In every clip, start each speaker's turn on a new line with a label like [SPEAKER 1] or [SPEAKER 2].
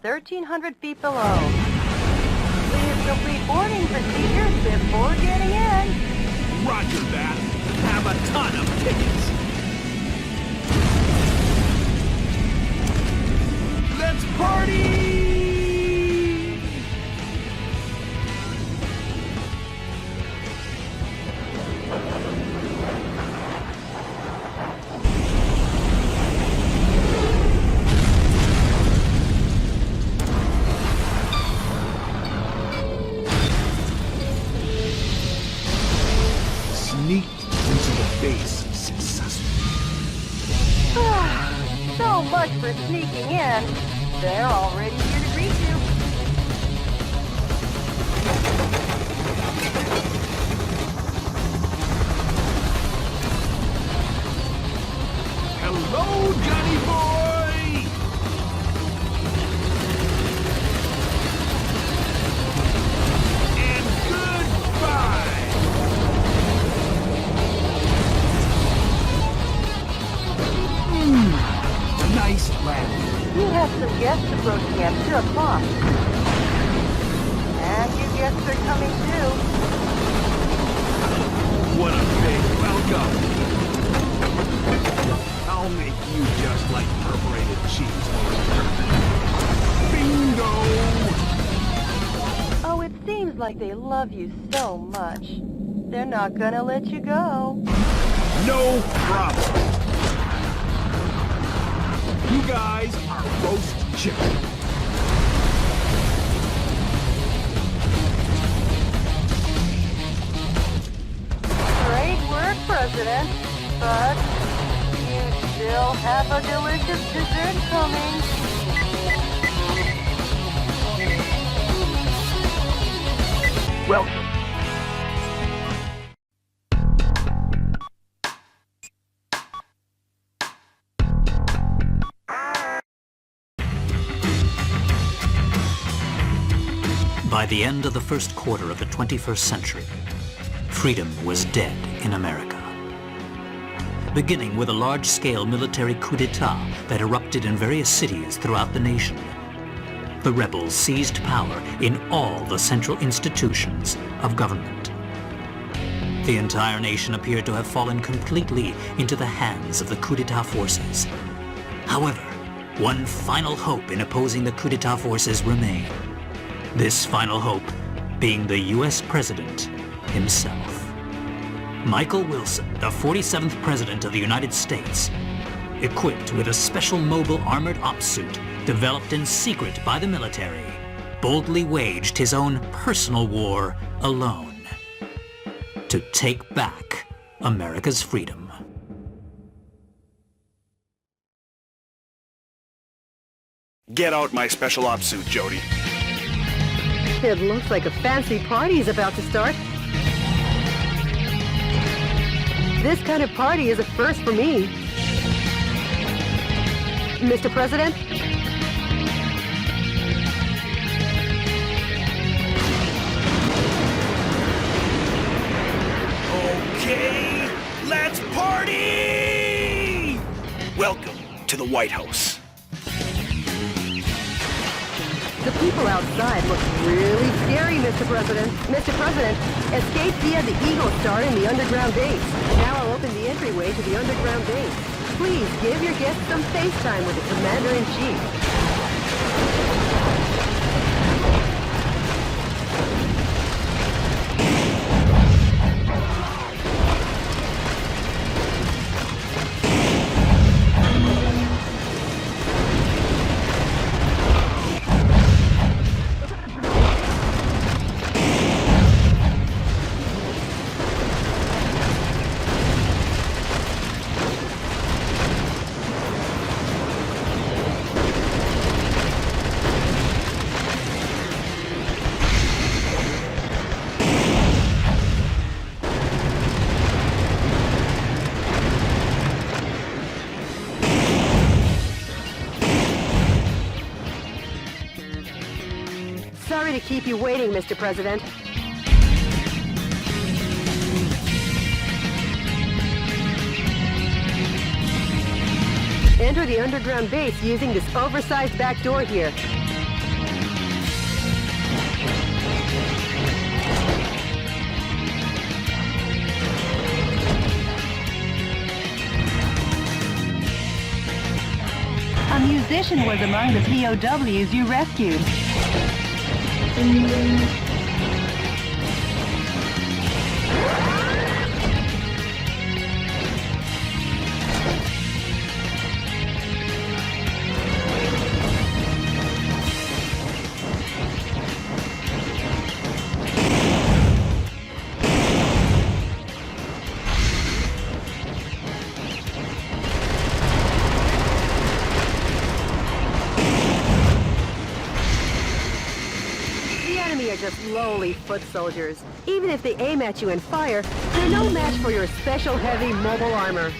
[SPEAKER 1] 1,300 feet below. Please complete boarding procedures before getting in.
[SPEAKER 2] Roger that. Have a ton of tickets. Let's party! Sneaked into the base successfully.
[SPEAKER 1] So much for sneaking in. They're already here to greet you.
[SPEAKER 2] Hello, Johnny boy! And goodbye! Nice landing.
[SPEAKER 1] You have some guests approaching at 2 o'clock. And you guests are coming too.
[SPEAKER 2] What a big welcome! I'll make you just like perforated cheese. Bingo!
[SPEAKER 1] Oh, it seems like they love you so much. They're not gonna let you go.
[SPEAKER 2] No problem. You guys are roast chicken.
[SPEAKER 1] Great work, President. But you still have a delicious dessert coming.
[SPEAKER 2] Welcome.
[SPEAKER 3] By the end of the first quarter of the 21st century, freedom was dead in America. Beginning with a large-scale military coup d'etat that erupted in various cities throughout the nation, the rebels seized power in all the central institutions of government. The entire nation appeared to have fallen completely into the hands of the coup d'etat forces. However, one final hope in opposing the coup d'etat forces remained. This final hope being the U.S. President himself. Michael Wilson, the 47th President of the United States, equipped with a special mobile armored ops suit developed in secret by the military, boldly waged his own personal war alone to take back America's freedom.
[SPEAKER 2] Get out my special ops suit, Jody.
[SPEAKER 1] It looks like a fancy party is about to start. This kind of party is a first for me. Mr. President?
[SPEAKER 2] Okay, let's party! Welcome to the White House.
[SPEAKER 1] The people outside look really scary, Mr. President. Mr. President, escape via the Eagle Star in the underground base. Now I'll open the entryway to the underground base. Please give your guests some face time with the Commander-in-Chief. Sorry to keep you waiting, Mr. President. Enter the underground base using this oversized back door here. position was among the POWs you rescued. Just lowly foot soldiers. Even if they aim at you and fire, they're no match for your special heavy mobile armor.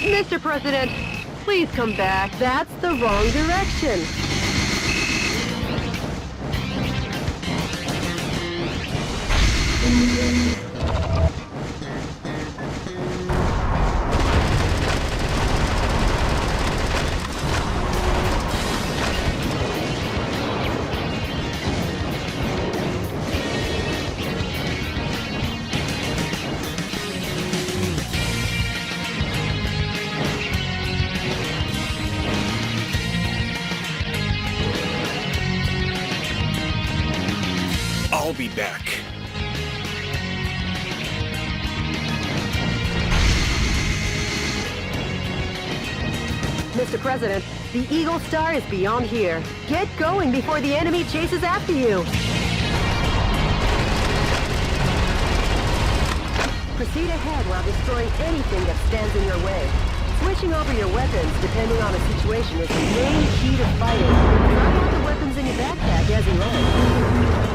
[SPEAKER 1] Mr. President, please come back. That's the wrong direction.
[SPEAKER 2] I'll be back.
[SPEAKER 1] Mr. President, the Eagle Star is beyond here. Get going before the enemy chases after you. Proceed ahead while destroying anything that stands in your way. Switching over your weapons, depending on the situation, is the main key to fighting. Drop out the weapons in your backpack as you run.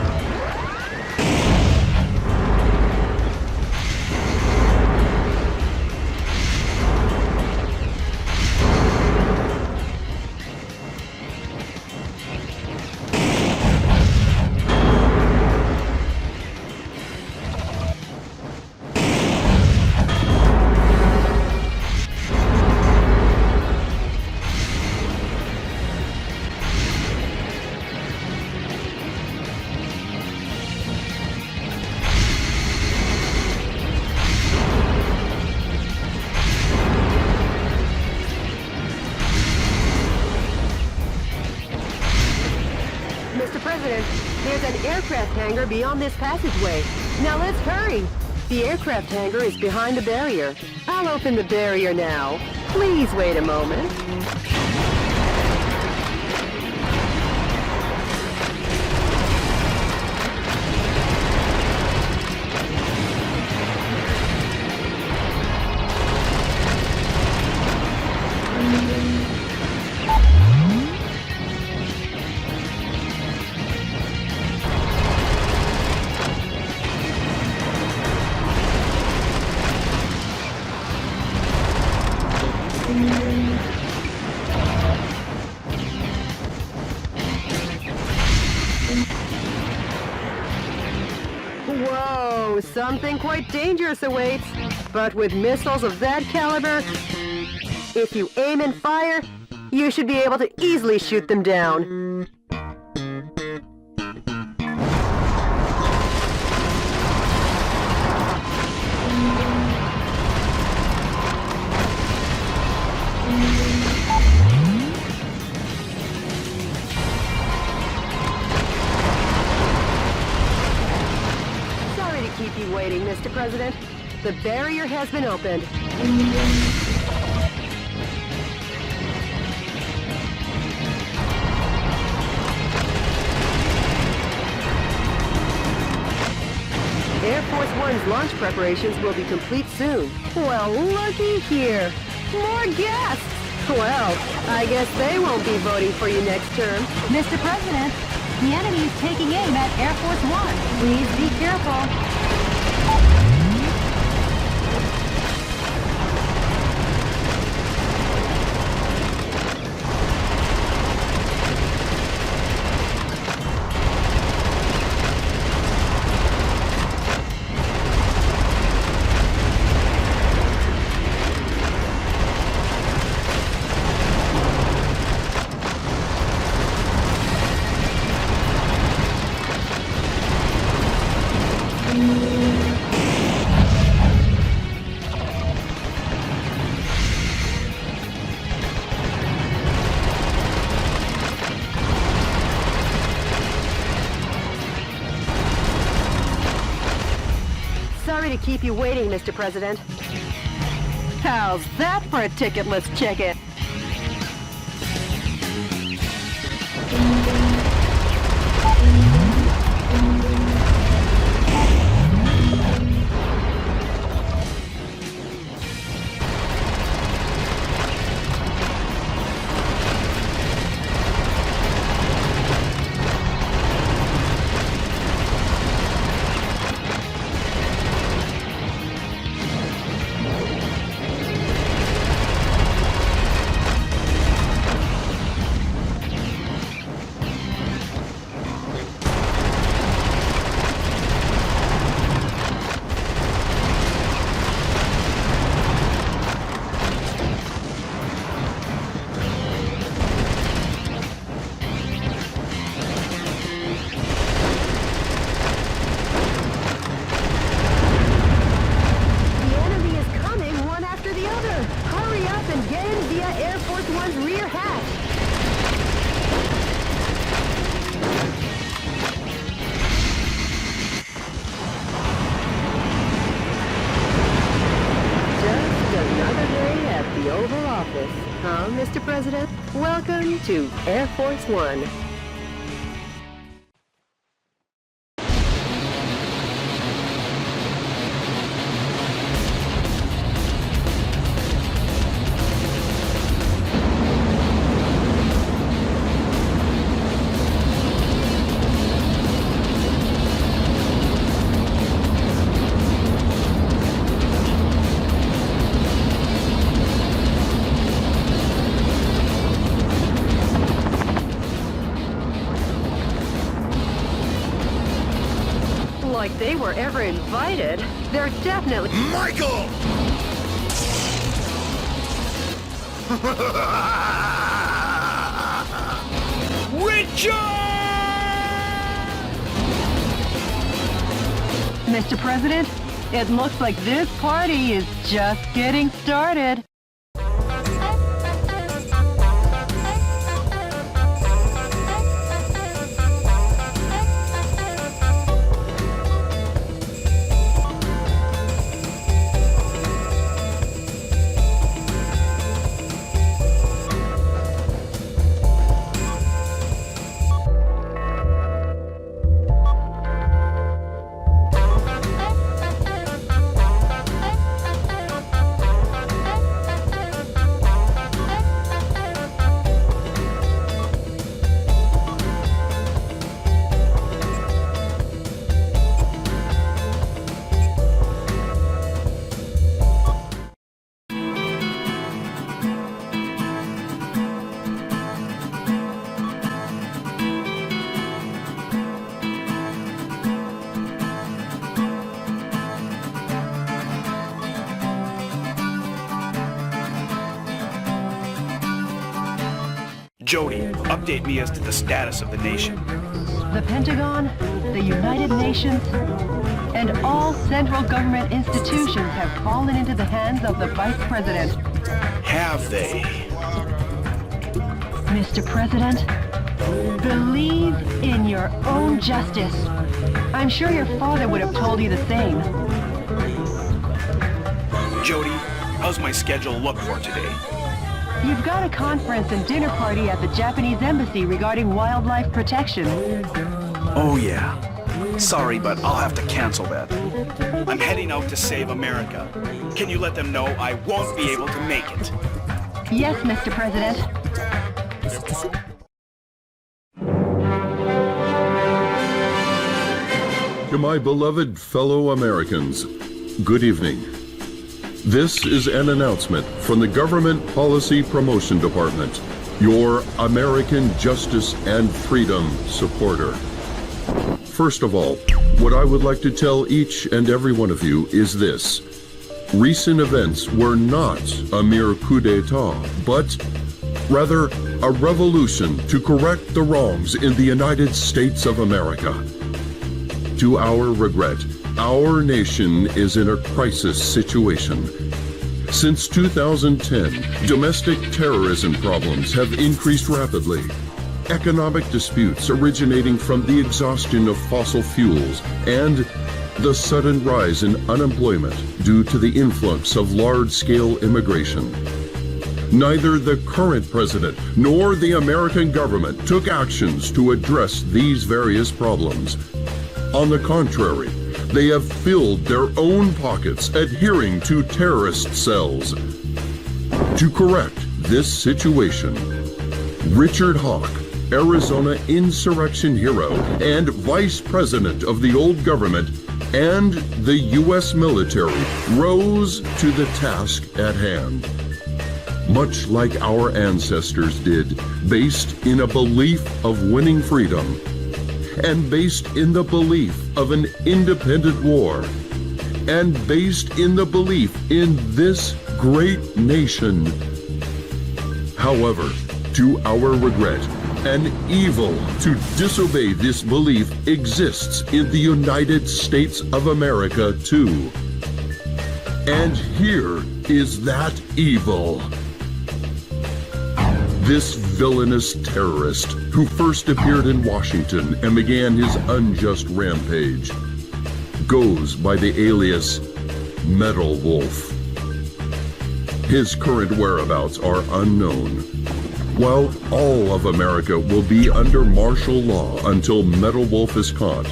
[SPEAKER 1] Mr. President, there's an aircraft hangar beyond this passageway. Now let's hurry. The aircraft hangar is behind the barrier. I'll open the barrier now. Please wait a moment. Whoa, something quite dangerous awaits. But with missiles of that caliber, if you aim and fire, you should be able to easily shoot them down. Sorry to keep you waiting, Mr. President. The barrier has been opened. Air Force One's launch preparations will be complete soon. Well, looky here. More guests! Well, I guess they won't be voting for you next term.
[SPEAKER 4] Mr. President, the enemy is taking aim at Air Force One. Please be careful.
[SPEAKER 1] Sorry to keep you waiting, Mr. President. How's that for a ticketless ticket? Mr. President, welcome to Air Force One. Like they were ever invited. They're definitely...
[SPEAKER 2] Michael! Richard!
[SPEAKER 1] Mr. President, it looks like this party is just getting started.
[SPEAKER 2] Jody, update me as to the status of the nation.
[SPEAKER 1] The Pentagon, the United Nations, and all central government institutions have fallen into the hands of the Vice President.
[SPEAKER 2] Have they?
[SPEAKER 1] Mr. President, believe in your own justice. I'm sure your father would have told you the same.
[SPEAKER 2] Jody, how's my schedule look for today?
[SPEAKER 1] You've got a conference and dinner party at the Japanese embassy regarding wildlife protection.
[SPEAKER 2] Oh yeah. Sorry, but I'll have to cancel that. I'm heading out to save America. Can you let them know I won't be able to make it?
[SPEAKER 1] Yes, Mr. President.
[SPEAKER 5] To my beloved fellow Americans, good evening. This is an announcement from the Government Policy Promotion Department, your American justice and freedom supporter. First of all, what I would like to tell each and every one of you is this. Recent events were not a mere coup d'etat, but rather a revolution to correct the wrongs in the United States of America. To our regret, our nation is in a crisis situation. Since 2010, domestic terrorism problems have increased rapidly. Economic disputes originating from the exhaustion of fossil fuels and the sudden rise in unemployment due to the influx of large-scale immigration. Neither the current president nor the American government took actions to address these various problems. On the contrary, they have filled their own pockets adhering to terrorist cells. To correct this situation, Richard Hawk, Arizona insurrection hero and vice president of the old government, and the U.S. military rose to the task at hand. Much like our ancestors did, based in a belief of winning freedom, and based in the belief of an independent war, and based in the belief in this great nation. However, to our regret, an evil to disobey this belief exists in the United States of America too. And here is that evil. This villainous terrorist who first appeared in Washington and began his unjust rampage goes by the alias Metal Wolf. His current whereabouts are unknown. While all of America will be under martial law until Metal Wolf is caught,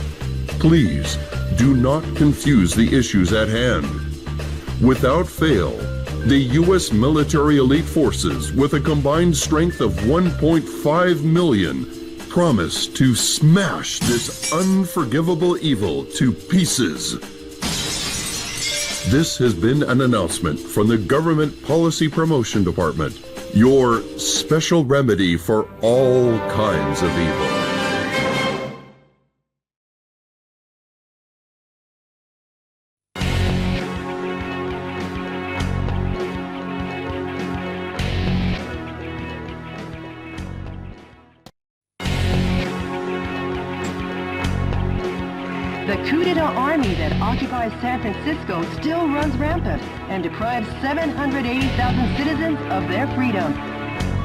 [SPEAKER 5] please do not confuse the issues at hand. Without fail, the U.S. military elite forces, with a combined strength of 1.5 million, promise to smash this unforgivable evil to pieces. This has been an announcement from the Government Policy Promotion Department, your special remedy for all kinds of evil.
[SPEAKER 1] The coup d'etat army that occupies San Francisco still runs rampant and deprives 780,000 citizens of their freedom.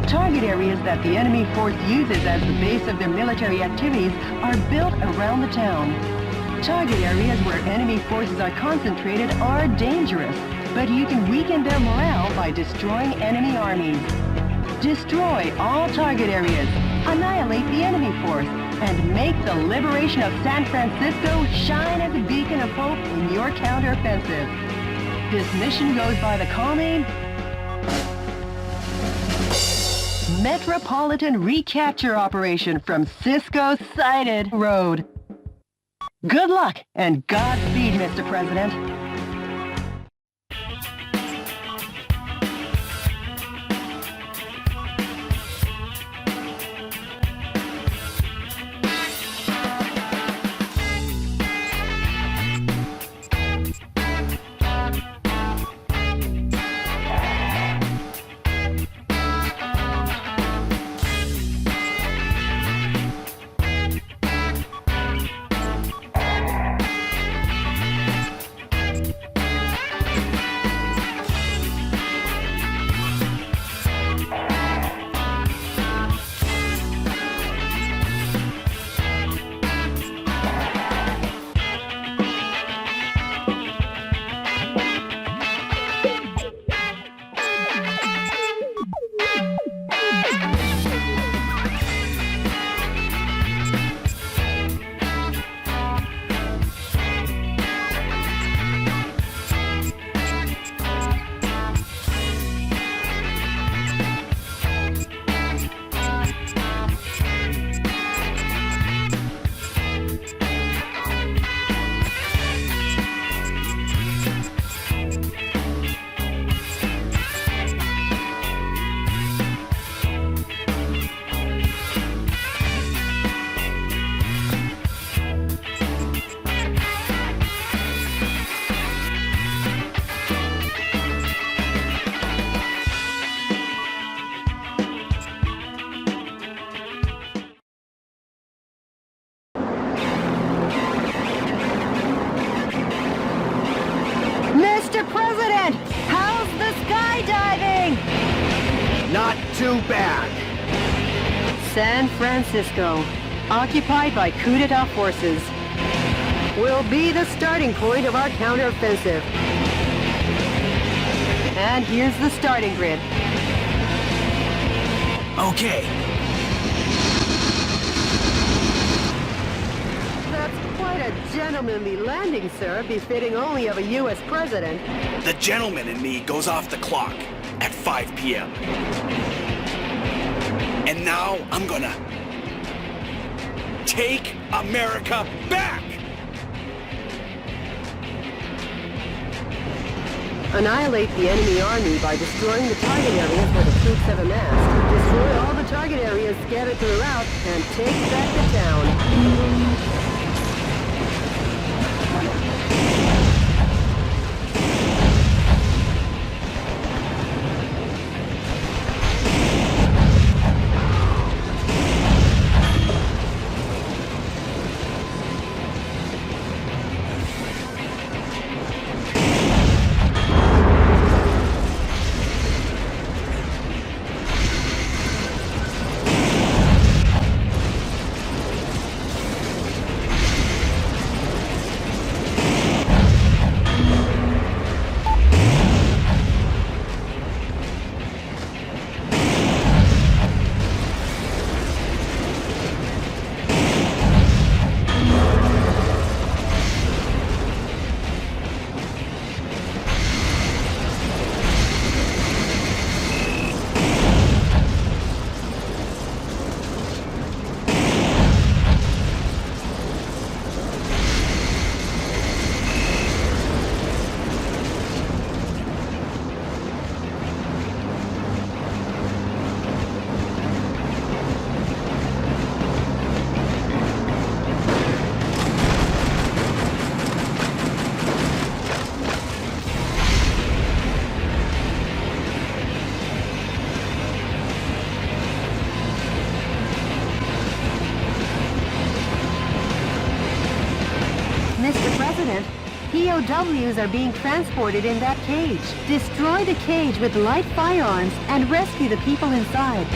[SPEAKER 1] Target areas that the enemy force uses as the base of their military activities are built around the town. Target areas where enemy forces are concentrated are dangerous, but you can weaken their morale by destroying enemy armies. Destroy all target areas, annihilate the enemy force, and make the liberation of San Francisco shine as a beacon of hope in your counteroffensive. This mission goes by the call name Metropolitan Recapture Operation from Cisco Sighted Road. Good luck and Godspeed, Mr. President. Francisco, occupied by coup d'etat forces, will be the starting point of our counteroffensive. And here's the starting grid.
[SPEAKER 2] Okay.
[SPEAKER 1] That's quite a gentlemanly landing, sir, befitting only of a U.S. president.
[SPEAKER 2] The gentleman in me goes off the clock at 5 p.m. And now I'm gonna take America back!
[SPEAKER 1] Annihilate the enemy army by destroying the target areas where the troops have amassed. Destroy all the target areas scattered throughout, and take back the town. Mr. President, POWs are being transported in that cage. Destroy the cage with light firearms and rescue the people inside.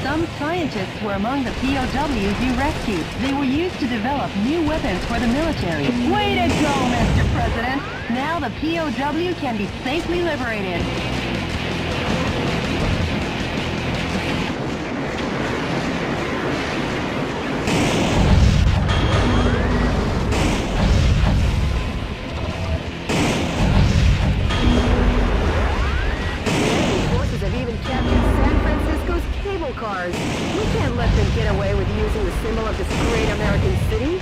[SPEAKER 1] Some scientists were among the POWs you rescued. They were used to develop new weapons for the military. Way to go, Mr. President! Now the POW can be safely liberated. Cars. We can't let them get away with using the symbol of this great American city.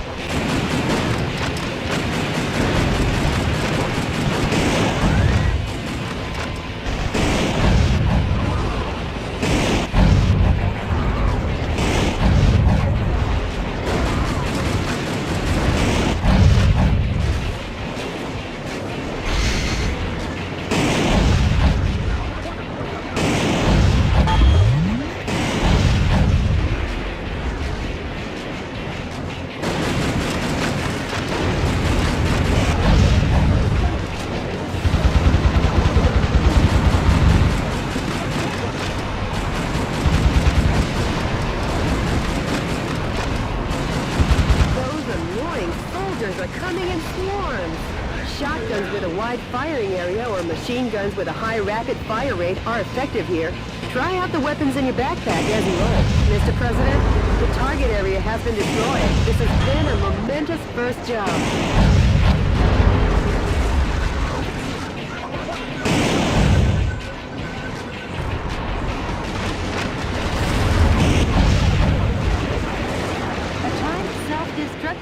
[SPEAKER 1] Shotguns with a wide firing area or machine guns with a high rapid fire rate are effective here. Try out the weapons in your backpack as you roll. Mr. President, the target area has been destroyed. This has been a momentous first job.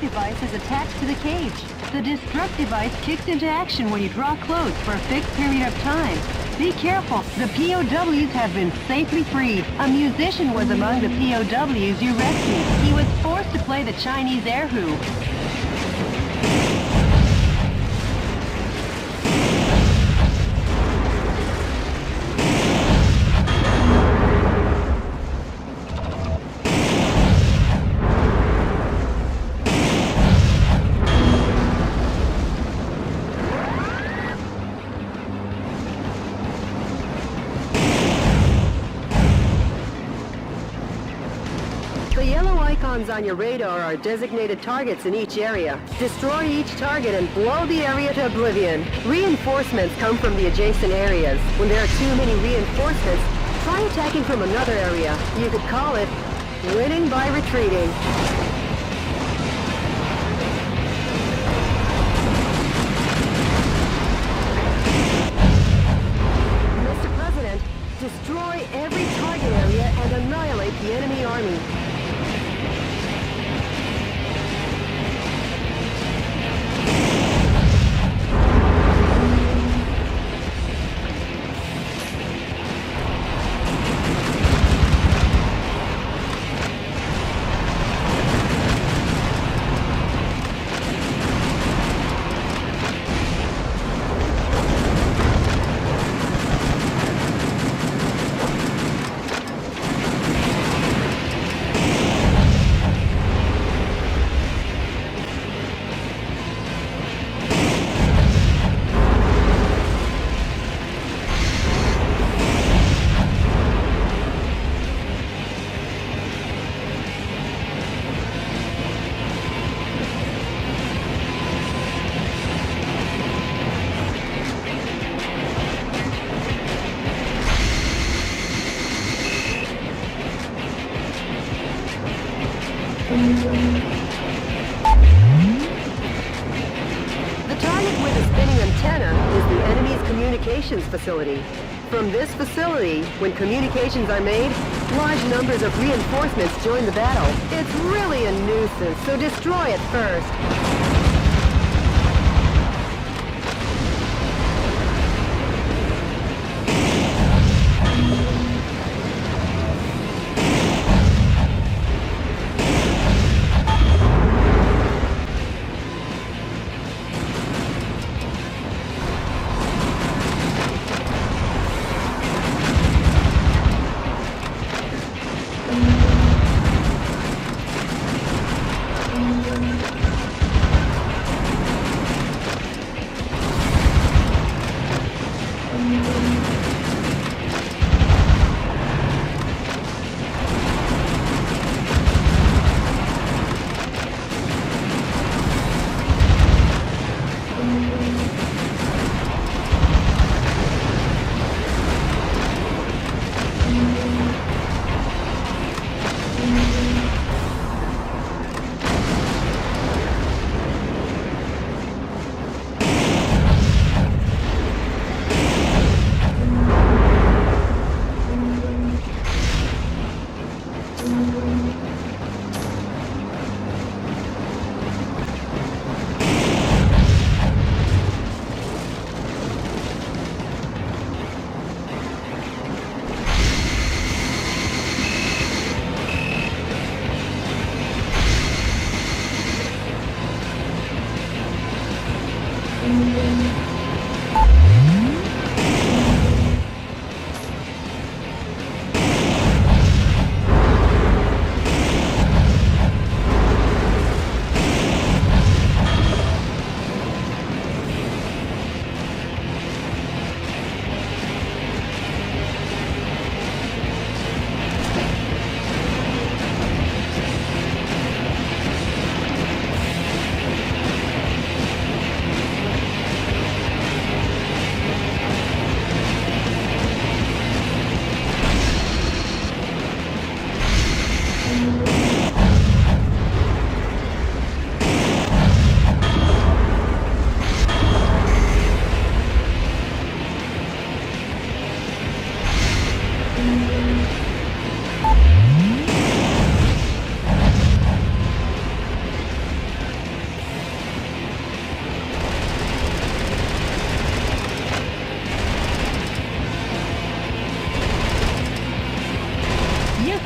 [SPEAKER 1] Device is attached to the cage. The destruct device kicks into action when you draw close for a fixed period of time. Be careful, the POWs have been safely freed. A musician was among the POWs you rescued. He was forced to play the Chinese air hoop. communications on your radar are designated targets in each area. Destroy each target and blow the area to oblivion. Reinforcements come from the adjacent areas. When there are too many reinforcements, try attacking from another area. You could call it winning by retreating. Mr. President, destroy every target area and annihilate the enemy army. The target with the spinning antenna is the enemy's communications facility. From this facility, when communications are made, large numbers of reinforcements join the battle. It's really a nuisance, so destroy it first.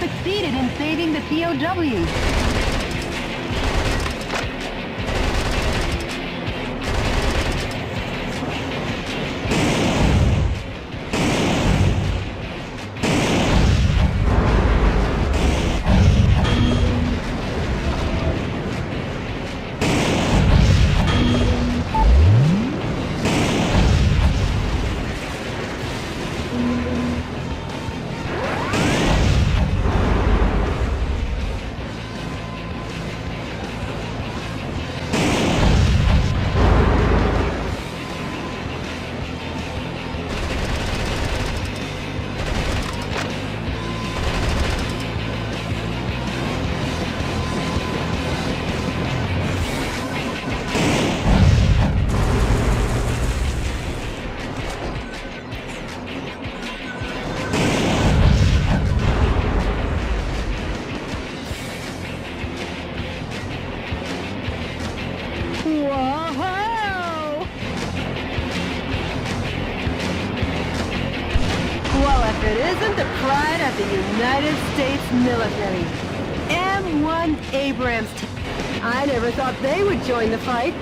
[SPEAKER 4] Succeeded in saving the POWs.
[SPEAKER 1] Whoa! Well, if it isn't the pride of the United States military, M1 Abrams. I never thought they would join the fight.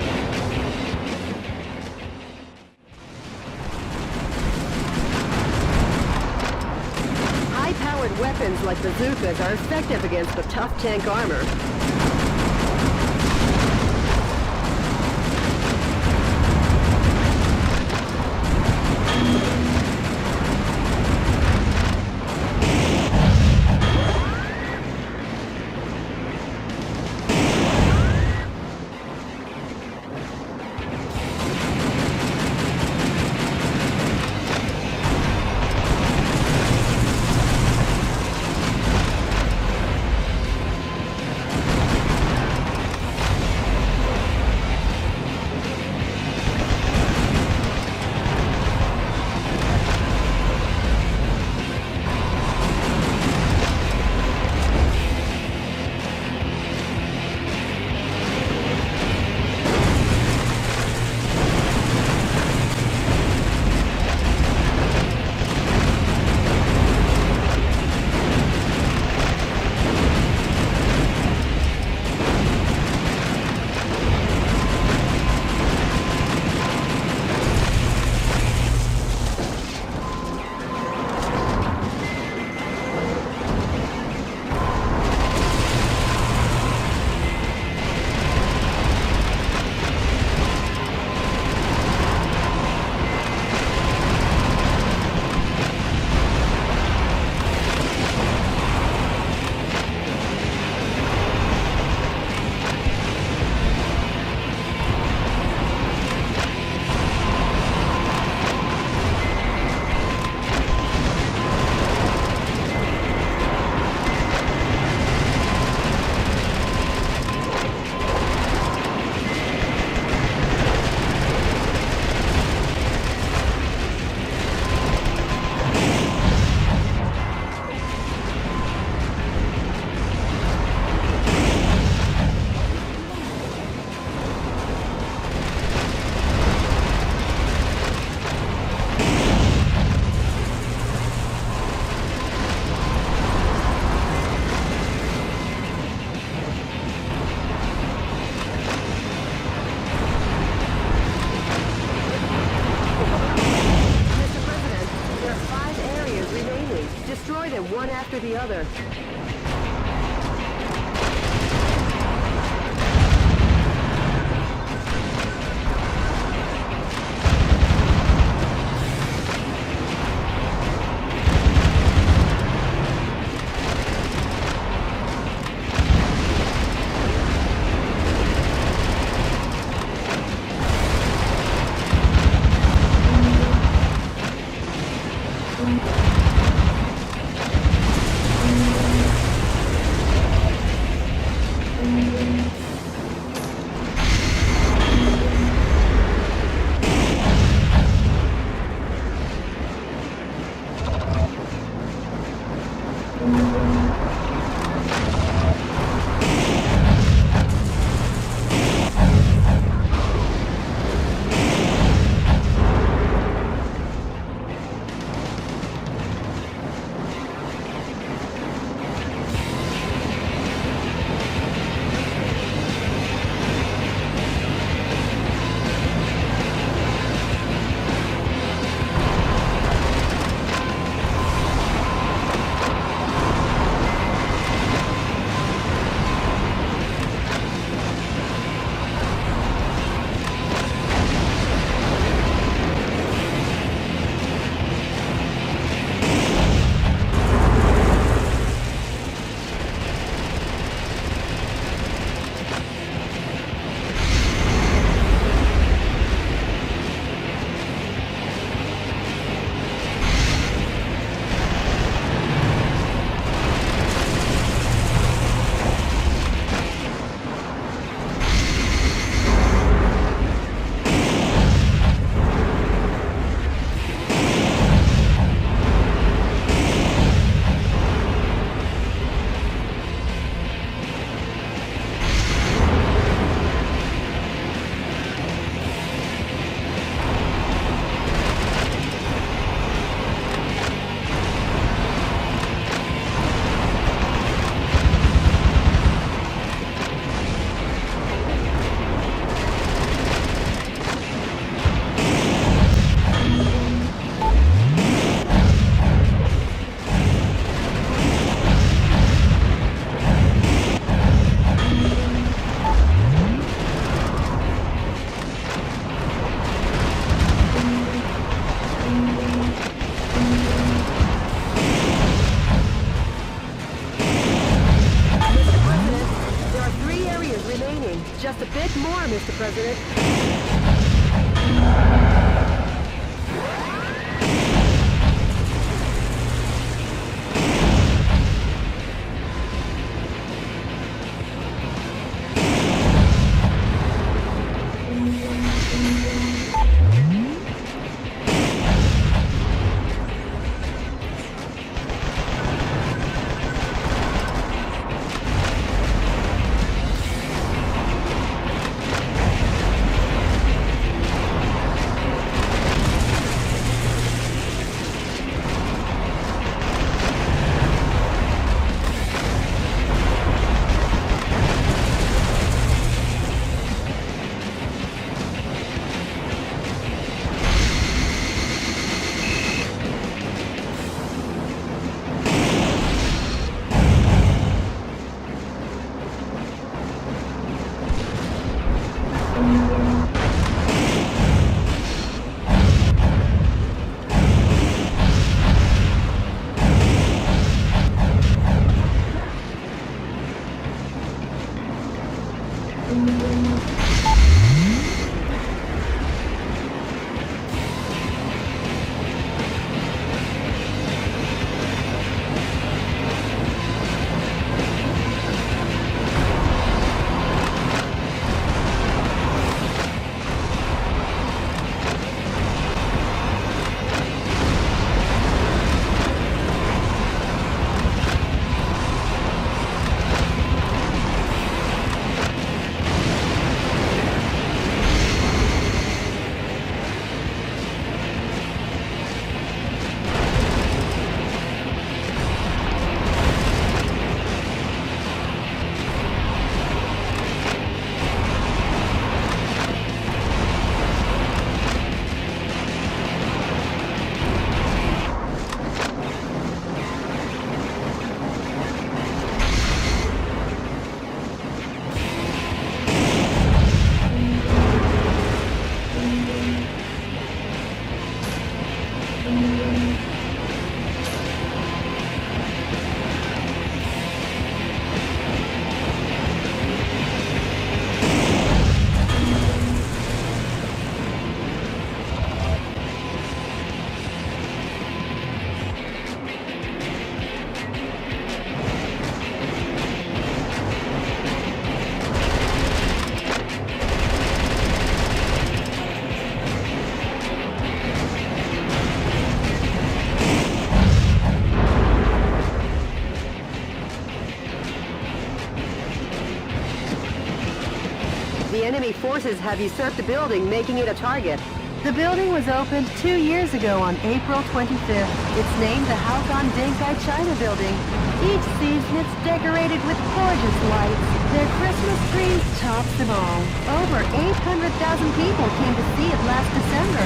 [SPEAKER 1] High-powered weapons like bazookas are effective against the tough tank armor. Destroy them one after the other. more, Mr. President. The enemy forces have usurped the building, making it a target. The building was opened 2 years ago on April 25th. It's named the Halcon Denkai China Building. Each season it's decorated with gorgeous lights. Their Christmas trees top them all. Over 800,000 people came to see it last December.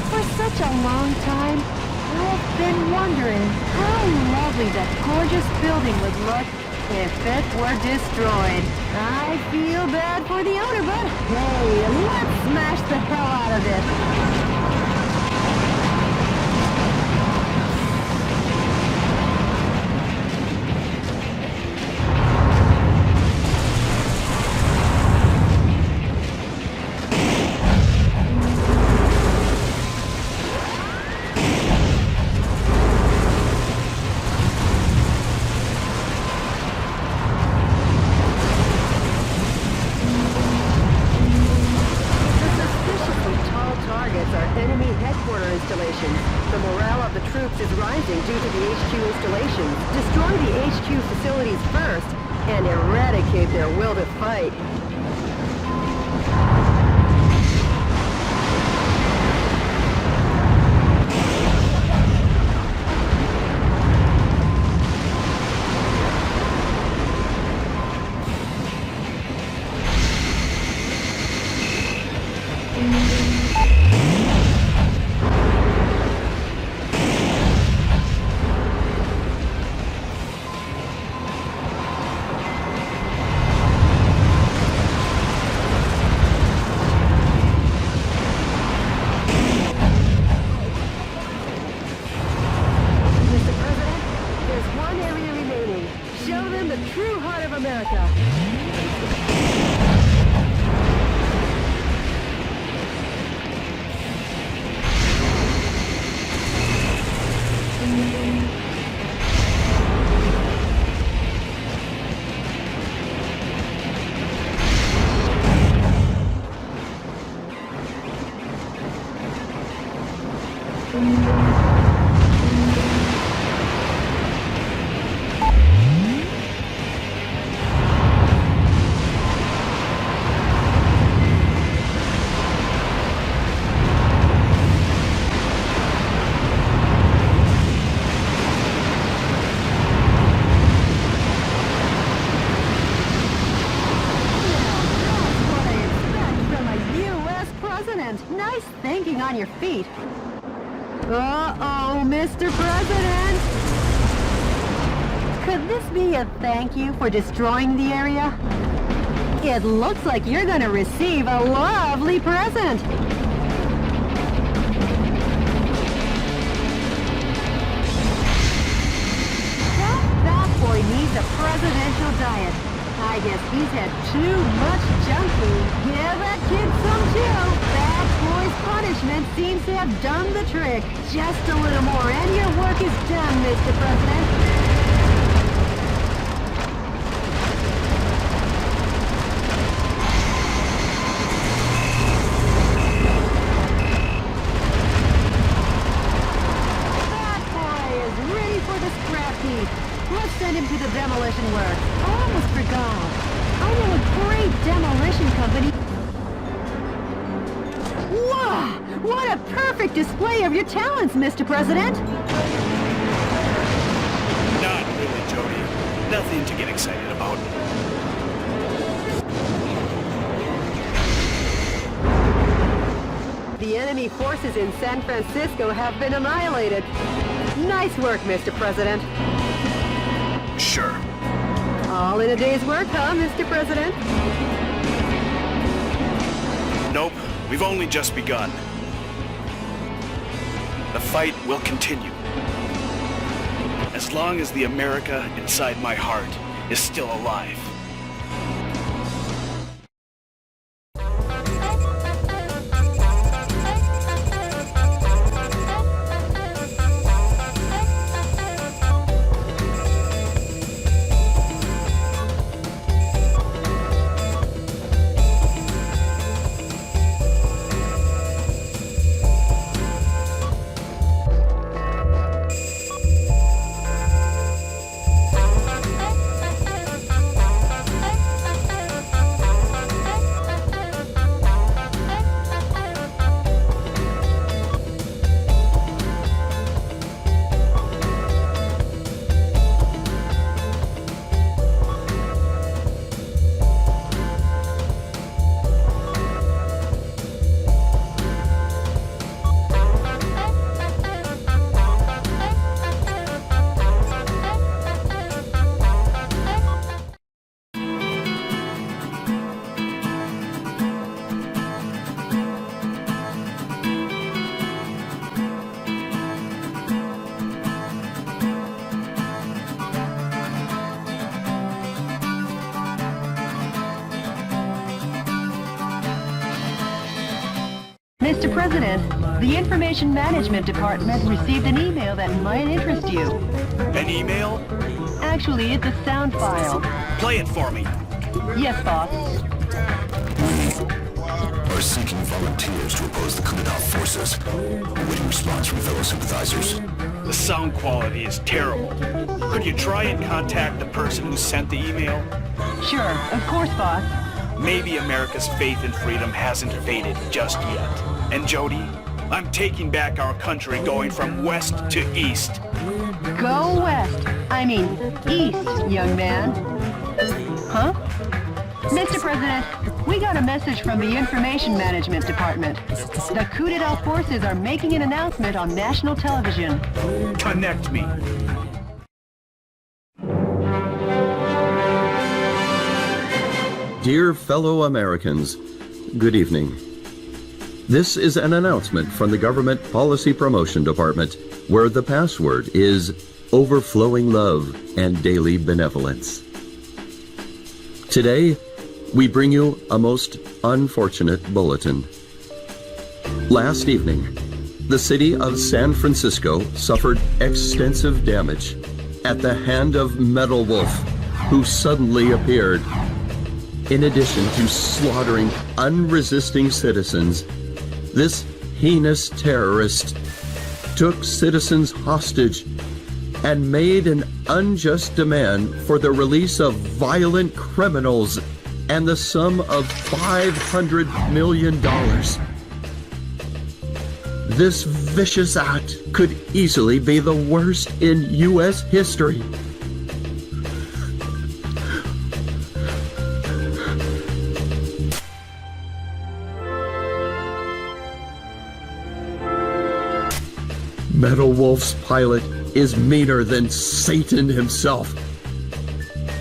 [SPEAKER 1] For such a long time, I've been wondering how lovely that gorgeous building would look if it were destroyed. I feel bad for the owner, but hey, let's smash the hell out of it. The morale of the troops is rising due to the HQ installations. Destroy the HQ facilities first and eradicate their will to fight.
[SPEAKER 4] President. Nice thinking on your feet. Uh-oh, Mr. President. Could this be a thank you for destroying the area? It looks like you're gonna receive a lovely present. That boy needs a presidential diet. I guess he's had too much junk food. Give that kid some chew. That boy's punishment seems to have done the trick. Just a little more and your work is done, Mr. President. Let's send him to the demolition works. I almost forgot. I know a great demolition company. Wow! What a perfect display of your talents, Mr. President!
[SPEAKER 2] Not really, Jody. Nothing to get excited about.
[SPEAKER 1] The enemy forces in San Francisco have been annihilated. Nice work, Mr. President.
[SPEAKER 2] Sure.
[SPEAKER 1] All in a day's work, huh, Mr. President?
[SPEAKER 2] Nope, we've only just begun. The fight will continue. As long as the America inside my heart is still alive.
[SPEAKER 4] Mr. President, the Information Management Department received an email that might interest you.
[SPEAKER 2] An email?
[SPEAKER 4] Actually, it's a sound file.
[SPEAKER 2] Play it for me.
[SPEAKER 4] Yes, boss.
[SPEAKER 6] Are seeking volunteers to oppose the coup d'etat forces. Awaiting response from fellow sympathizers.
[SPEAKER 2] The sound quality is terrible. Could you try and contact the person who sent the email?
[SPEAKER 4] Sure, of course, boss.
[SPEAKER 2] Maybe America's faith in freedom hasn't faded just yet. And Jody, I'm taking back our country going from west to east.
[SPEAKER 4] Go west. I mean, east, young man. Huh? Mr. President, we got a message from the Information Management Department. The coup d'etat forces are making an announcement on national television.
[SPEAKER 2] Connect me.
[SPEAKER 5] Dear fellow Americans, good evening. This is an announcement from the Government Policy Promotion Department, where the password is overflowing love and daily benevolence. Today, we bring you a most unfortunate bulletin. Last evening, the city of San Francisco suffered extensive damage at the hand of Metal Wolf, who suddenly appeared. In addition to slaughtering unresisting citizens, this heinous terrorist took citizens hostage and made an unjust demand for the release of violent criminals and the sum of $500 million. This vicious act could easily be the worst in U.S. history.
[SPEAKER 7] Metal Wolf's pilot is meaner than Satan himself.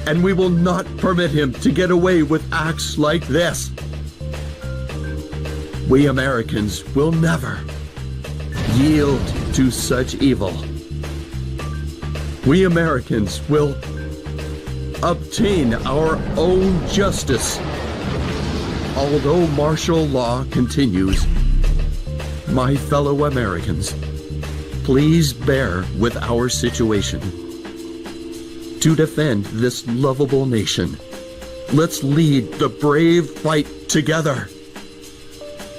[SPEAKER 7] And we will not permit him to get away with acts like this. We Americans will never yield to such evil. We Americans will obtain our own justice. Although martial law continues, my fellow Americans, please bear with our situation. To defend this lovable nation, let's lead the brave fight together.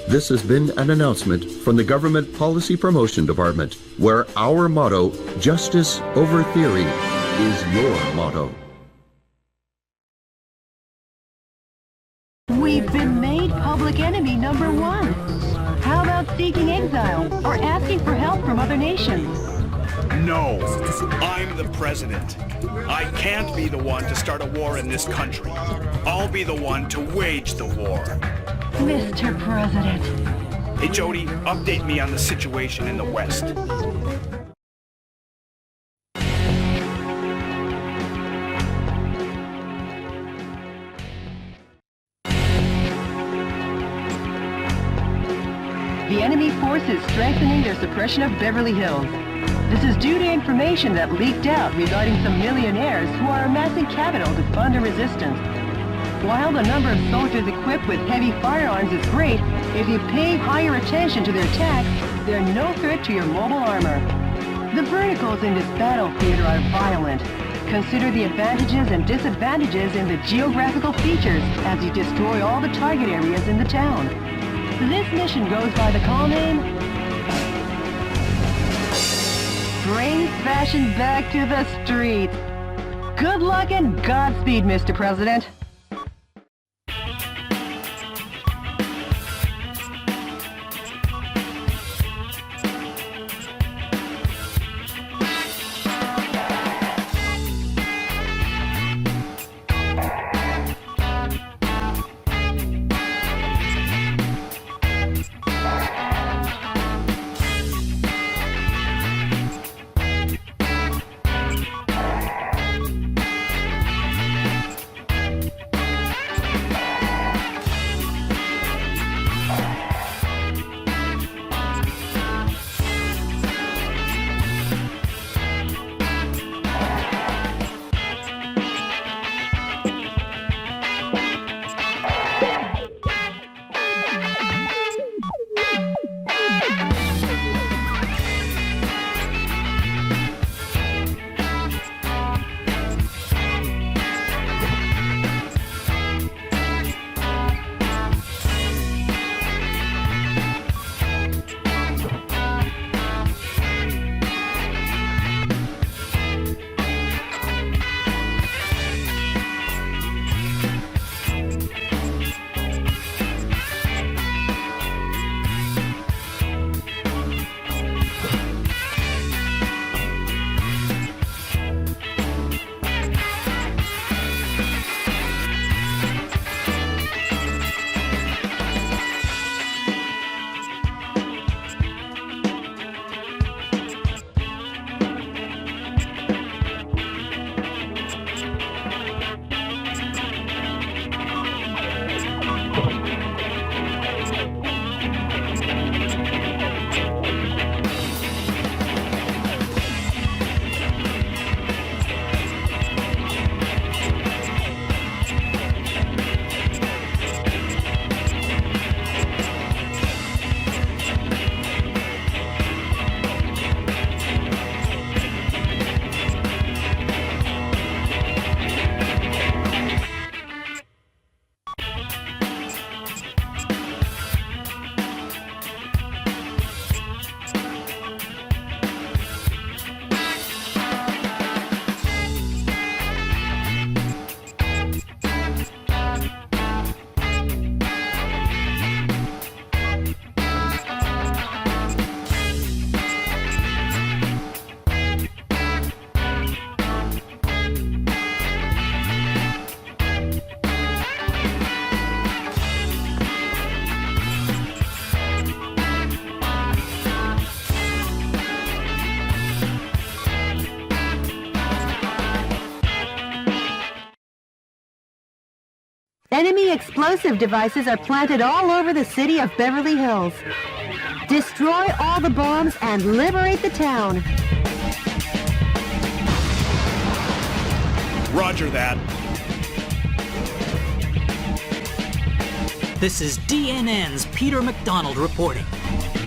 [SPEAKER 7] This has been an announcement from the Government Policy Promotion Department, where our motto, justice over theory, is your motto.
[SPEAKER 4] We've been made public enemy number one. How about seeking exile or asking for help from other nations?
[SPEAKER 2] No, I'm the president. I can't be the one to start a war in this country. I'll be the one to wage the war.
[SPEAKER 4] Mr. President.
[SPEAKER 2] Hey, Jody, update me on the situation in the West.
[SPEAKER 1] The enemy force is strengthening their suppression of Beverly Hills. This is due to information that leaked out regarding some millionaires who are amassing capital to fund a resistance. While the number of soldiers equipped with heavy firearms is great, if you pay higher attention to their attacks, they're no threat to your mobile armor. The verticals in this battle theater are violent. Consider the advantages and disadvantages in the geographical features as you destroy all the target areas in the town. This mission goes by the call name Bring Fashion Back to the Streets. Good luck and Godspeed, Mr. President.
[SPEAKER 4] Enemy explosive devices are planted all over the city of Beverly Hills. Destroy all the bombs and liberate the town.
[SPEAKER 2] Roger that.
[SPEAKER 3] This is DNN's Peter McDonald reporting.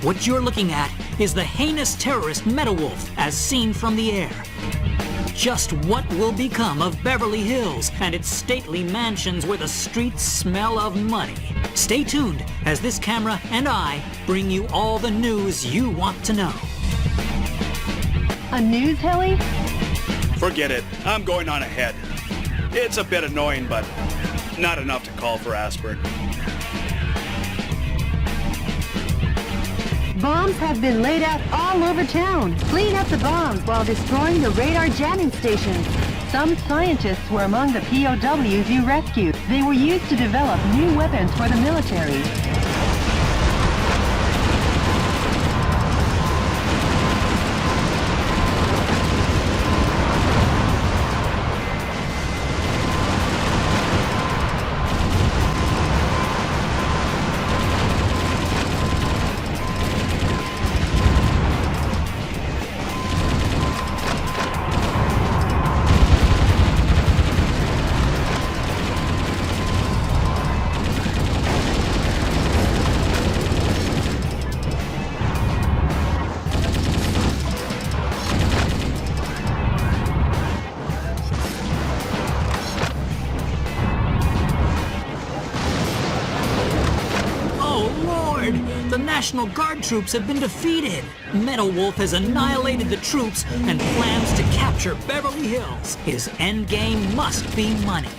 [SPEAKER 3] What you're looking at is the heinous terrorist Metawolf as seen from the air. Just what will become of Beverly Hills and its stately mansions where the streets smell of money? Stay tuned as this camera and I bring you all the news you want to know.
[SPEAKER 4] A news heli?
[SPEAKER 2] Forget it. I'm going on ahead. It's a bit annoying, but not enough to call for aspirin.
[SPEAKER 4] Bombs have been laid out all over town. Clean up the bombs while destroying the radar jamming stations. Some scientists were among the POWs you rescued. They were used to develop new weapons for the military.
[SPEAKER 3] The National Guard troops have been defeated. Metawolf has annihilated the troops and plans to capture Beverly Hills. His endgame must be money.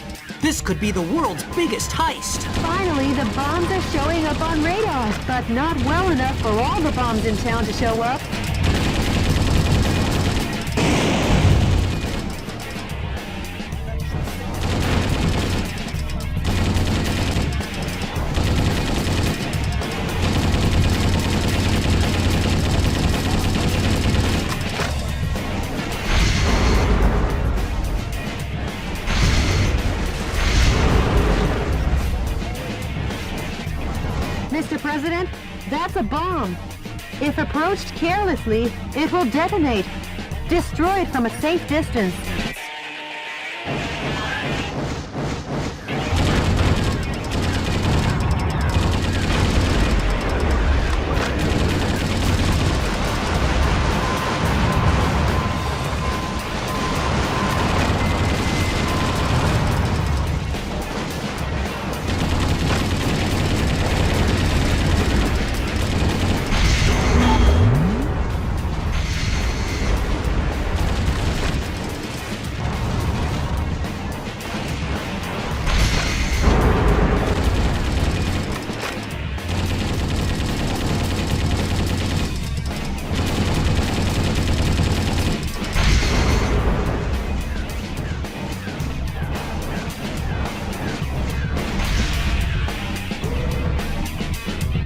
[SPEAKER 3] This could be the world's biggest heist.
[SPEAKER 4] Finally, the bombs are showing up on radar, but not well enough for all the bombs in town to show up. Mr. President, that's a bomb. If approached carelessly, it will detonate. Destroy it from a safe distance.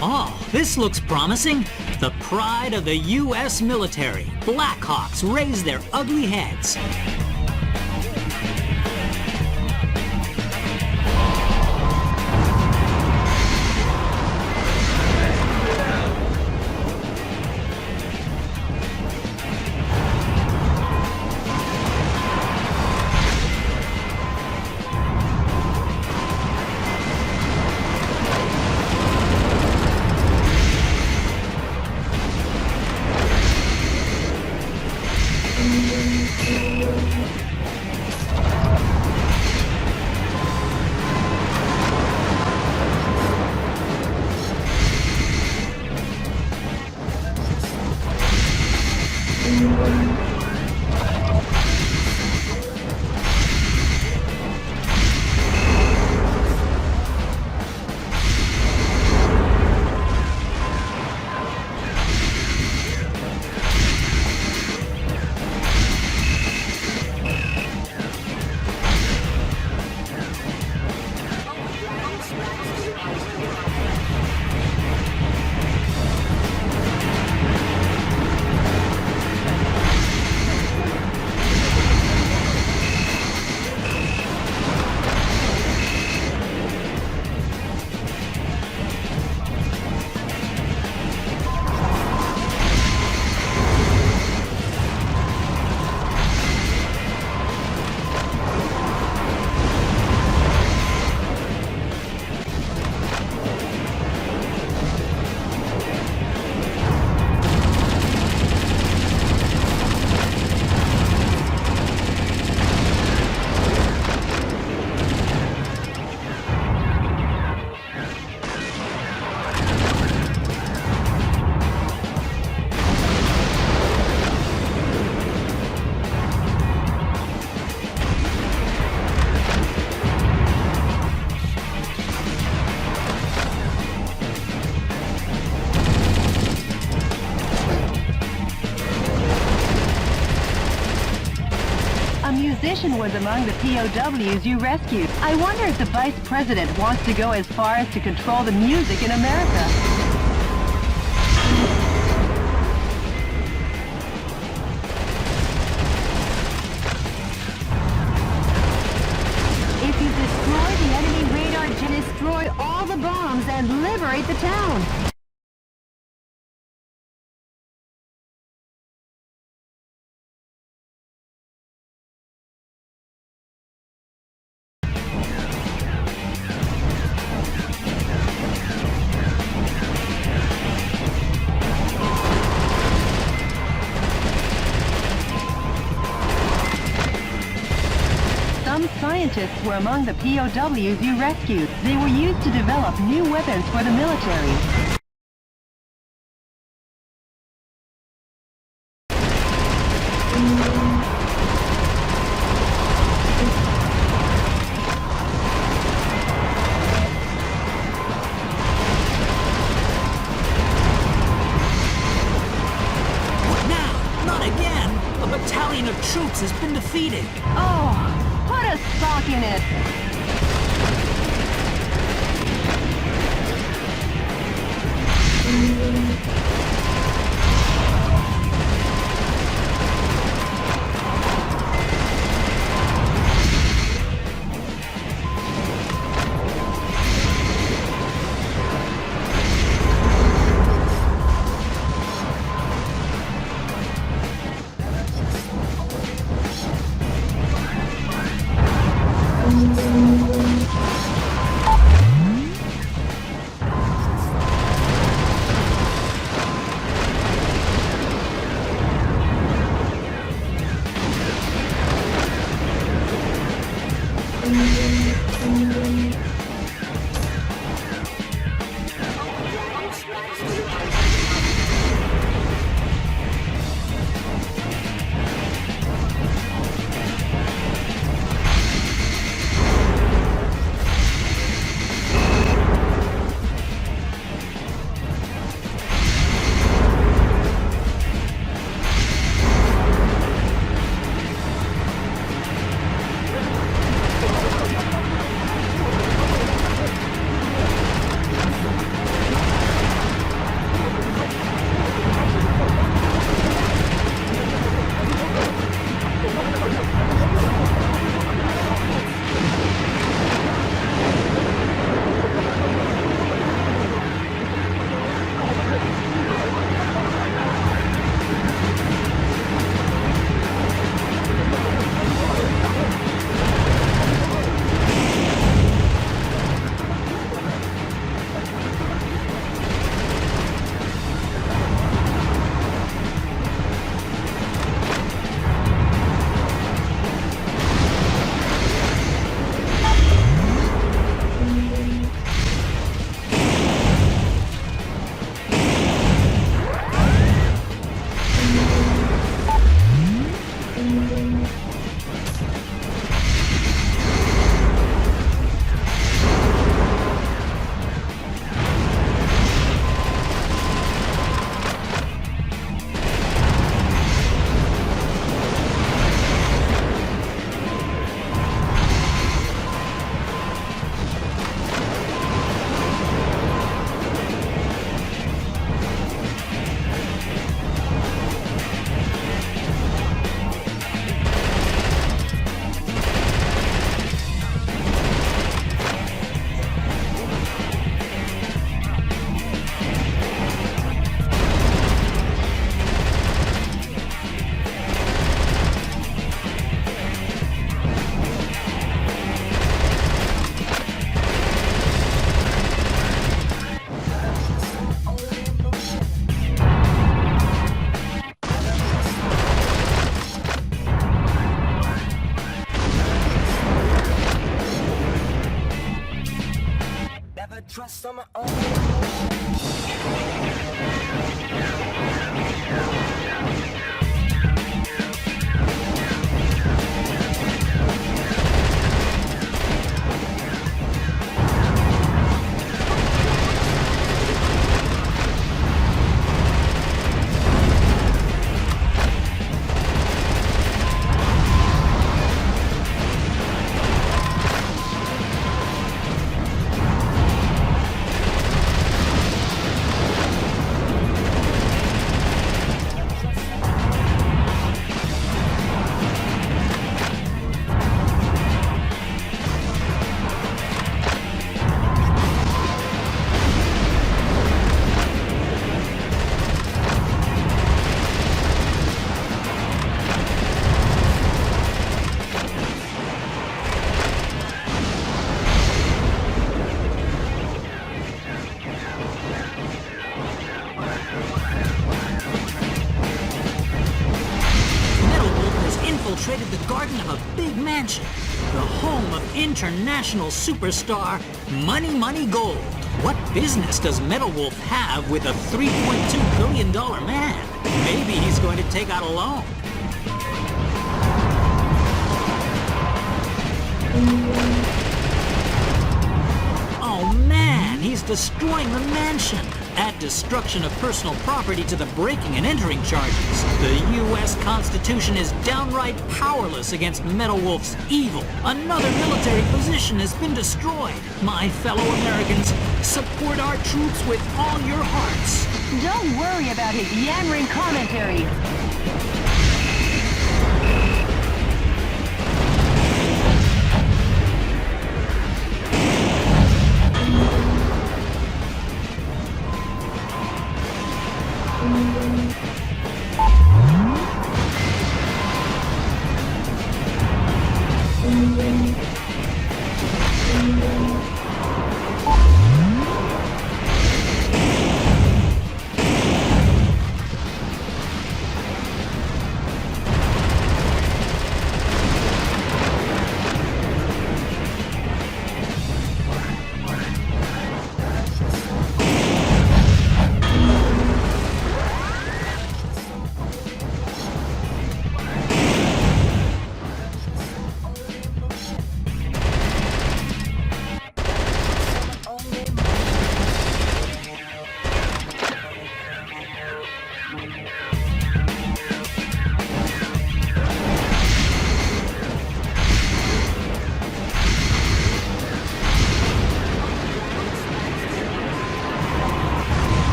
[SPEAKER 3] Oh, this looks promising. The pride of the U.S. military. Blackhawks raise their ugly heads.
[SPEAKER 4] suspicion was among the POWs you rescued. I wonder if the Vice President wants to go as far as to control the music in America. If you destroy the enemy radar, destroy all the bombs and liberate the town. Some scientists were among the POWs you rescued. They were used to develop new weapons for the military.
[SPEAKER 3] What now? Not again! A battalion of troops has been defeated.
[SPEAKER 4] Oh! Put a sock in it!
[SPEAKER 8] trust on my own.
[SPEAKER 3] infiltrated the garden of a big mansion, the home of international superstar Money Money Gold. What business does Metal Wolf have with a $3.2 billion man? Maybe he's going to take out a loan. Oh man, he's destroying the mansion. Add destruction of personal property to the breaking and entering charges. The U.S. Constitution is downright powerless against Metal Wolf's evil. Another military position has been destroyed. My fellow Americans, support our troops with all your hearts.
[SPEAKER 4] Don't worry about his yammering commentary.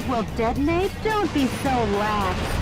[SPEAKER 4] Will detonate? Don't be so lax.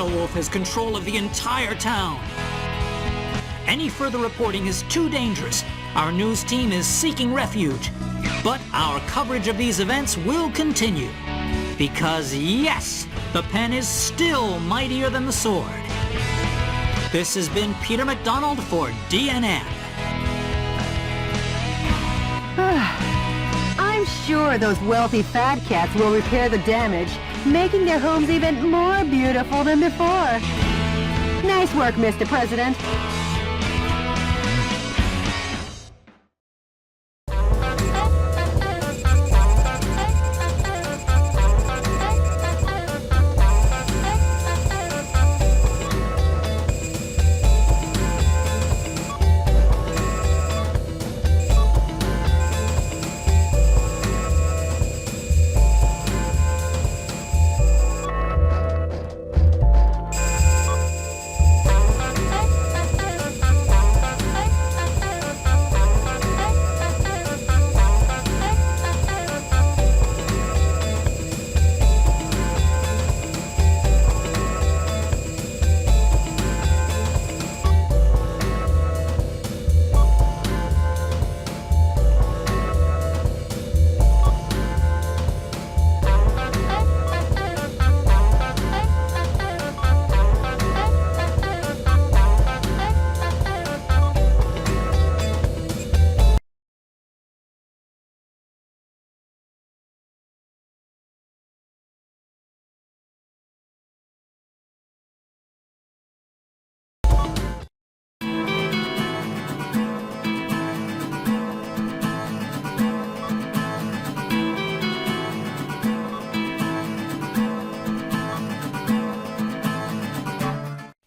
[SPEAKER 3] Wolf has control of the entire town. Any further reporting is too dangerous. Our news team is seeking refuge. But our coverage of these events will continue. Because yes, the pen is still mightier than the sword. This has been Peter McDonald for DNN.
[SPEAKER 4] I'm sure those wealthy fat cats will repair the damage, making their homes even more beautiful than before. Nice work, Mr. President.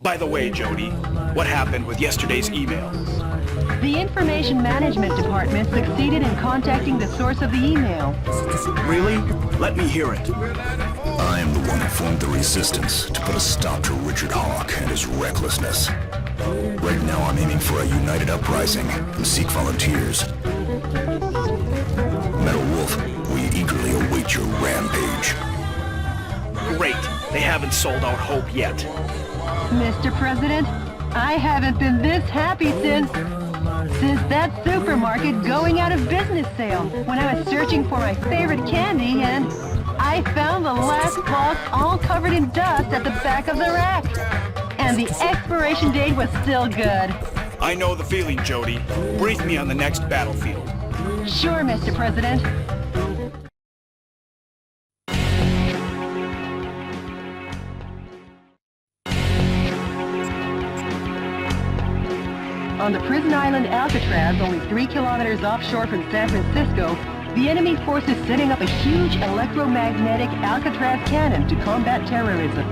[SPEAKER 2] By the way, Jody, what happened with yesterday's email?
[SPEAKER 1] The Information Management Department succeeded in contacting the source of the email.
[SPEAKER 2] Really? Let me hear it.
[SPEAKER 6] I am the one who formed the Resistance to put a stop to Richard Hawk and his recklessness. Right now I'm aiming for a united uprising and seek volunteers. Metal Wolf, we eagerly await your rampage.
[SPEAKER 2] Great. They haven't sold out hope yet.
[SPEAKER 1] Mr. President, I haven't been this happy since that supermarket going out of business sale when I was searching for my favorite candy and I found the last box all covered in dust at the back of the rack. And the expiration date was still good.
[SPEAKER 2] I know the feeling, Jody. Brief me on the next battlefield.
[SPEAKER 1] Sure, Mr. President. On the prison island Alcatraz, only 3 kilometers offshore from San Francisco, the enemy force is setting up a huge electromagnetic Alcatraz cannon to combat terrorism.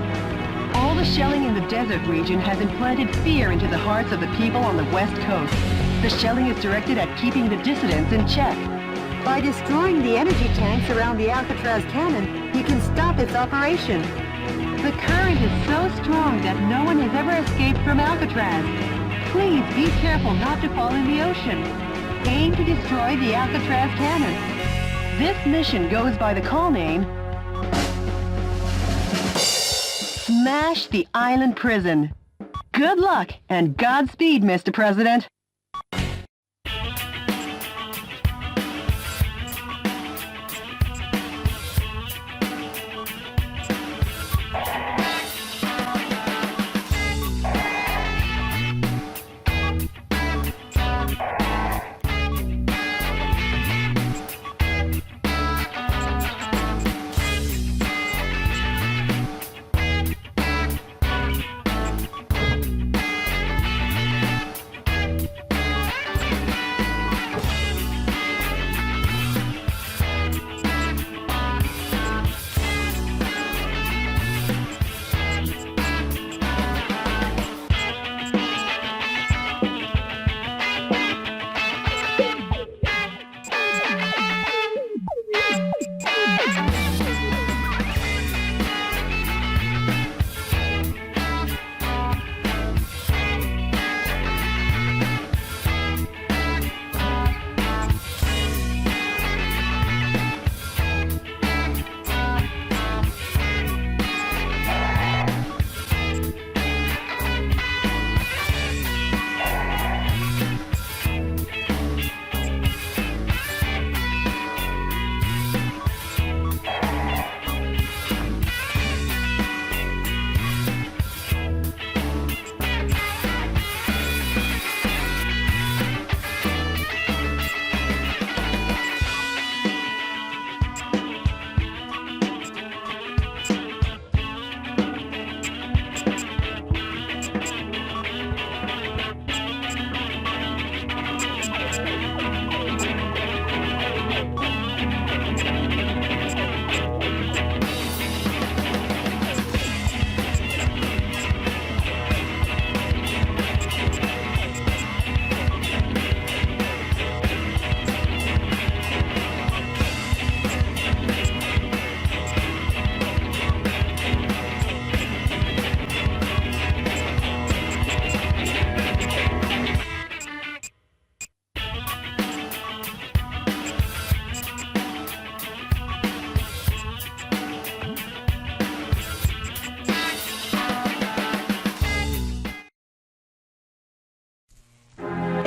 [SPEAKER 1] All the shelling in the desert region has implanted fear into the hearts of the people on the west coast. The shelling is directed at keeping the dissidents in check.
[SPEAKER 4] By destroying the energy tanks around the Alcatraz cannon, you can stop its operation.
[SPEAKER 1] The current is so strong that no one has ever escaped from Alcatraz. Please be careful not to fall in the ocean. Aim to destroy the Alcatraz cannon. This mission goes by the call name Smash the Island Prison. Good luck and Godspeed, Mr. President.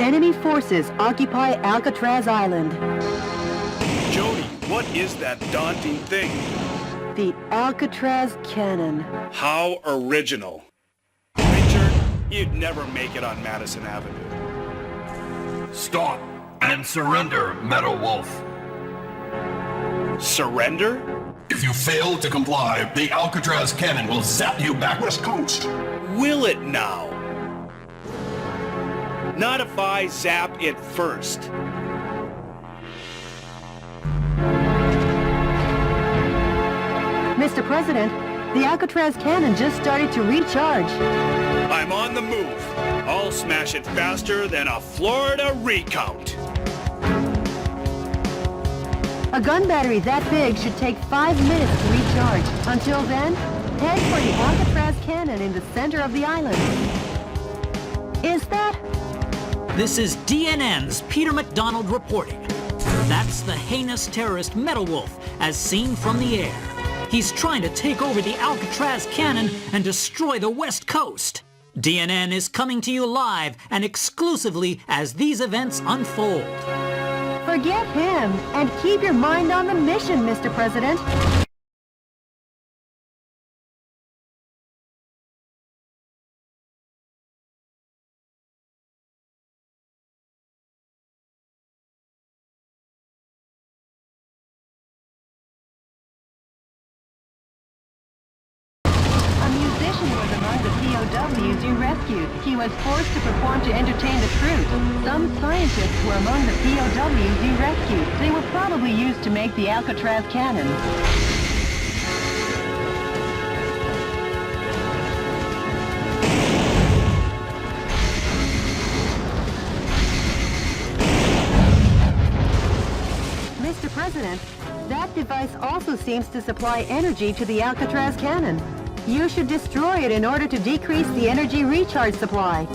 [SPEAKER 1] Enemy forces occupy Alcatraz Island.
[SPEAKER 2] Jody, what is that daunting thing?
[SPEAKER 1] The Alcatraz Cannon.
[SPEAKER 2] How original. Richard, you'd never make it on Madison Avenue.
[SPEAKER 9] Stop and surrender, Meadow Wolf.
[SPEAKER 2] Surrender?
[SPEAKER 9] If you fail to comply, the Alcatraz cannon will zap you back west coast.
[SPEAKER 2] Will it now? Not if I zap it first.
[SPEAKER 1] Mr. President, the Alcatraz cannon just started to recharge.
[SPEAKER 2] I'm on the move. I'll smash it faster than a Florida recount.
[SPEAKER 1] A gun battery that big should take 5 minutes to recharge. Until then, head for the Alcatraz cannon in the center of the island. Is that?
[SPEAKER 3] This is DNN's Peter McDonald reporting. That's the heinous terrorist Metal Wolf, as seen from the air. He's trying to take over the Alcatraz cannon and destroy the West Coast. DNN is coming to you live and exclusively as these events unfold.
[SPEAKER 1] Forget him and keep your mind on the mission, Mr. President. Was among the POWs you rescued. He was forced to perform to entertain the troops. Some scientists were among the POWs you rescued. They were probably used to make the Alcatraz cannon. Mr. President, that device also seems to supply energy to the Alcatraz cannon. You should destroy it in order to decrease the energy recharge supply.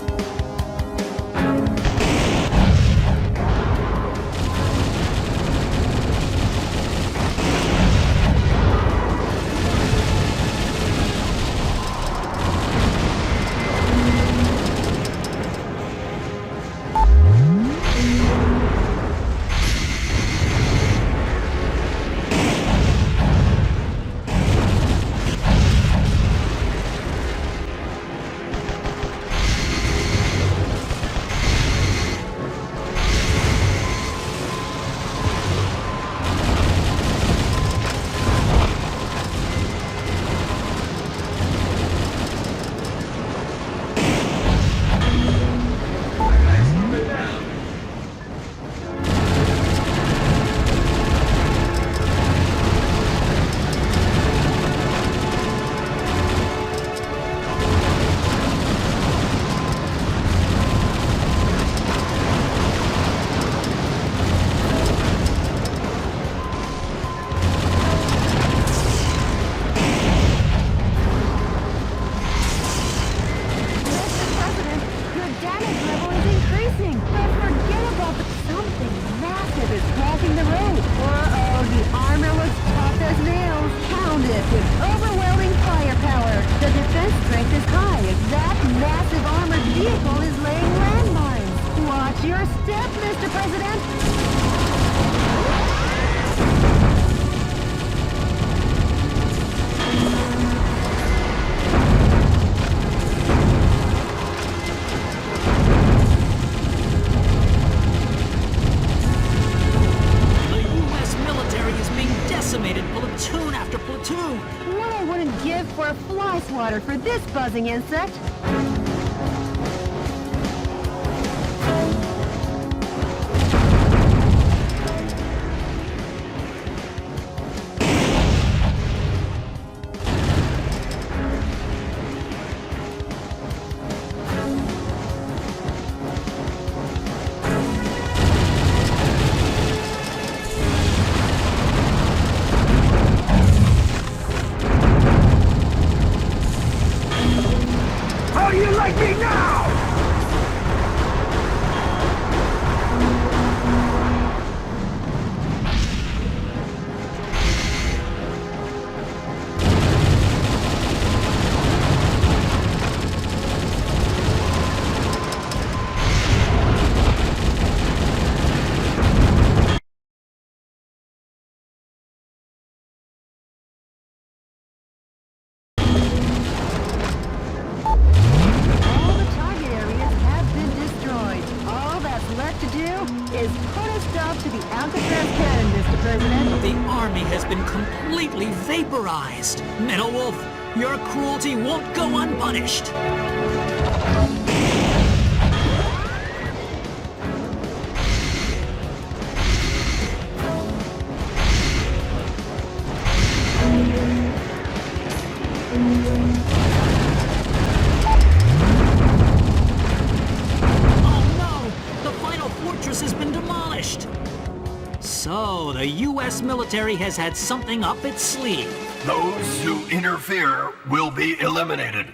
[SPEAKER 4] step, Mr. President!
[SPEAKER 3] The U.S. military is being decimated, platoon after platoon.
[SPEAKER 4] What I wouldn't give for a fly swatter for this buzzing insect!
[SPEAKER 2] How do you like me now?
[SPEAKER 4] All the target areas have been destroyed. All that's left to do is put a stop to the Alcatraz cannon, Mr. President.
[SPEAKER 3] The army has been completely vaporized. Metal Wolf, your cruelty won't go unpunished. Oh no! The final fortress has been demolished! So, the U.S. military has had something up its sleeve.
[SPEAKER 9] Those who interfere will be eliminated.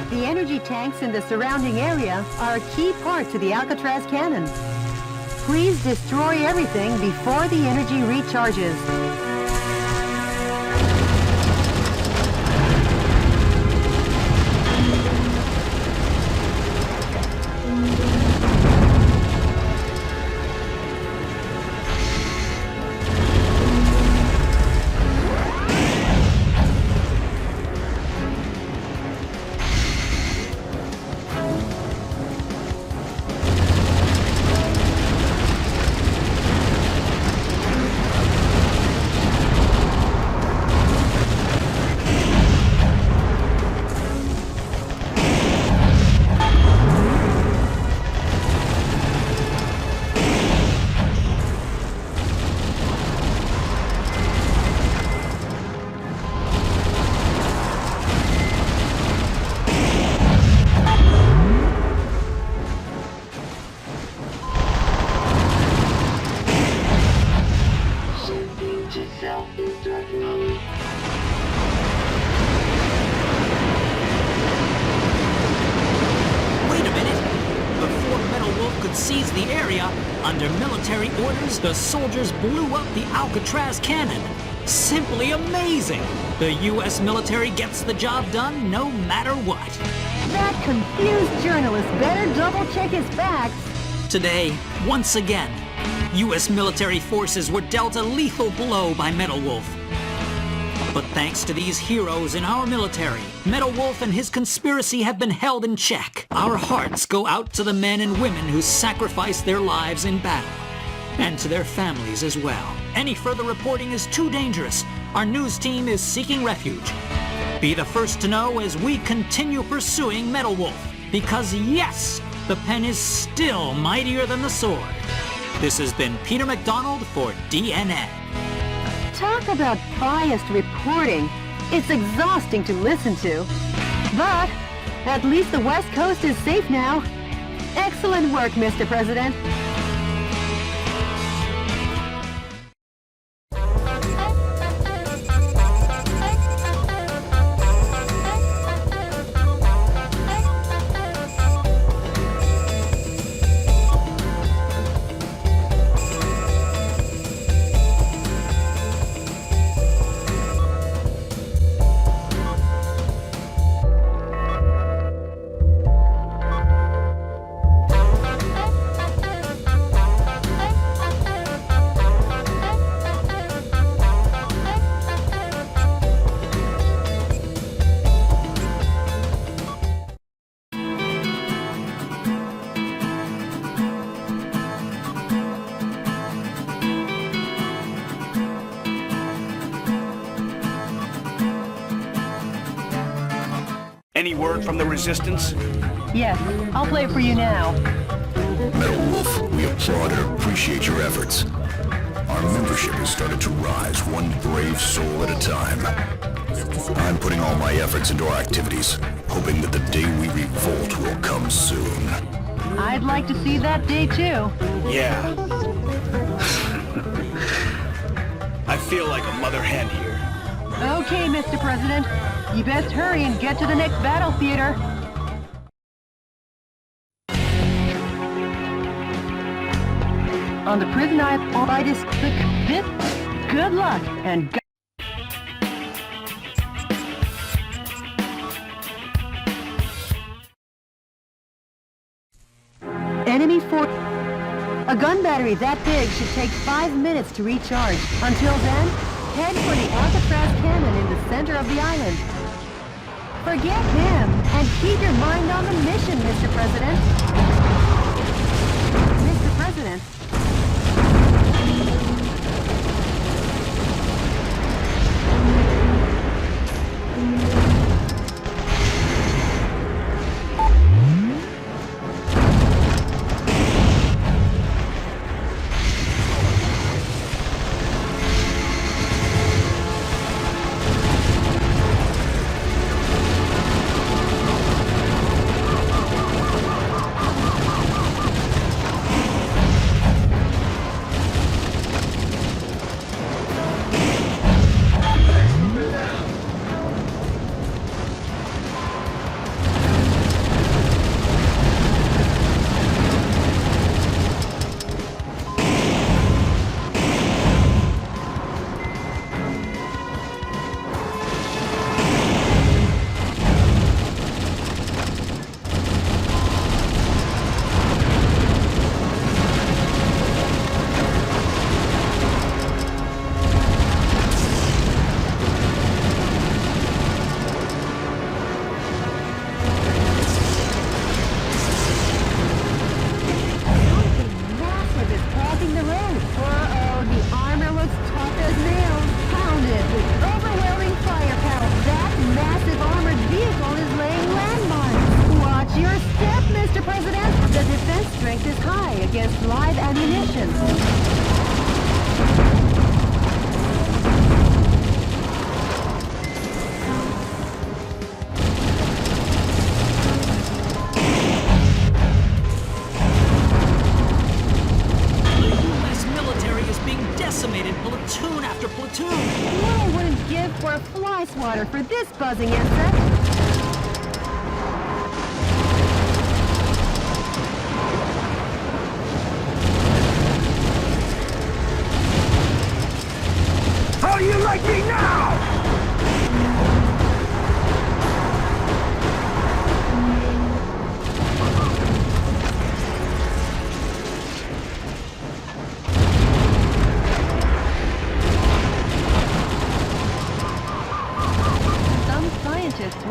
[SPEAKER 4] The energy tanks in the surrounding area are a key part to the Alcatraz cannon. Please destroy everything before the energy recharges.
[SPEAKER 3] Wait a minute! Before Metal Wolf could seize the area, under military orders, the soldiers blew up the Alcatraz cannon. Simply amazing! The U.S. military gets the job done no matter what.
[SPEAKER 4] That confused journalist better double-check his facts.
[SPEAKER 3] Today, once again, U.S. military forces were dealt a lethal blow by Metal Wolf. But thanks to these heroes in our military, Metal Wolf and his conspiracy have been held in check. Our hearts go out to the men and women who sacrificed their lives in battle, and to their families as well. Any further reporting is too dangerous. Our news team is seeking refuge. Be the first to know as we continue pursuing Metal Wolf, because yes, the pen is still mightier than the sword. This has been Peter McDonald for DNN.
[SPEAKER 4] Talk about biased reporting. It's exhausting to listen to. But at least the West Coast is safe now. Excellent work, Mr. President.
[SPEAKER 2] Any word from the Resistance?
[SPEAKER 1] Yes, I'll play it for you now.
[SPEAKER 6] Metal Wolf, we applaud and appreciate your efforts. Our membership has started to rise one brave soul at a time. I'm putting all my efforts into our activities, hoping that the day we revolt will come soon.
[SPEAKER 1] I'd like to see that day too.
[SPEAKER 2] Yeah. I feel like a mother hen here.
[SPEAKER 1] Okay, Mr. President. You best hurry and get to the next battle theater. On the prison island, I just click this. Good luck and enemy force. A gun battery that big should take 5 minutes to recharge. Until then, head for the Alcatraz cannon in the center of the island. Forget him and keep your mind on the mission, Mr. President. Mr. President. For this buzzing insect.
[SPEAKER 8] How do you like me now?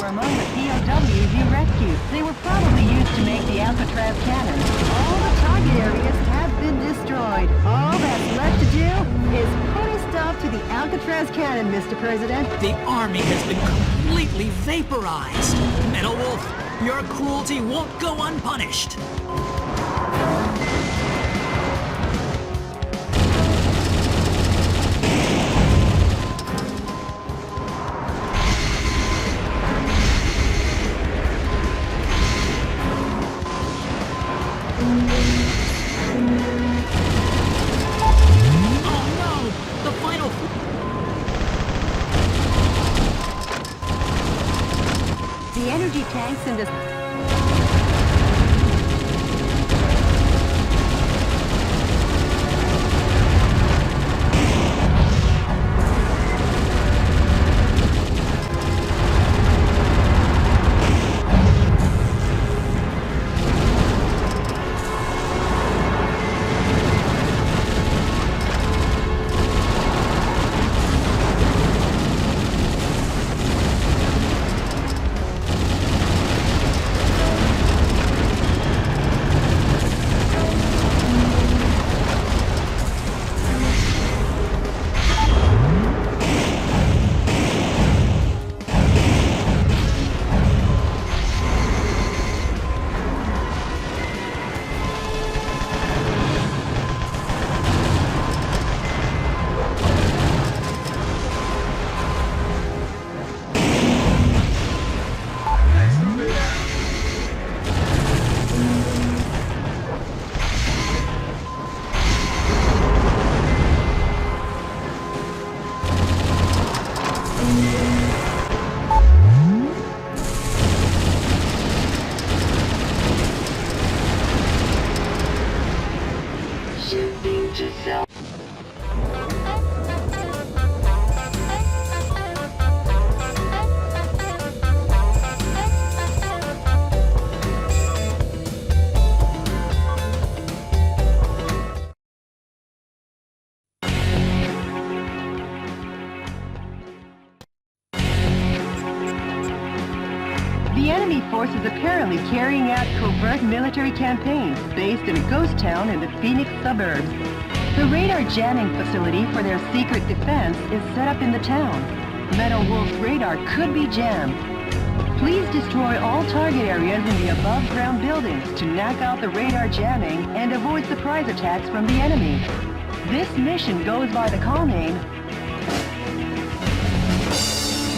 [SPEAKER 1] Were among the POWs you rescued. They were probably used to make the Alcatraz cannon. All the target areas have been destroyed. All that's left to do is put a stop to the Alcatraz cannon, Mr. President.
[SPEAKER 3] The army has been completely vaporized. Metal Wolf, your cruelty won't go unpunished.
[SPEAKER 1] The energy tanks in this...
[SPEAKER 4] Shifting to cell. The enemy force is apparently carrying out covert military campaigns based in a ghost town in the Phoenix suburbs. The radar jamming facility for their secret defense is set up in the town. Metal Wolf's radar could be jammed. Please destroy all target areas in the above-ground buildings to knock out the radar jamming and avoid surprise attacks from the enemy. This mission goes by the call name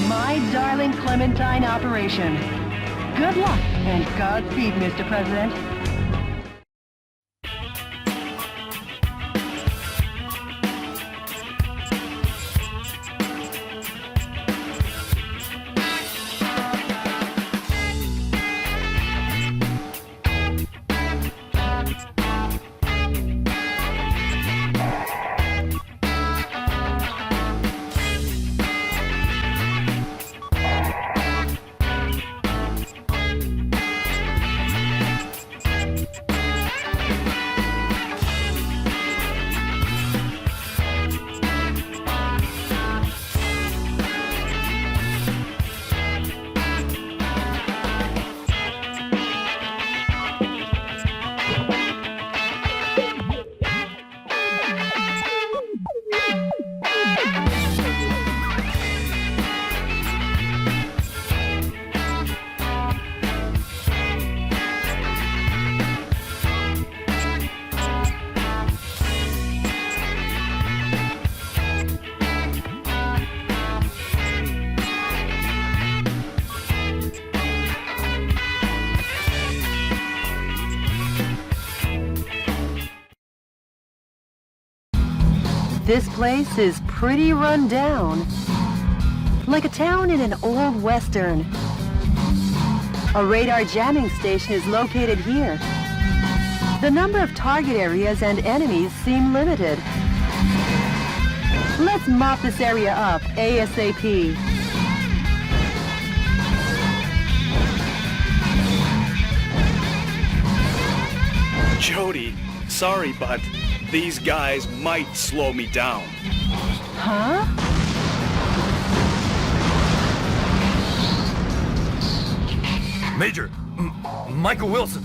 [SPEAKER 4] My Darling Clementine Operation. Good luck and Godspeed, Mr. President. This place is pretty run down. Like a town in an old western. A radar jamming station is located here. The number of target areas and enemies seem limited. Let's mop this area up ASAP.
[SPEAKER 2] Jody, sorry, but these guys might slow me down.
[SPEAKER 1] Huh?
[SPEAKER 8] Major, Michael Wilson.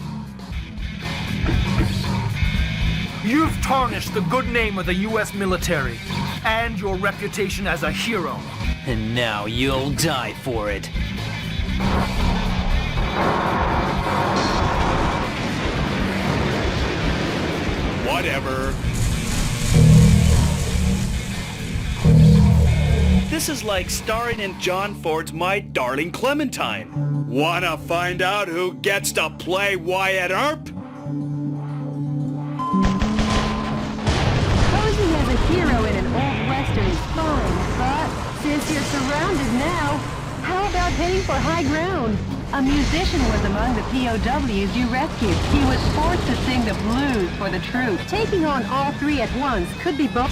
[SPEAKER 8] You've tarnished the good name of the U.S. military and your reputation as a hero.
[SPEAKER 10] And now you'll die for it.
[SPEAKER 2] Whatever. This is like starring in John Ford's My Darling Clementine. Wanna find out who gets to play Wyatt Earp?
[SPEAKER 1] Posing as a hero in an old western is fine, but since you're surrounded now, how about heading for high ground? A musician was among the POWs you rescued. He was forced to sing the blues for the troops. Taking on all three at once could be both.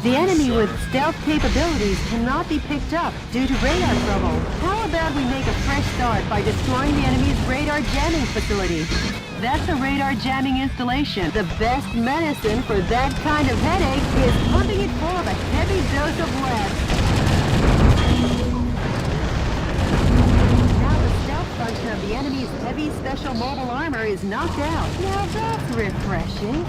[SPEAKER 1] The enemy with stealth capabilities cannot be picked up due to radar trouble. How about we make a fresh start by destroying the enemy's radar jamming facility? That's a radar jamming installation. The best medicine for that kind of headache is pumping it full of a heavy dose of lead. Now the stealth function of the enemy's heavy special mobile armor is knocked out. Now that's refreshing.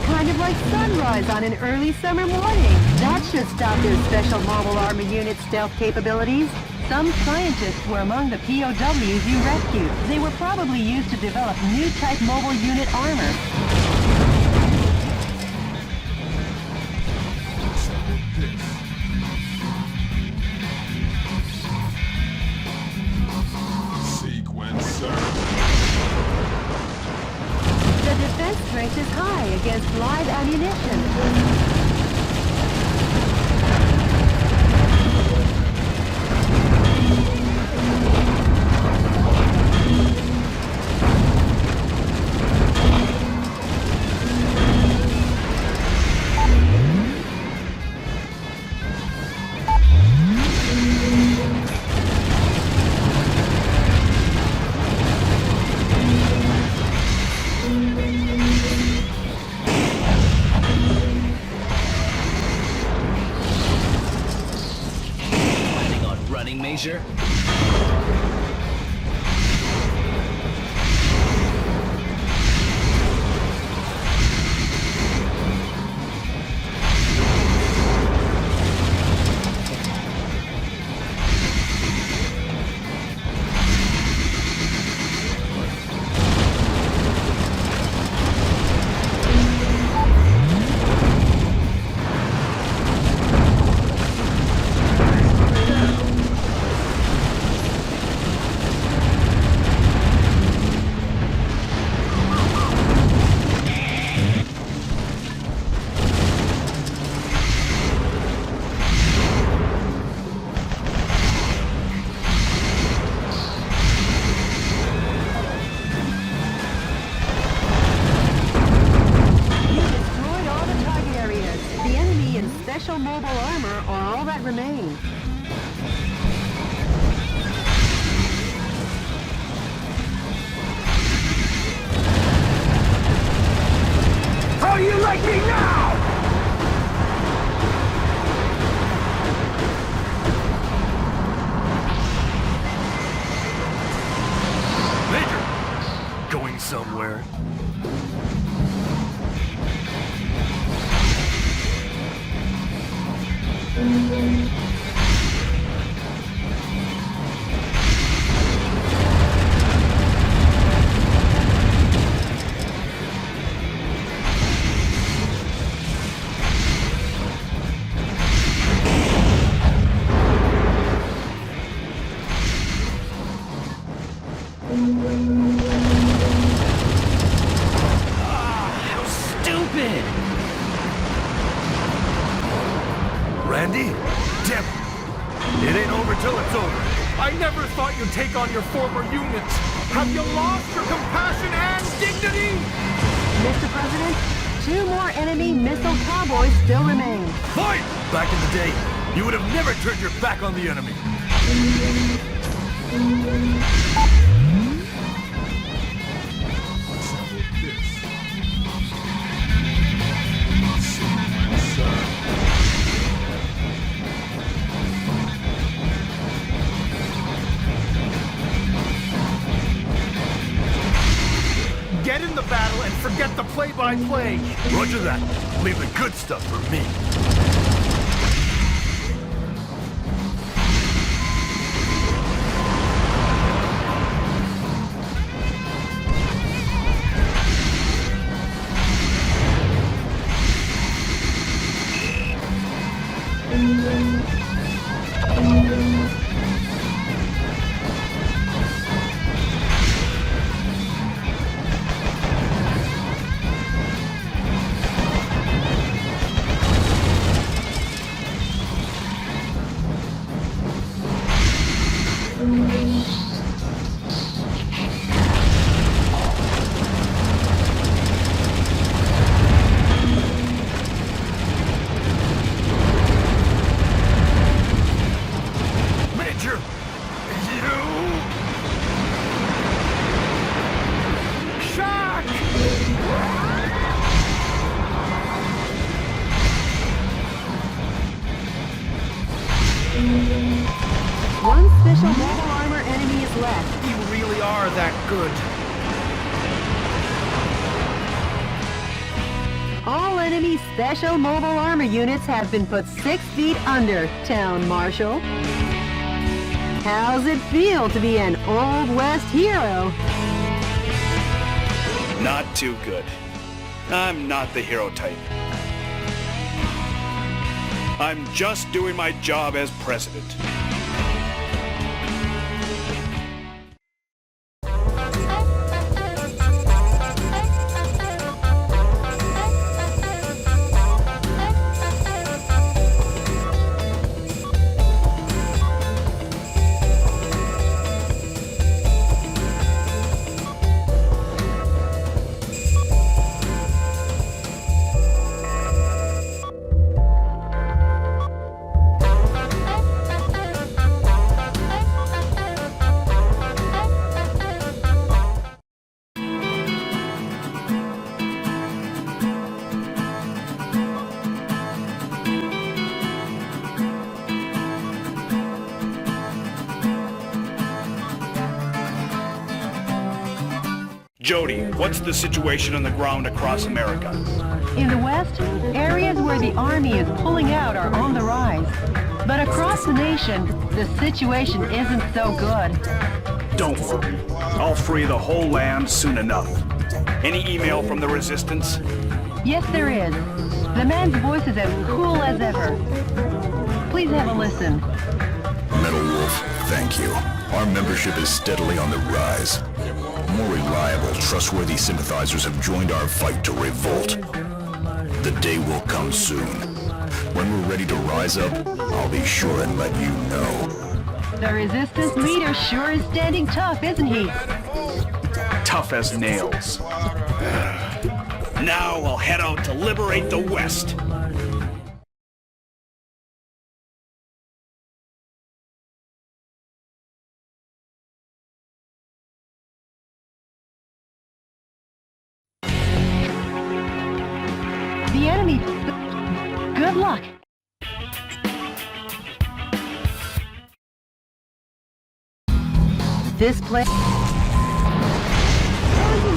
[SPEAKER 1] Kind of like sunrise on an early summer morning. That should stop their special mobile armor unit's stealth capabilities. Some scientists were among the POWs you rescued. They were probably used to develop new type mobile unit armor. The defense strength is high against live ammunition.
[SPEAKER 10] leisure.
[SPEAKER 1] You destroyed all the target areas. The enemy and special mobile armor are all that remain.
[SPEAKER 8] How do you like me now? Major! Going somewhere.
[SPEAKER 10] How stupid!
[SPEAKER 8] Randy? Damn it. It ain't over till it's over. I never thought you'd take on your former units. Have you lost your compassion and dignity?
[SPEAKER 1] Mr. President, 2 more enemy missile cowboys still remain.
[SPEAKER 8] Fight! Back in the day, you would have never turned your back on the enemy. Get in the battle and forget the play-by-play. Roger that. Leave the good stuff for me. Major! Shock!
[SPEAKER 1] One special mobile armor enemy is left.
[SPEAKER 8] You really are that good.
[SPEAKER 1] All enemy special mobile armor units have been put 6 feet under, Town Marshal. How's it feel to be an Old West hero?
[SPEAKER 2] Not too good. I'm not the hero type. I'm just doing my job as president. Jody, what's the situation on the ground across America?
[SPEAKER 1] In the West, areas where the Army is pulling out are on the rise. But across the nation, the situation isn't so good.
[SPEAKER 2] Don't worry. I'll free the whole land soon enough. Any email from the Resistance?
[SPEAKER 1] Yes, there is. The man's voice is as cool as ever. Please have a listen.
[SPEAKER 6] Metal Wolf, thank you. Our membership is steadily on the rise. More reliable, trustworthy sympathizers have joined our fight to revolt. The day will come soon. When we're ready to rise up, I'll be sure and let you know.
[SPEAKER 1] The Resistance leader sure is standing tough, isn't he?
[SPEAKER 2] Tough as nails. Now I'll head out to liberate the West.
[SPEAKER 1] The enemy... Good luck. This place... Posing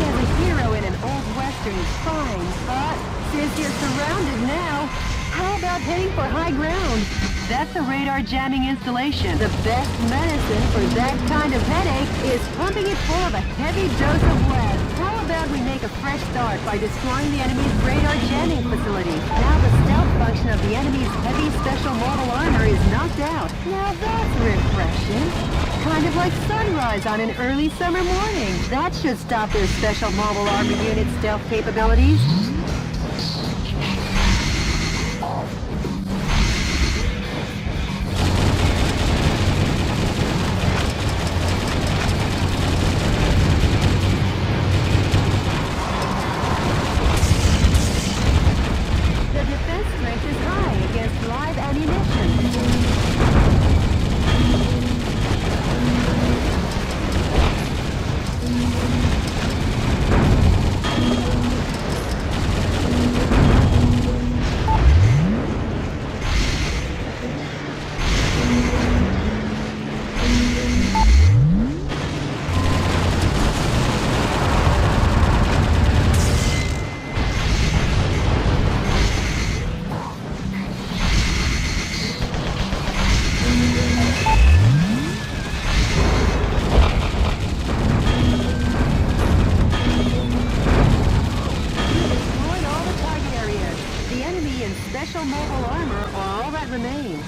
[SPEAKER 1] as a hero in an old western is fine, but since you're surrounded now, how about heading for high ground? That's a radar jamming installation. The best medicine for that kind of headache is pumping it full of a heavy dose of lead. How about we make a fresh start by destroying the enemy's radar jamming facility? Now the stealth function of the enemy's heavy special mobile armor is knocked out. Now that's refreshing. Kind of like sunrise on an early summer morning. That should stop their special mobile armor unit's stealth capabilities. The defense strength is high against live ammunition. Special mobile armor are all that remains.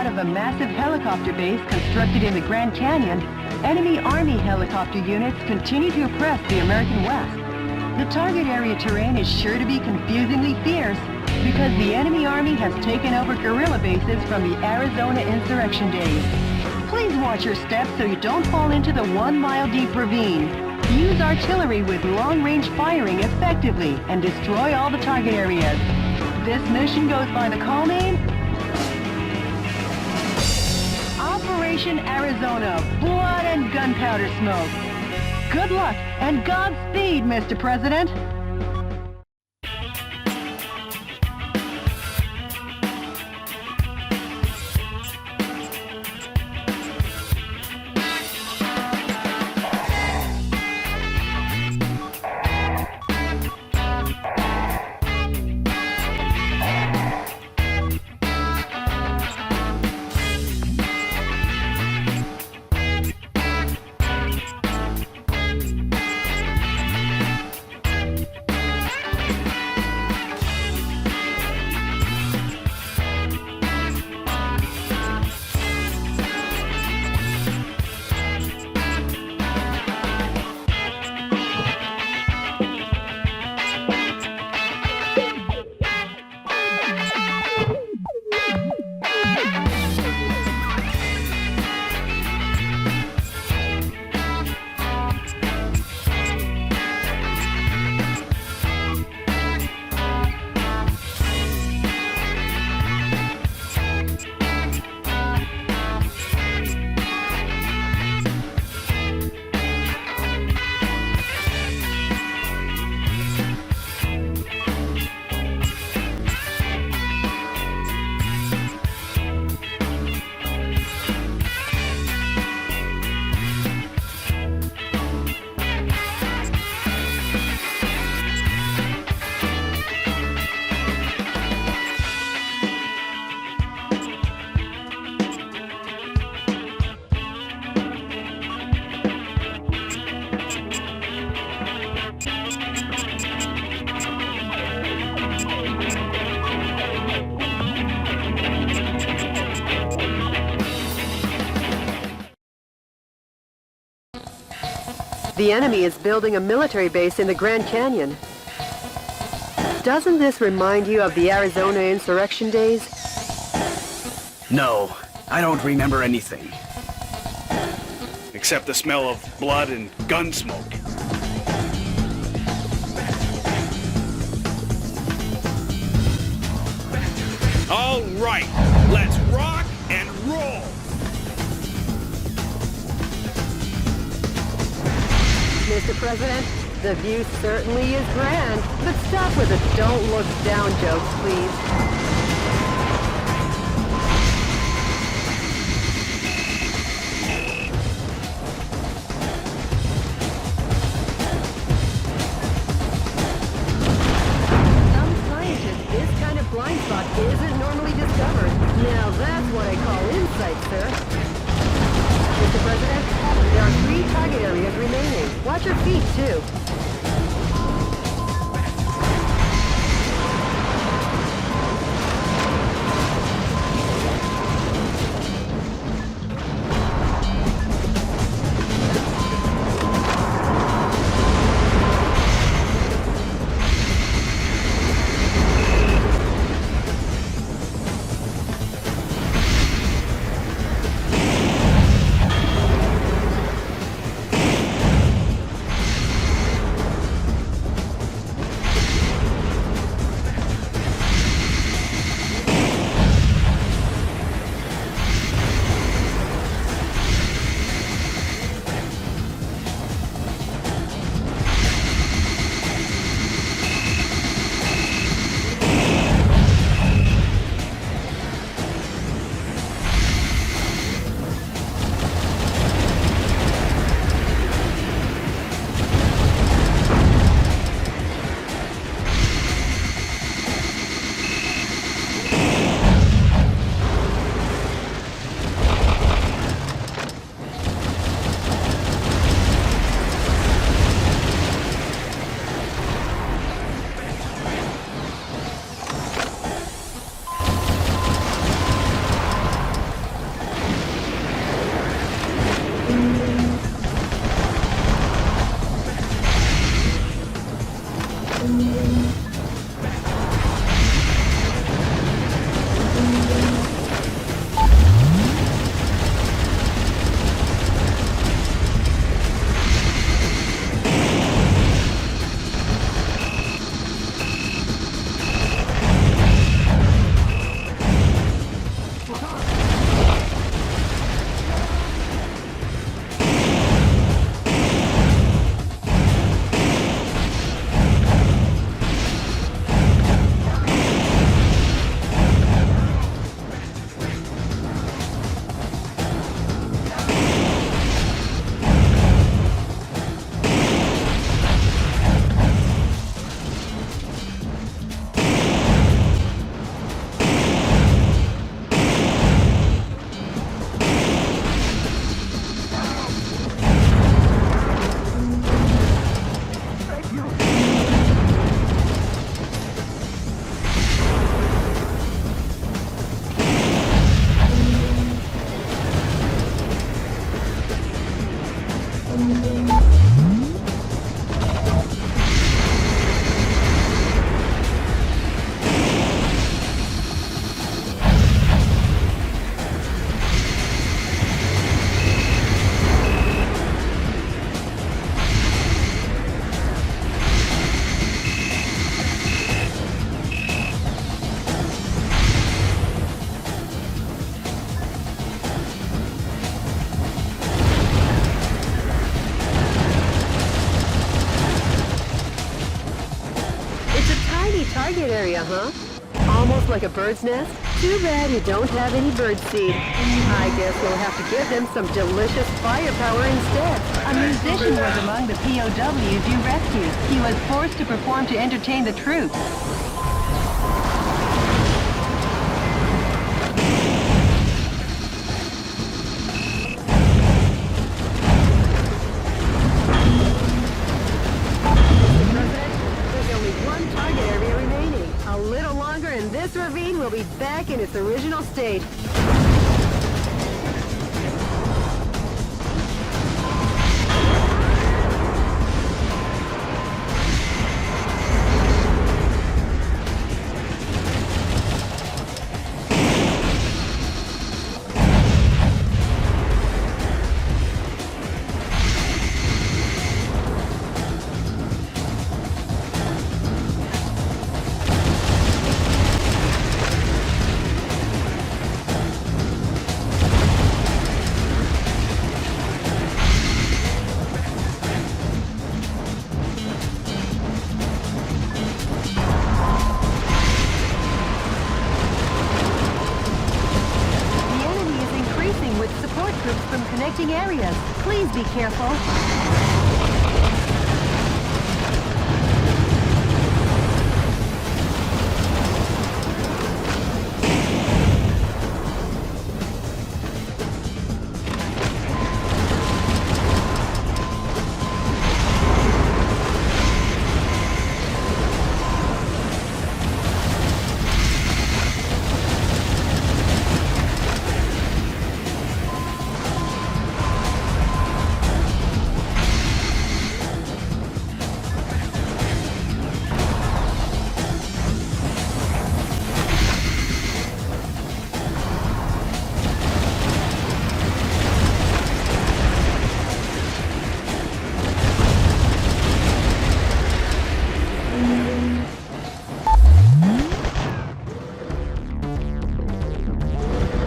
[SPEAKER 1] out of a massive helicopter base constructed in the Grand Canyon, enemy Army helicopter units continue to oppress the American West. The target area terrain is sure to be confusingly fierce because the enemy Army has taken over guerrilla bases from the Arizona insurrection days. Please watch your steps so you don't fall into the 1-mile-deep ravine. Use artillery with long-range firing effectively and destroy all the target areas. This mission goes by the call name Operation Arizona, Blood and Gunpowder Smoke. Good luck and Godspeed, Mr. President. The enemy is building a military base in the Grand Canyon. Doesn't this remind you of the Arizona insurrection days?
[SPEAKER 2] No, I don't remember anything. Except the smell of blood and gun smoke. All right, let's rock and roll!
[SPEAKER 1] Mr. President, the view certainly is grand, but stop with the don't look down jokes, please. Some scientists, this kind of blind spot isn't normally discovered. Now that's what I call insight, sir. Mr. President, there are 3 target areas remaining. Watch your feet, too. Target area, huh? Almost like a bird's nest? Too bad you don't have any bird seed. I guess we'll have to give them some delicious firepower instead.
[SPEAKER 4] A musician was among the POWs you rescued. He was forced to perform to entertain the troops.
[SPEAKER 1] This ravine will be back in its original state.
[SPEAKER 4] From connecting areas. Please be careful.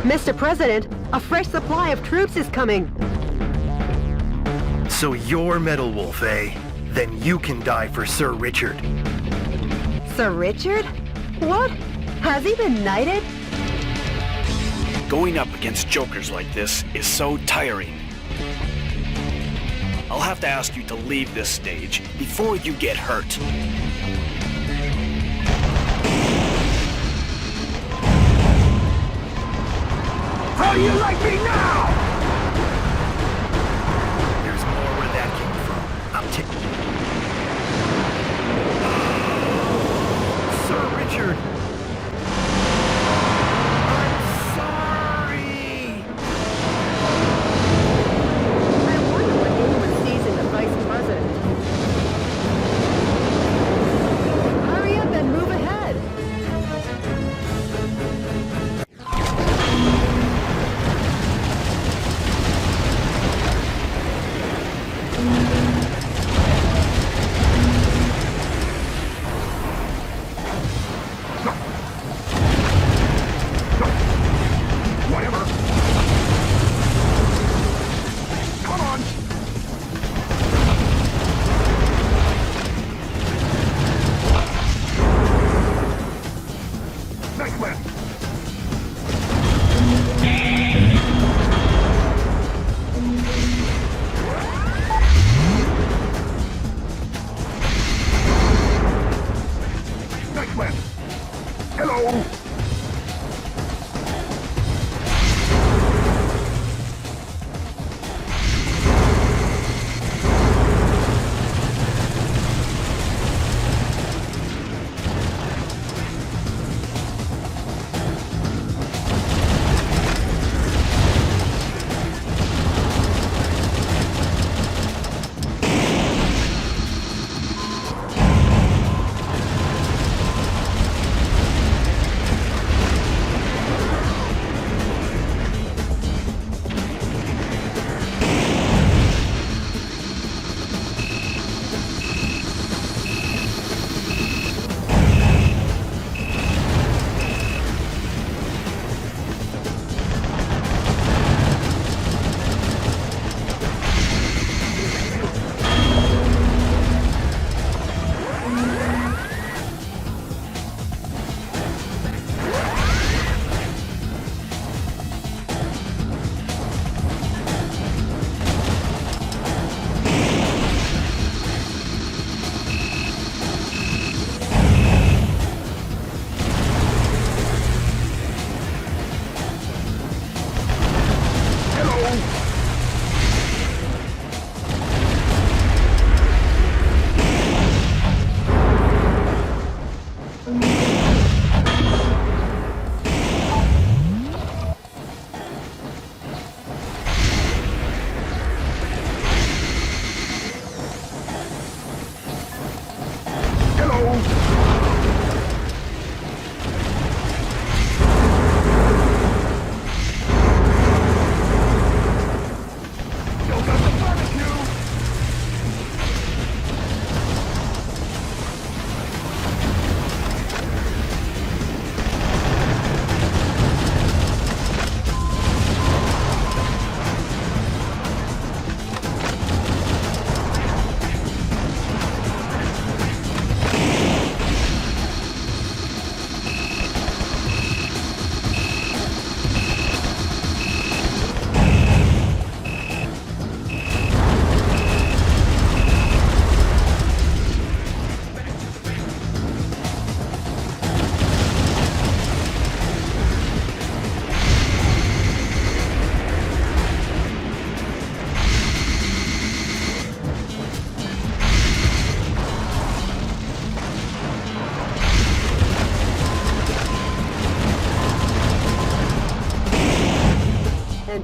[SPEAKER 1] Mr. President, a fresh supply of troops is coming.
[SPEAKER 11] So you're Metal Wolf, eh? Then you can die for Sir Richard.
[SPEAKER 1] Sir Richard? What? Has he been knighted?
[SPEAKER 2] Going up against jokers like this is so tiring. I'll have to ask you to leave this stage before you get hurt.
[SPEAKER 8] How do you like me now?
[SPEAKER 11] There's more where that came from. I'm Sir Richard! I'm sorry!
[SPEAKER 1] I wonder what anyone sees in the Vice President. Hurry up and move ahead!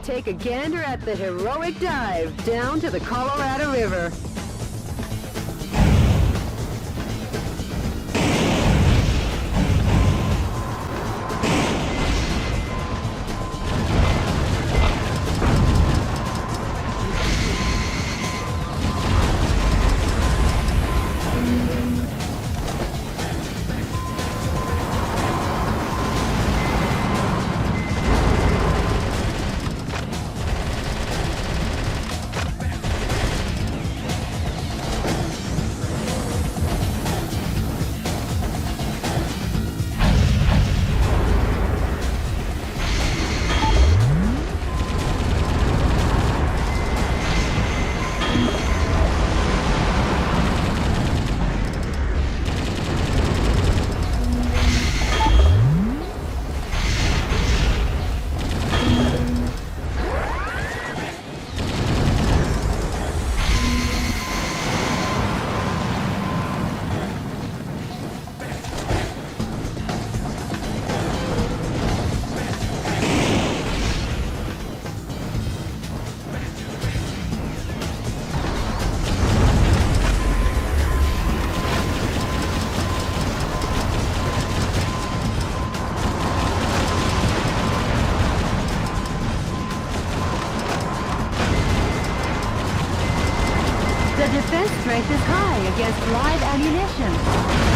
[SPEAKER 1] take a gander at the heroic dive down to the Colorado River.
[SPEAKER 4] The defense strength is high against live ammunition.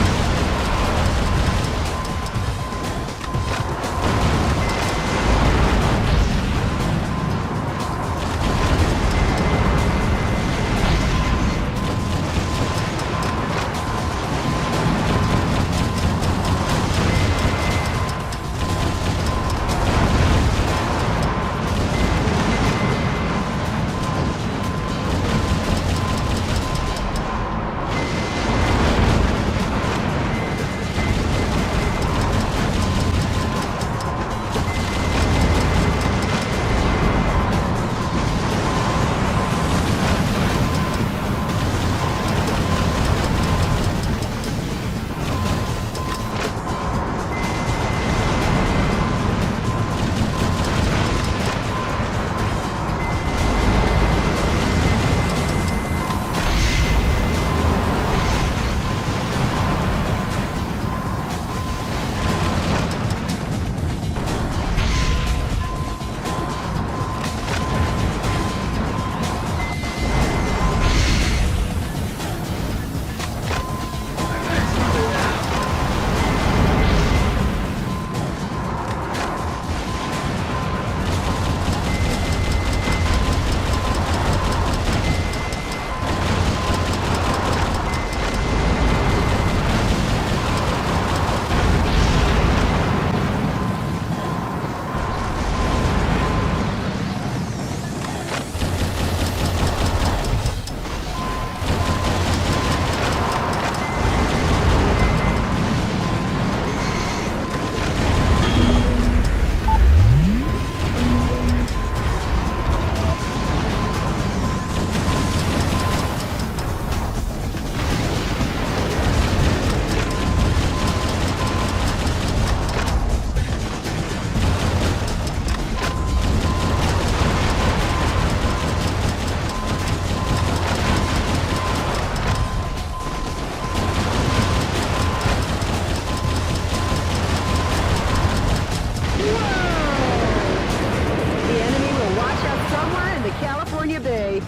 [SPEAKER 1] Bay.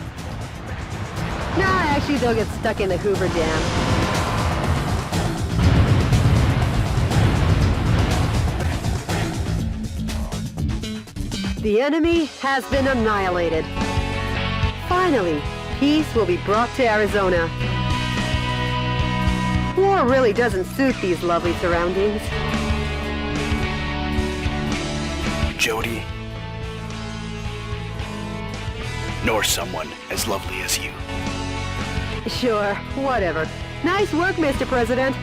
[SPEAKER 1] Nah, actually they'll get stuck in the Hoover Dam. The enemy has been annihilated. Finally, peace will be brought to Arizona. War really doesn't suit these lovely surroundings.
[SPEAKER 2] Jody, nor someone as lovely as you.
[SPEAKER 1] Sure, whatever. Nice work, Mr. President.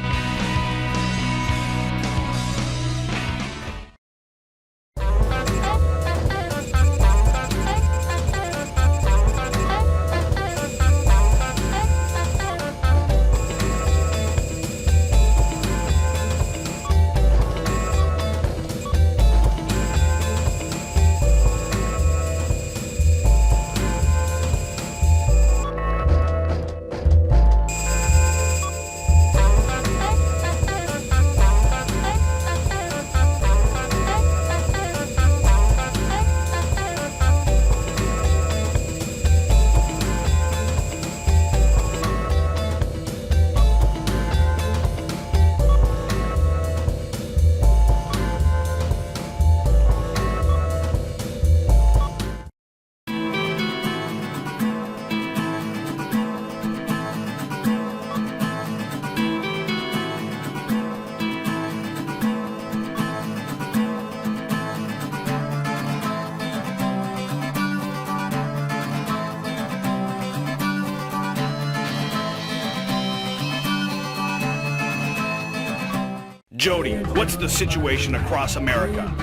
[SPEAKER 2] Jody, what's the situation across America?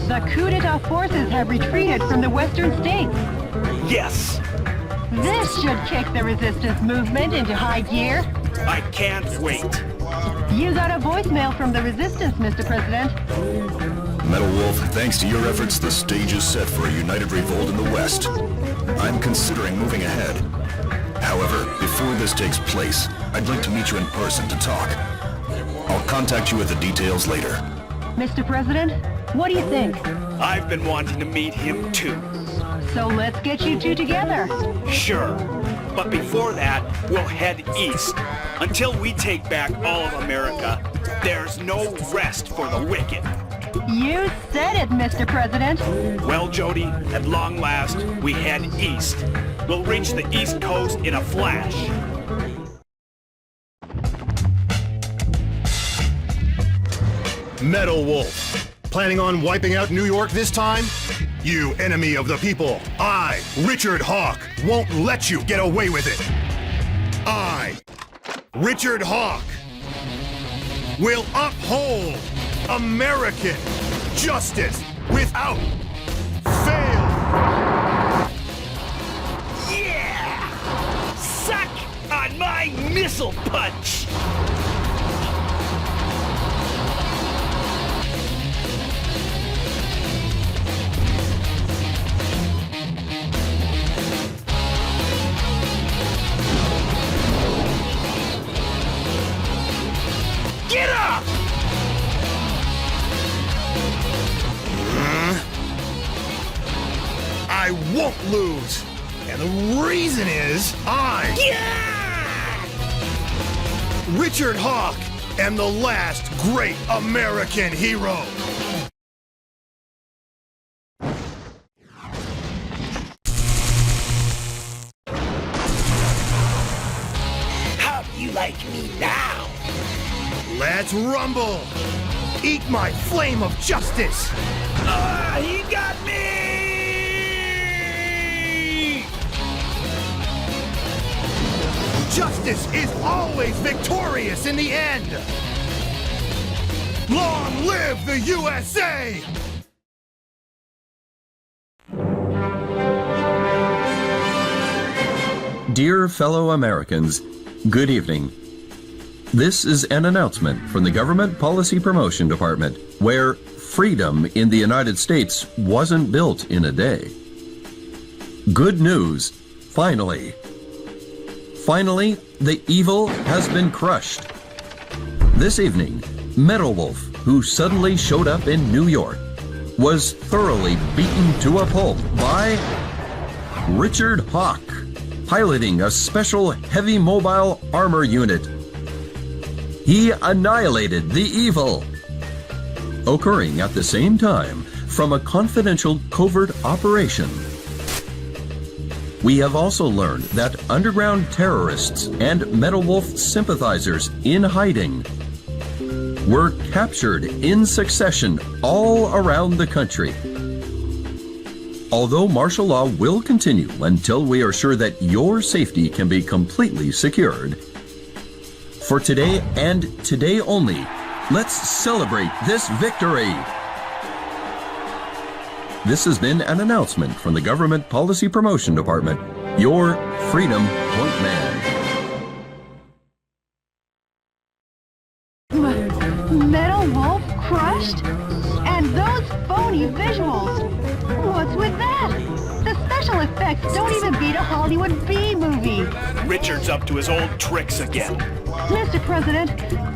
[SPEAKER 4] The coup d'etat forces have retreated from the western states.
[SPEAKER 2] Yes!
[SPEAKER 4] This should kick the resistance movement into high gear.
[SPEAKER 2] I can't wait.
[SPEAKER 4] You got a voicemail from the resistance, Mr. President.
[SPEAKER 6] Metal Wolf, thanks to your efforts, the stage is set for a united revolt in the West. I'm considering moving ahead. However, before this takes place, I'd like to meet you in person to talk. I'll contact you with the details later.
[SPEAKER 4] Mr. President, what do you think?
[SPEAKER 2] I've been wanting to meet him too.
[SPEAKER 4] So let's get you two together.
[SPEAKER 2] Sure. But before that, we'll head east. Until we take back all of America, there's no rest for the wicked.
[SPEAKER 4] You said it, Mr. President.
[SPEAKER 2] Well, Jody, at long last, we head east. We'll reach the East Coast in a flash.
[SPEAKER 12] Metal Wolf. Planning on wiping out New York this time? You enemy of the people, I, Richard Hawk, won't let you get away with it. I, Richard Hawk, will uphold American justice without fail.
[SPEAKER 2] Yeah! Suck on my missile punch! Get up!
[SPEAKER 12] I won't lose. And the reason is Richard Hawk, am the last great American hero.
[SPEAKER 2] How do you like me now?
[SPEAKER 12] Let's rumble! Eat my flame of justice!
[SPEAKER 2] He got me!
[SPEAKER 12] Justice is always victorious in the end! Long live the USA!
[SPEAKER 7] Dear fellow Americans, good evening. This is an announcement from the Government Policy Promotion Department, where freedom in the United States wasn't built in a day. Good news, finally. Finally, the evil has been crushed. This evening, Metal Wolf, who suddenly showed up in New York, was thoroughly beaten to a pulp by Richard Hawk, piloting a special heavy mobile armor unit. He annihilated the evil. Occurring at the same time from a confidential covert operation. We have also learned that underground terrorists and Metal Wolf sympathizers in hiding were captured in succession all around the country. Although martial law will continue until we are sure that your safety can be completely secured, for today and today only, let's celebrate this victory. This has been an announcement from the Government Policy Promotion Department, your Freedom Point Man.
[SPEAKER 4] Metal Wolf crushed? And those phony visuals! What's with that? The special effects don't even beat a Hollywood B movie.
[SPEAKER 2] Richard's up to his old tricks again.
[SPEAKER 4] Mr. President,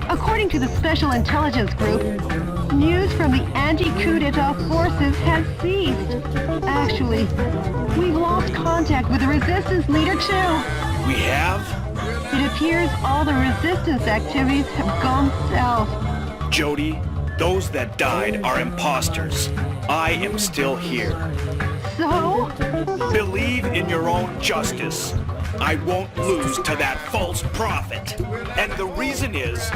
[SPEAKER 4] according to the Special Intelligence Group, news from the anti-coup d'etat forces has ceased. Actually, we've lost contact with the resistance leader too.
[SPEAKER 2] We have?
[SPEAKER 4] It appears all the resistance activities have gone south.
[SPEAKER 2] Jody, those that died are imposters. I am still here.
[SPEAKER 4] So?
[SPEAKER 2] Believe in your own justice. I won't lose to that false prophet. And the reason is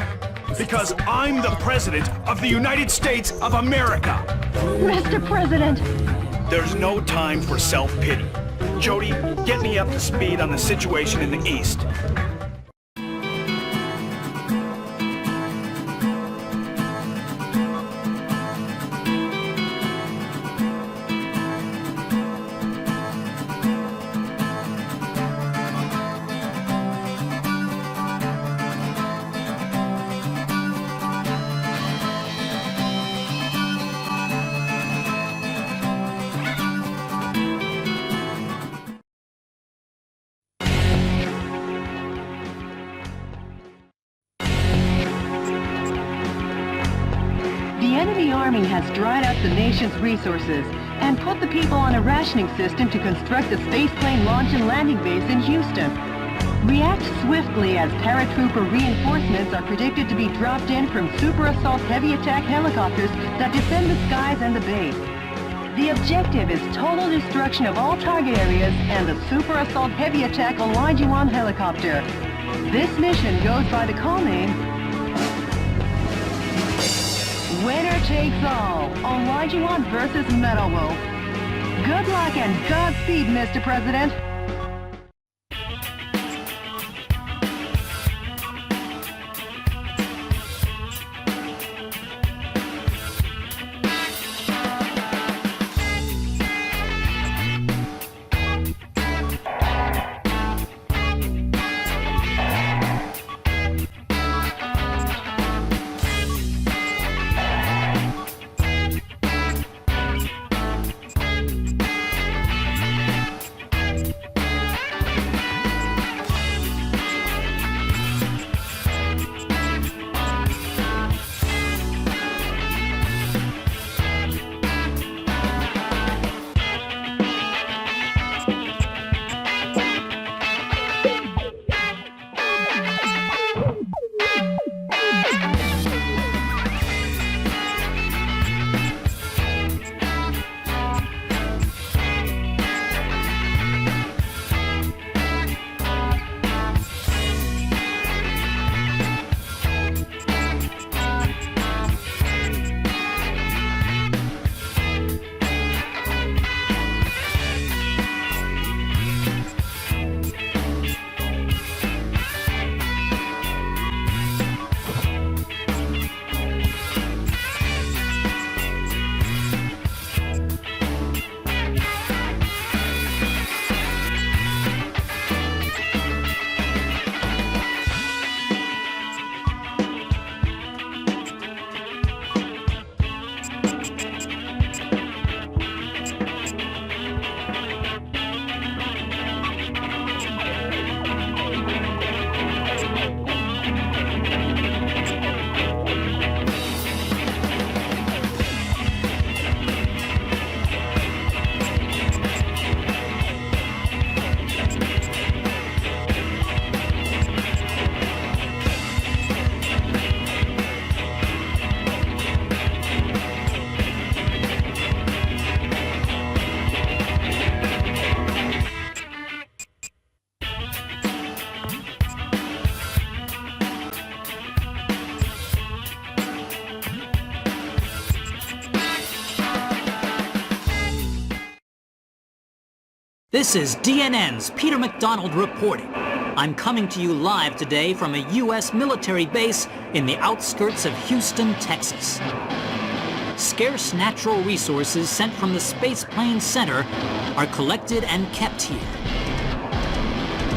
[SPEAKER 2] because I'm the President of the United States of America.
[SPEAKER 4] Mr. President!
[SPEAKER 2] There's no time for self-pity. Jody, get me up to speed on the situation in the East.
[SPEAKER 1] farming has dried up the nation's resources and put the people on a rationing system to construct a spaceplane launch and landing base in Houston. React swiftly as paratrooper reinforcements are predicted to be dropped in from Super Assault heavy attack helicopters that defend the skies and the base. The objective is total destruction of all target areas and the Super Assault heavy attack Olajuwon helicopter. This mission goes by the call name Winner Takes All, Olajuwon versus Metal Wolf. Good luck and Godspeed, Mr. President.
[SPEAKER 3] This is DNN's Peter McDonald reporting. I'm coming to you live today from a U.S. military base in the outskirts of Houston, Texas. Scarce natural resources sent from the Spaceplane Center are collected and kept here.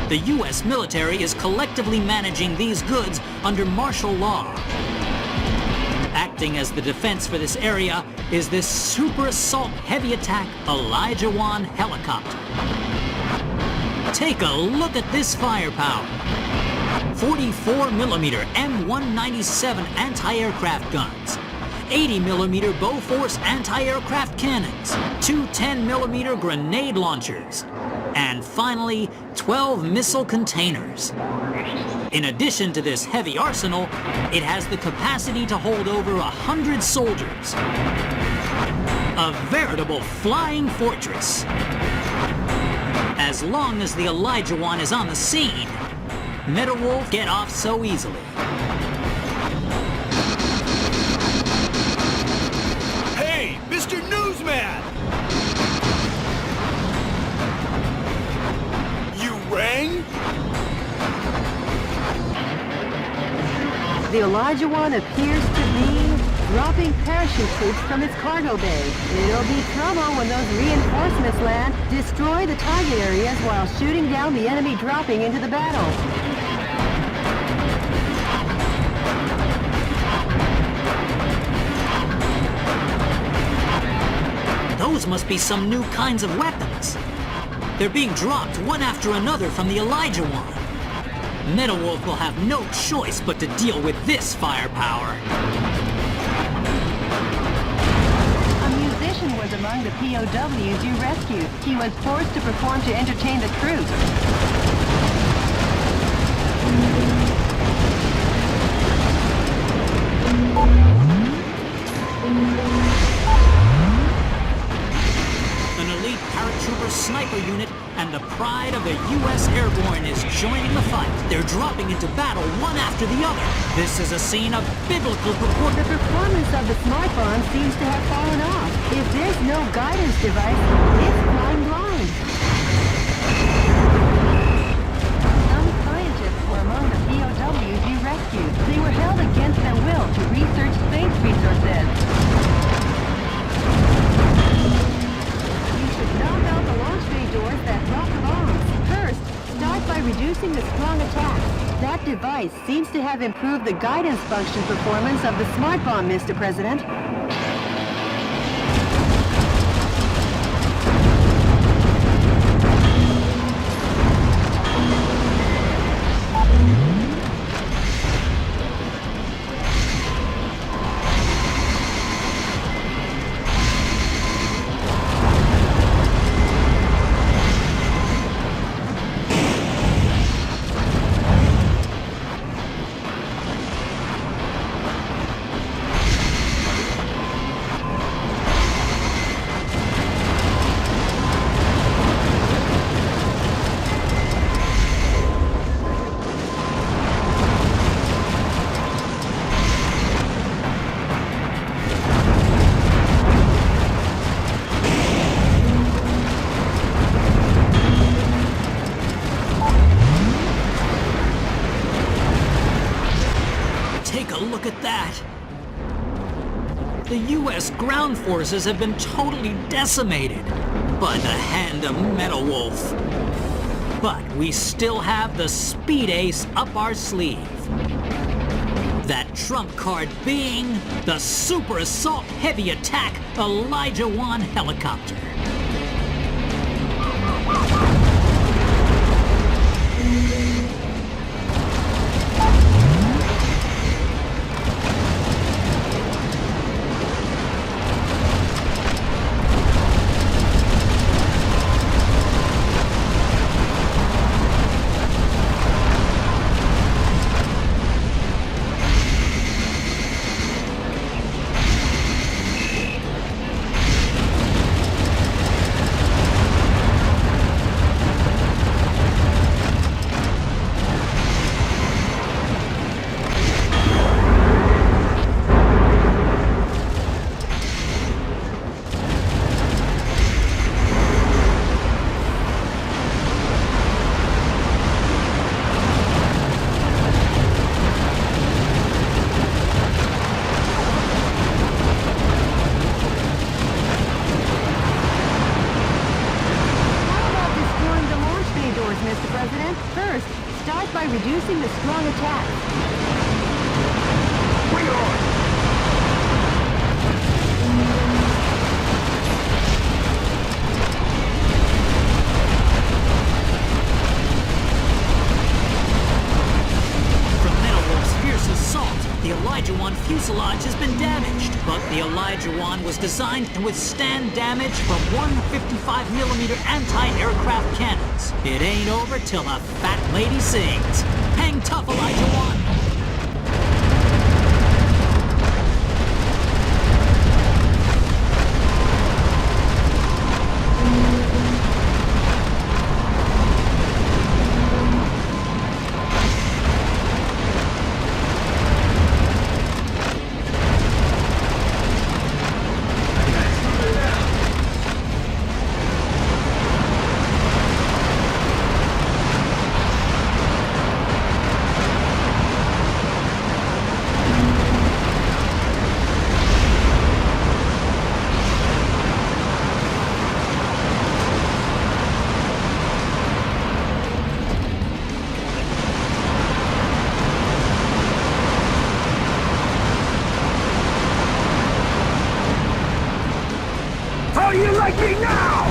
[SPEAKER 3] The U.S. military is collectively managing these goods under martial law. Acting as the defense for this area is this Super Assault heavy attack Olajuwon helicopter. Take a look at this firepower. 44mm M197 anti-aircraft guns, 80mm Bofors anti-aircraft cannons, two 10mm grenade launchers, and finally 12 missile containers. In addition to this heavy arsenal, it has the capacity to hold over 100 soldiers. A veritable flying fortress. As long as the Olajuwon is on the scene, Metal Wolf get off so easily.
[SPEAKER 2] Hey, Mr. Newsman! You rang?
[SPEAKER 1] The Olajuwon appears to be dropping parachute troops from its cargo bay. It'll be trouble when those reinforcements land, destroy the target areas while shooting down the enemy dropping into the battle.
[SPEAKER 3] Those must be some new kinds of weapons. They're being dropped one after another from the Olajuwon. Metal Wolf will have no choice but to deal with this firepower.
[SPEAKER 4] was among the POWs you rescued. He was forced to perform to entertain the troops.
[SPEAKER 3] An elite paratrooper sniper unit and the pride of the U.S. Airborne is joining the fight. They're dropping into battle one after the other. This is a scene of biblical proportion.
[SPEAKER 4] The performance of the smart bomb seems to have fallen off. If there's no guidance device, it's flying blind. Some scientists were among the POWs you rescued. They were held against their will to research space resources. You should knock out the launch bay doors that drop the bombs. First, start by reducing the strong attack. That device seems to have improved the guidance function performance of the smart bomb, Mr. President.
[SPEAKER 3] Look at that! The U.S. ground forces have been totally decimated by the hand of Metal Wolf. But we still have the speed ace up our sleeve. That trump card being the Super Assault Heavy Attack Elijah 1 helicopter.
[SPEAKER 4] Reducing the strong attack.
[SPEAKER 12] Bring it on!
[SPEAKER 3] From Metal Wolf's fierce assault, the Elijah 1 fuselage has been damaged, but the Elijah 1 was designed to withstand damage from 155mm anti-aircraft cannons. It ain't over till the fat lady sings. Hang tough, Elijah 1!
[SPEAKER 12] How do you like me now?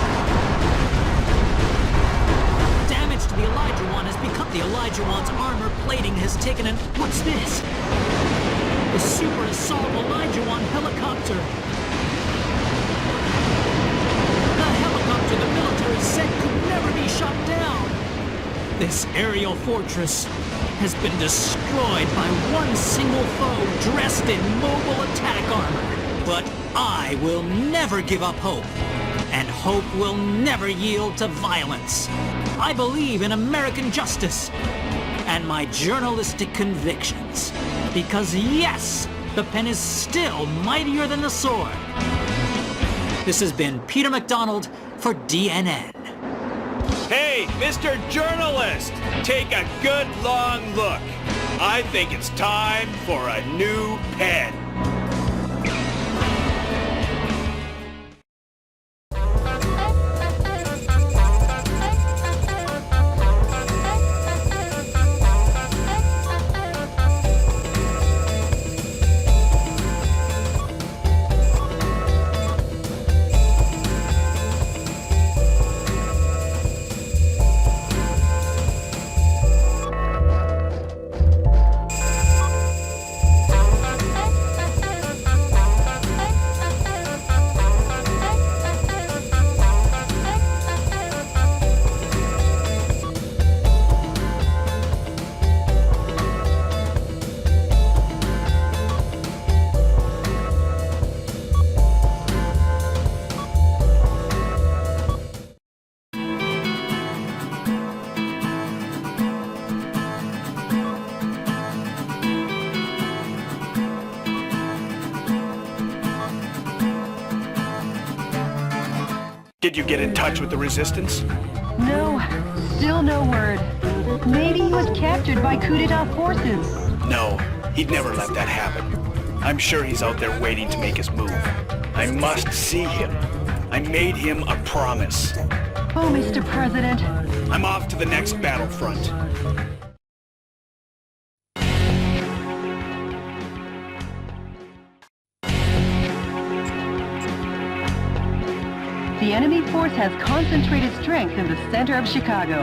[SPEAKER 3] Damage to the Elijah 1 has become the Elijah 1's armor plating has taken an... What's this? The Super Assault Elijah 1 helicopter. shut down. This aerial fortress has been destroyed by one single foe dressed in mobile attack armor. But I will never give up hope, and hope will never yield to violence. I believe in American justice and my journalistic convictions. Because yes, the pen is still mightier than the sword. This has been Peter McDonald for DNN.
[SPEAKER 2] Hey, Mr. Journalist, take a good long look. I think it's time for a new pen. Did you get in touch with the resistance?
[SPEAKER 1] No, still no word. Maybe he was captured by coup d'etat forces.
[SPEAKER 2] No, he'd never let that happen. I'm sure he's out there waiting to make his move. I must see him. I made him a promise.
[SPEAKER 1] Oh, Mr. President.
[SPEAKER 2] I'm off to the next battlefront.
[SPEAKER 1] The enemy force has concentrated strength in the center of Chicago.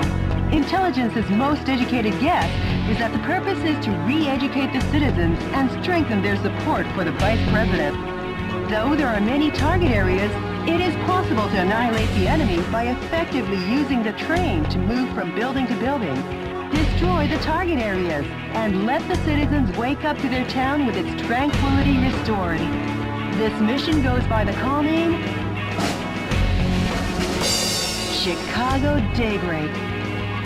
[SPEAKER 1] Intelligence's most educated guess is that the purpose is to re-educate the citizens and strengthen their support for the vice president. Though there are many target areas, it is possible to annihilate the enemy by effectively using the train to move from building to building. Destroy the target areas and let the citizens wake up to their town with its tranquility restored. This mission goes by the call name Chicago Daybreak.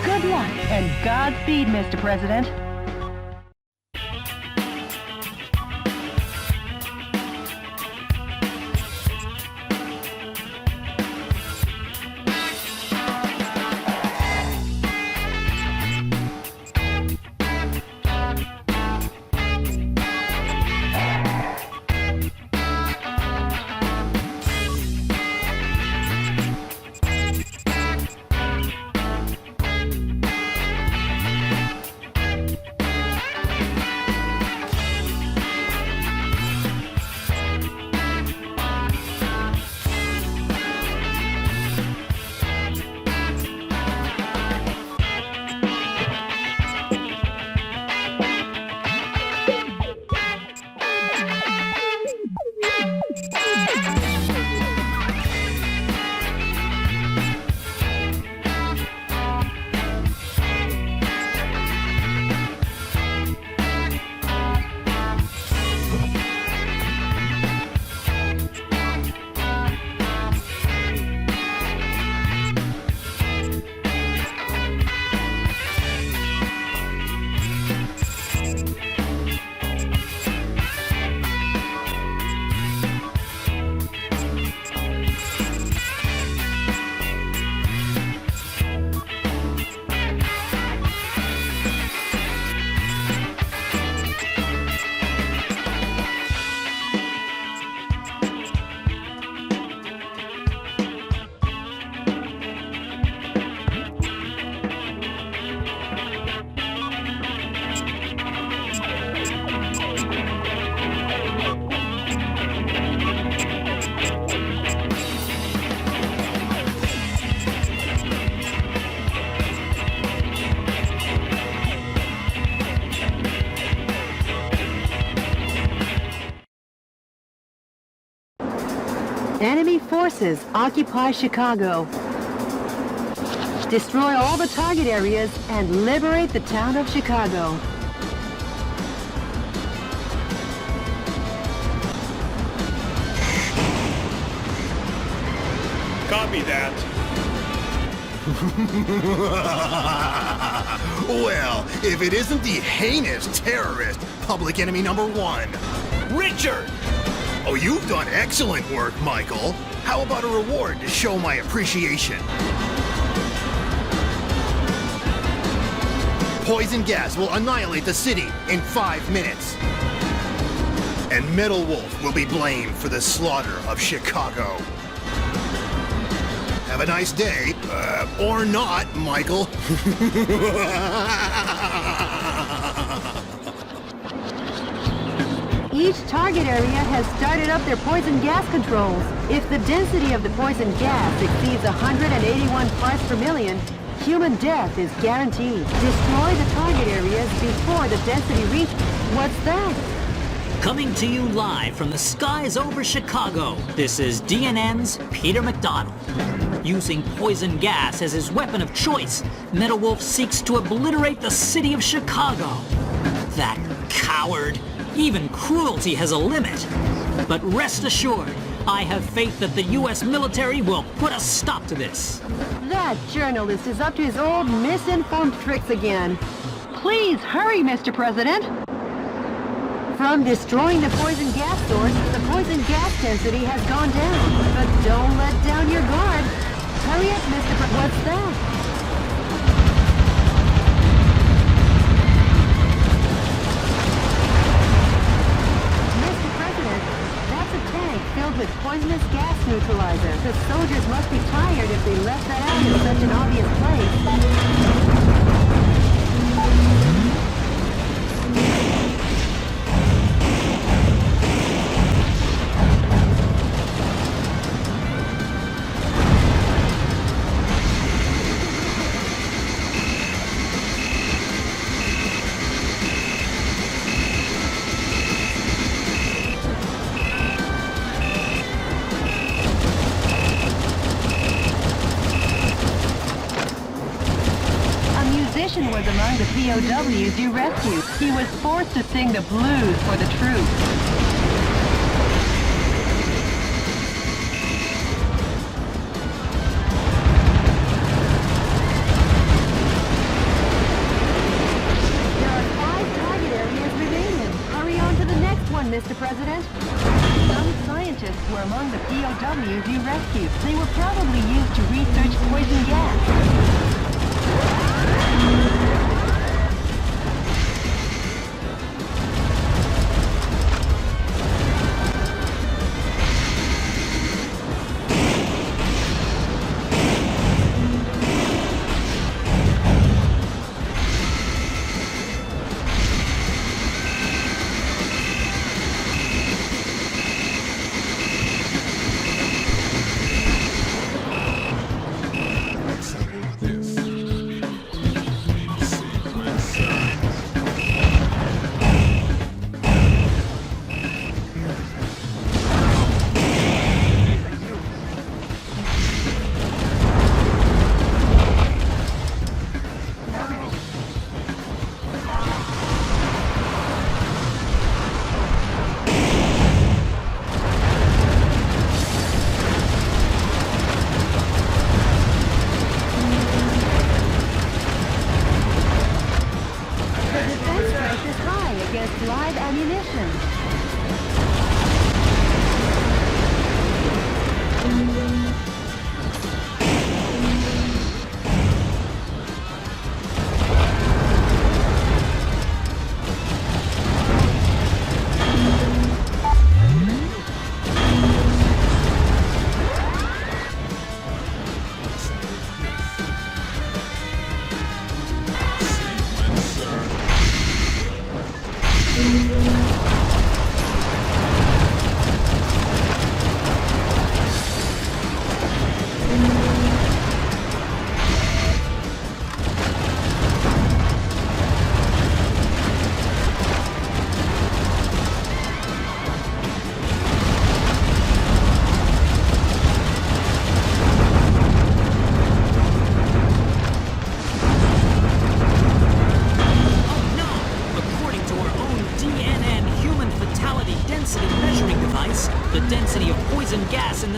[SPEAKER 1] Good luck and Godspeed, Mr. President. Enemy forces occupy Chicago.
[SPEAKER 4] Destroy all the target areas and liberate the town of Chicago.
[SPEAKER 2] Copy that.
[SPEAKER 12] Well, if it isn't the heinous terrorist, public enemy number one.
[SPEAKER 2] Richard!
[SPEAKER 12] Oh, you've done excellent work, Michael. How about a reward to show my appreciation? Poison gas will annihilate the city in 5 minutes. And Metal Wolf will be blamed for the slaughter of Chicago. Have a nice day. Or not, Michael.
[SPEAKER 4] Each target area has started up their poison gas controls. If the density of the poison gas exceeds 181 parts per million, human death is guaranteed. Destroy the target areas before the density reaches. What's that?
[SPEAKER 3] Coming to you live from the skies over Chicago, this is DNN's Peter McDonald. Using poison gas as his weapon of choice, Metal Wolf seeks to obliterate the city of Chicago. That coward. Even cruelty has a limit. But rest assured, I have faith that the U.S. military will put a stop to this.
[SPEAKER 4] That journalist is up to his old misinformed tricks again. Please hurry, Mr. President. From destroying the poison gas source, the poison gas density has gone down. But don't let down your guard. Hurry up, Mr. What's that? Mr. President, that's a tank filled with poisonous gas neutralizer. The soldiers must be tired if they left that out in such an obvious place. Was among the POWs you rescued. He was forced to sing the blues for the troops. There are 5 target areas remaining. Hurry on to the next one, Mr. President. Some scientists were among the POWs you rescued. They were probably used to research poison gas.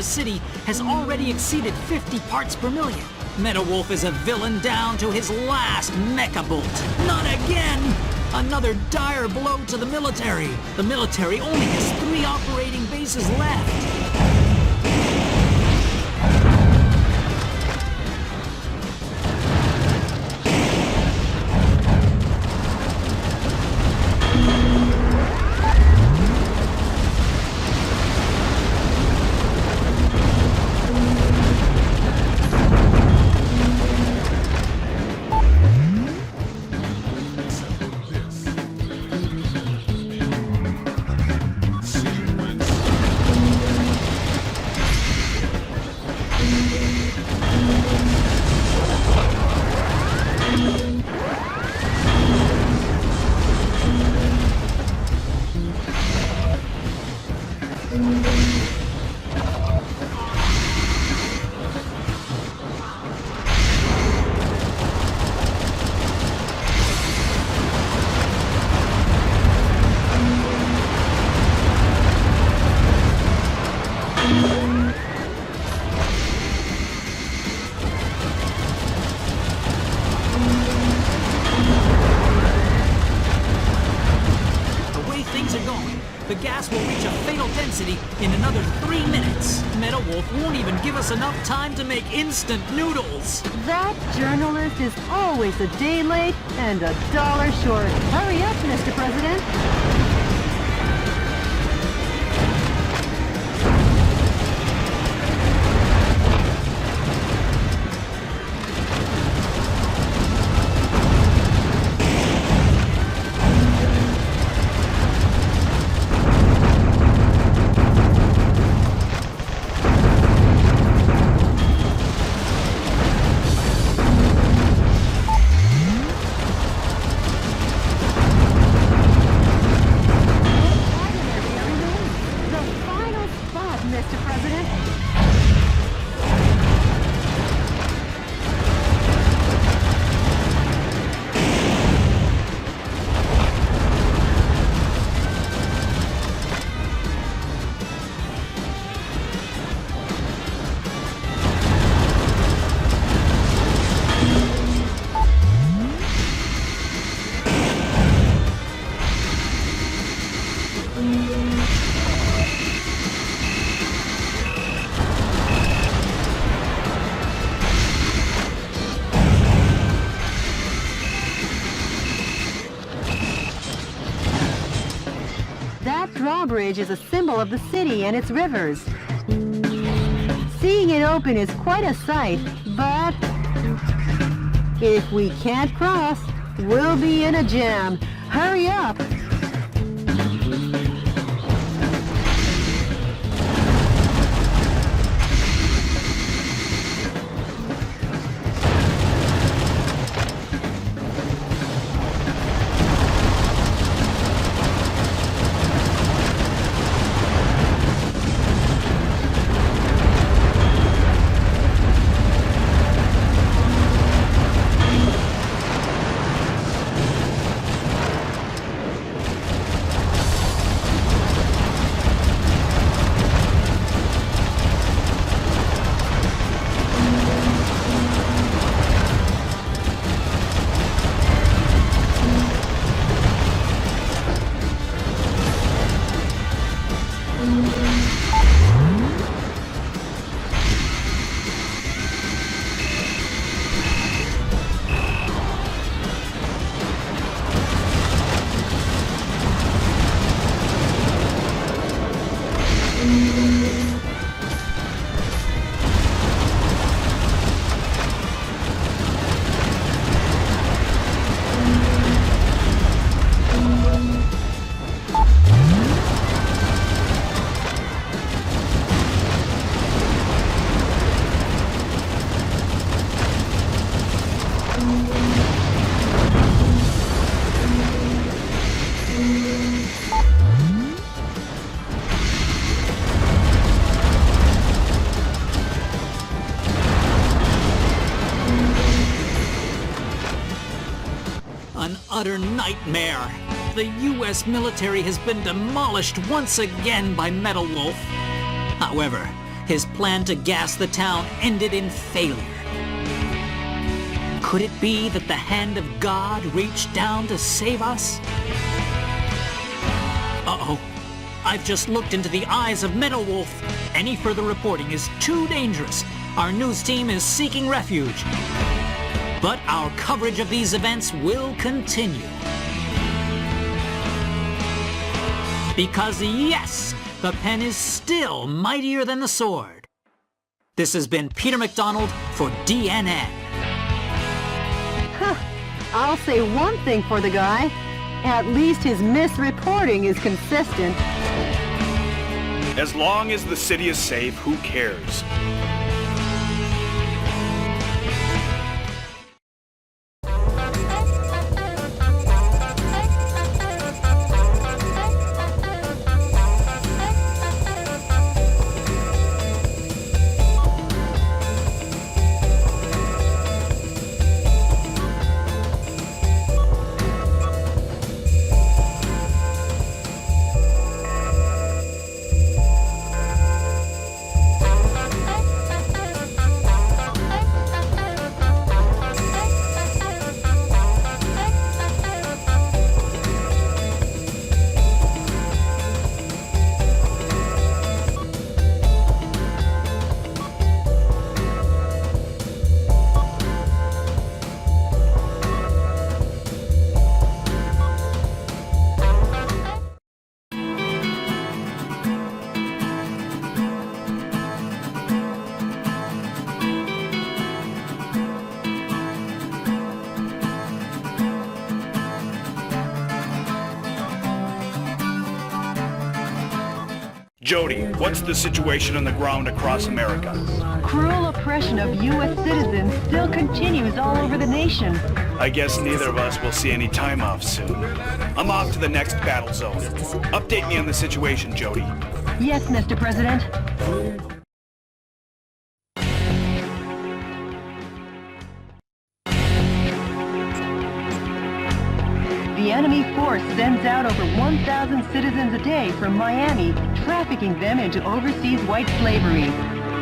[SPEAKER 3] the city has already exceeded 50 parts per million. Metal Wolf is a villain down to his last mecha bolt. Not again! Another dire blow to the military. The military only has 3 operating bases left. The gas will reach a fatal density in another 3 minutes. Metal Wolf won't even give us enough time to make instant noodles.
[SPEAKER 4] That journalist is always a day late and $1 short. Hurry up, Mr. President. That drawbridge is a symbol of the city and its rivers. Seeing it open is quite a sight, but if we can't cross, we'll be in a jam. Hurry up!
[SPEAKER 3] An utter nightmare. The U.S. military has been demolished once again by Metal Wolf. However, his plan to gas the town ended in failure. Could it be that the hand of God reached down to save us? Uh-oh. I've just looked into the eyes of Meadow Wolf. Any further reporting is too dangerous. Our news team is seeking refuge. But our coverage of these events will continue. Because yes, the pen is still mightier than the sword. This has been Peter McDonald for DNN.
[SPEAKER 1] Huh. I'll say one thing for the guy. At least his misreporting is consistent.
[SPEAKER 2] As long as the city is safe, who cares? Jody, what's the situation on the ground across America?
[SPEAKER 1] Cruel oppression of U.S. citizens still continues all over the nation.
[SPEAKER 2] I guess neither of us will see any time off soon. I'm off to the next battle zone. Update me on the situation, Jody.
[SPEAKER 1] Yes, Mr. President. The enemy force sends out over 1,000 citizens a day from Miami, trafficking them into overseas white slavery.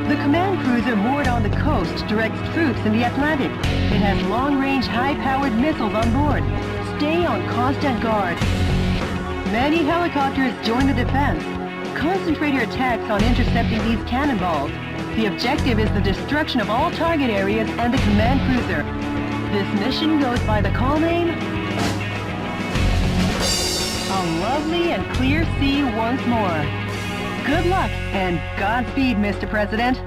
[SPEAKER 1] The command cruiser moored on the coast directs troops in the Atlantic. It has long-range, high-powered missiles on board. Stay on constant guard. Many helicopters join the defense. Concentrate your attacks on intercepting these cannonballs. The objective is the destruction of all target areas and the command cruiser. This mission goes by the call name... A lovely and clear sea once more. Good luck and Godspeed, Mr. President.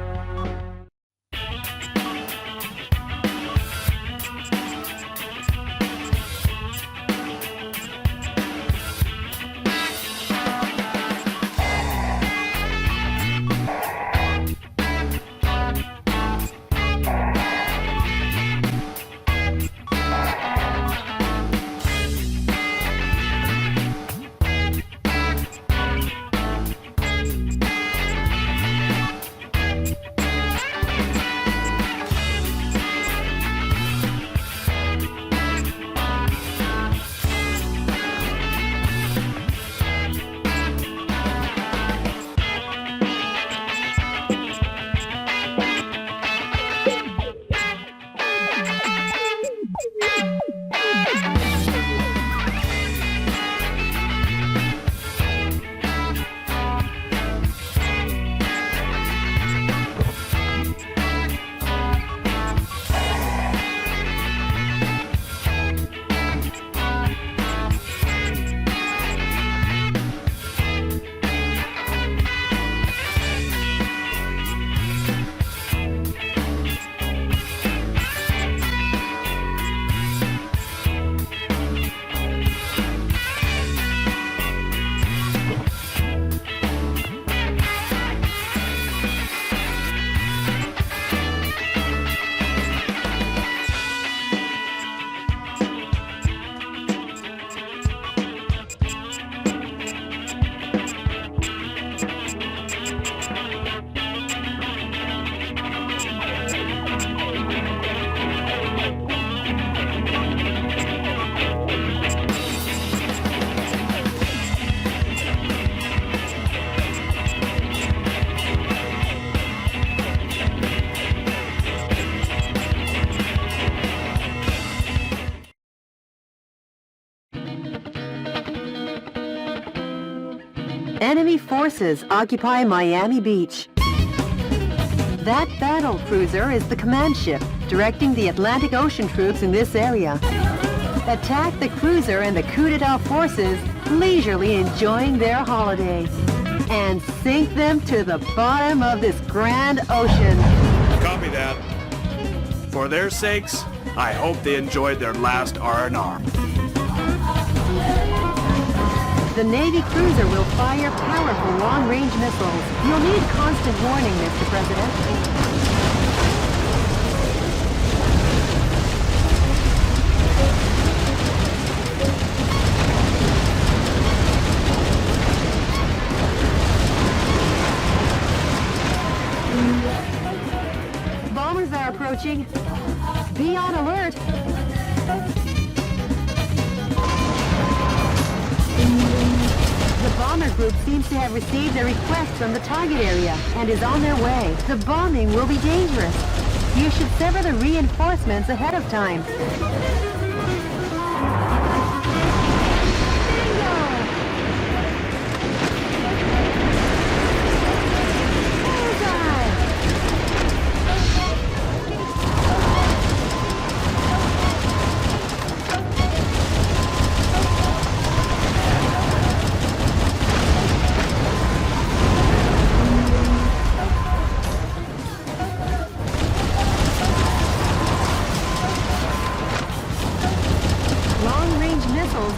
[SPEAKER 1] Enemy forces occupy Miami Beach. That battle cruiser is the command ship, directing the Atlantic Ocean troops in this area. Attack the cruiser and the coup d'etat forces, leisurely enjoying their holiday. And sink them to the bottom of this grand ocean.
[SPEAKER 2] Copy that. For their sakes, I hope they enjoyed their last R&R.
[SPEAKER 1] The Navy cruiser will fire powerful long-range missiles. You'll need constant warning, Mr. President. Bombers are approaching. Be on alert. The bomber group seems to have received a request from the target area and is on their way. The bombing will be dangerous. You should sever the reinforcements ahead of time.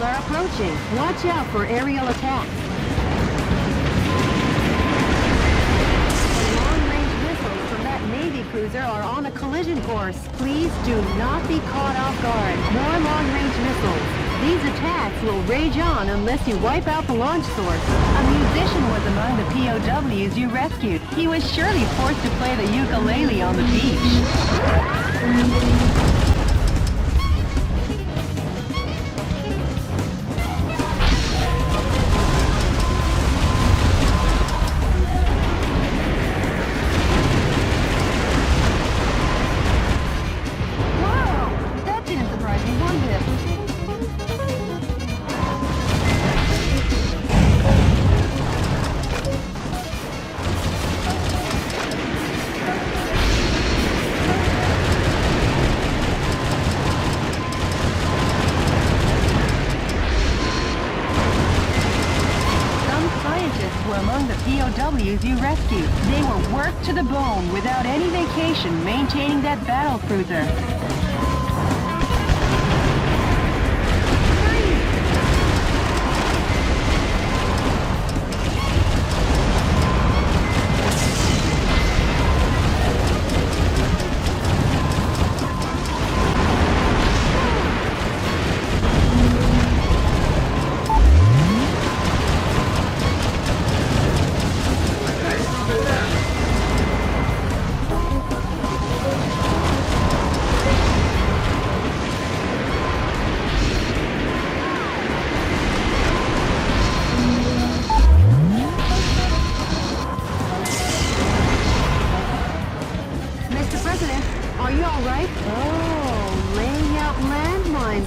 [SPEAKER 1] Are approaching. Watch out for aerial attacks. The long-range missiles from that Navy cruiser are on a collision course. Please do not be caught off guard. More long-range missiles. These attacks will rage on unless you wipe out the launch source. A musician was among the POWs you rescued. He was surely forced to play the ukulele on the beach. POWs you rescued. They were worked to the bone without any vacation maintaining that battle cruiser.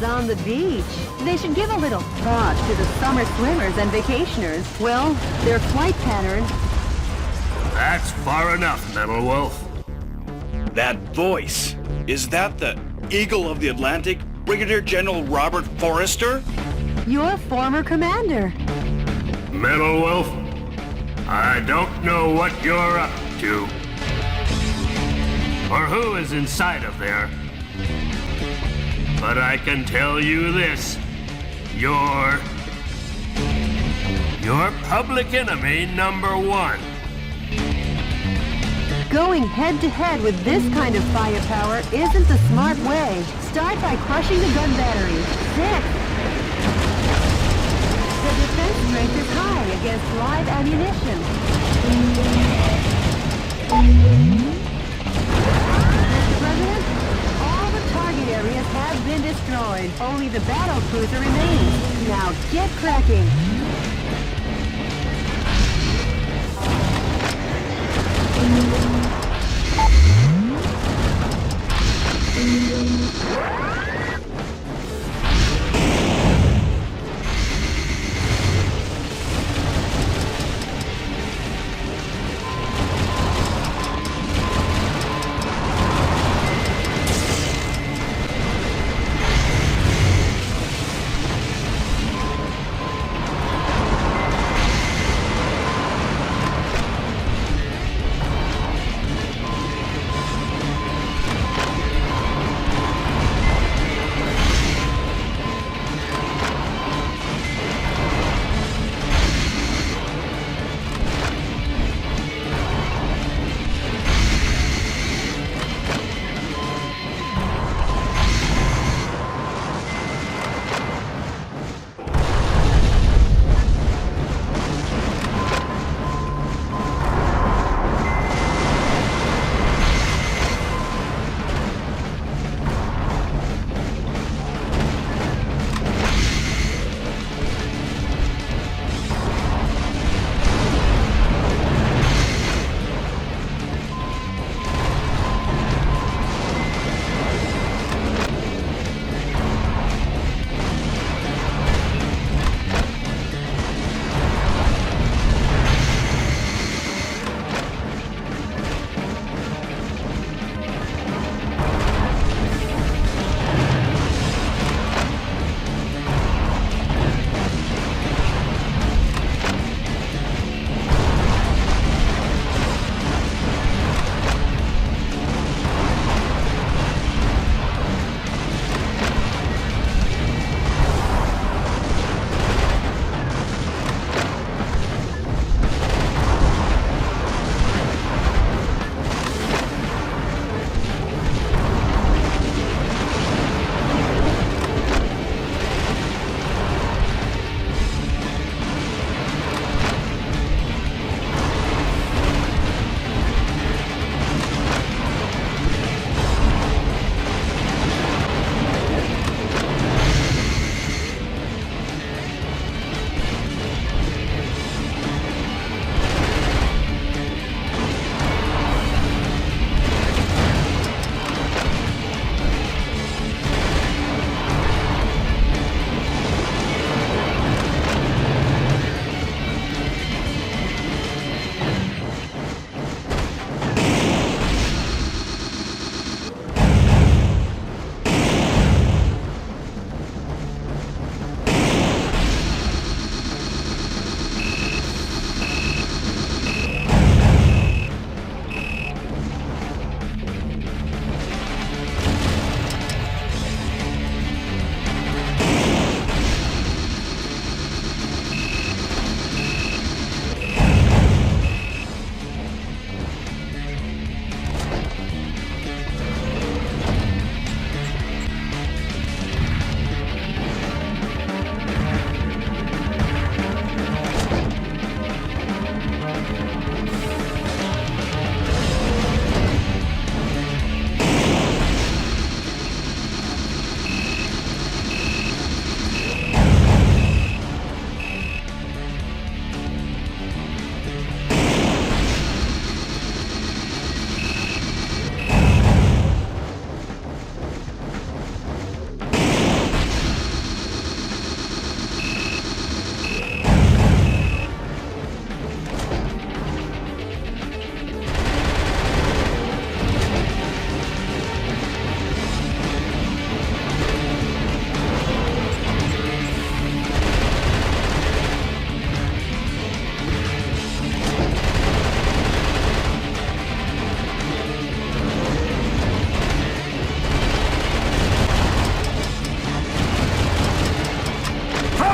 [SPEAKER 1] On the beach. They should give a little thought to the summer swimmers and vacationers. Well, their flight pattern.
[SPEAKER 8] That's far enough, Metal Wolf.
[SPEAKER 2] That voice, is that the Eagle of the Atlantic, Brigadier General Robert Forrester?
[SPEAKER 1] Your former commander.
[SPEAKER 8] Metal Wolf, I don't know what you're up to, or who is inside of there. But I can tell you this, you're public enemy #1.
[SPEAKER 1] Going head-to-head with this kind of firepower isn't the smart way. Start by crushing the gun battery. 6. The defense strength is high against live ammunition. Mr. President, all the target areas have been destroyed. Only the battle cruiser remains. Now get cracking.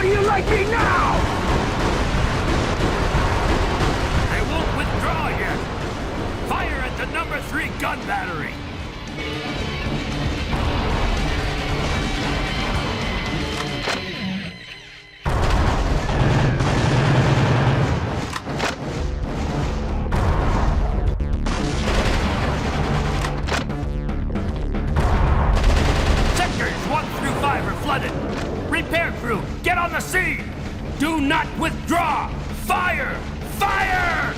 [SPEAKER 2] do you like me now?
[SPEAKER 8] I won't withdraw yet. Fire at the number 3 gun battery. Sectors 1 through 5 are flooded. Repair crew, get on the scene! Do not withdraw! Fire! Fire!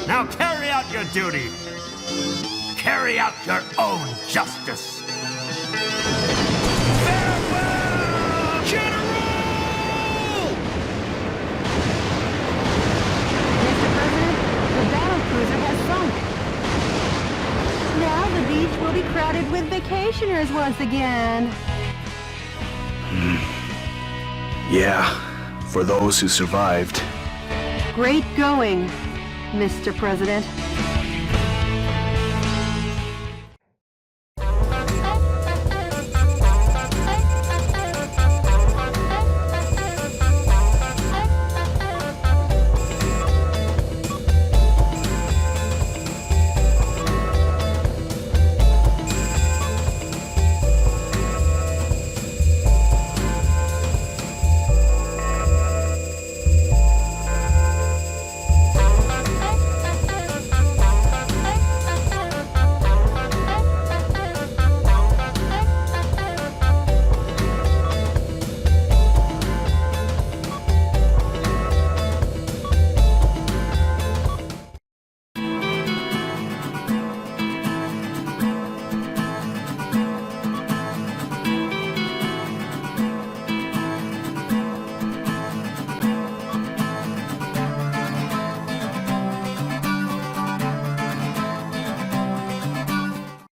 [SPEAKER 8] Now carry out your duty. Carry out your own justice. Farewell, General!
[SPEAKER 4] Mr. President, the battlecruiser has sunk. Now the beach will be crowded with vacationers once again.
[SPEAKER 2] Yeah, for those who survived.
[SPEAKER 4] Great going, Mr. President.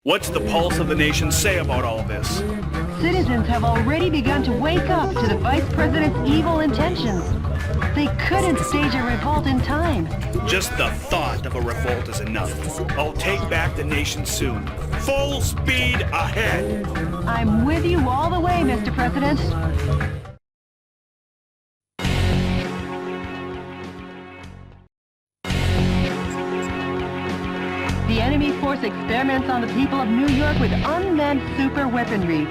[SPEAKER 2] What's the pulse of the nation say about all this?
[SPEAKER 4] Citizens have already begun to wake up to the Vice President's evil intentions. They couldn't stage a revolt in time.
[SPEAKER 2] Just the thought of a revolt is enough. I'll take back the nation soon. Full speed ahead!
[SPEAKER 4] I'm with you all the way, Mr. President. The enemy force experiments on the people of New York with unmanned super weaponry.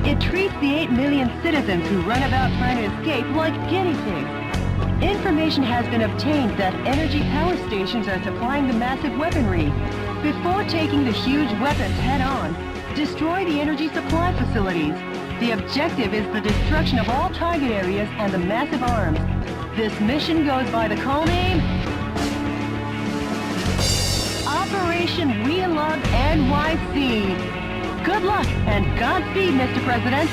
[SPEAKER 4] It treats the 8 million citizens who run about trying to escape like guinea pigs. Information has been obtained that energy power stations are supplying the massive weaponry. Before taking the huge weapons head-on, destroy the energy supply facilities. The objective is the destruction of all target areas and the massive arms. This mission goes by the call name
[SPEAKER 1] Operation We Love NYC. Good luck and Godspeed, Mr. President.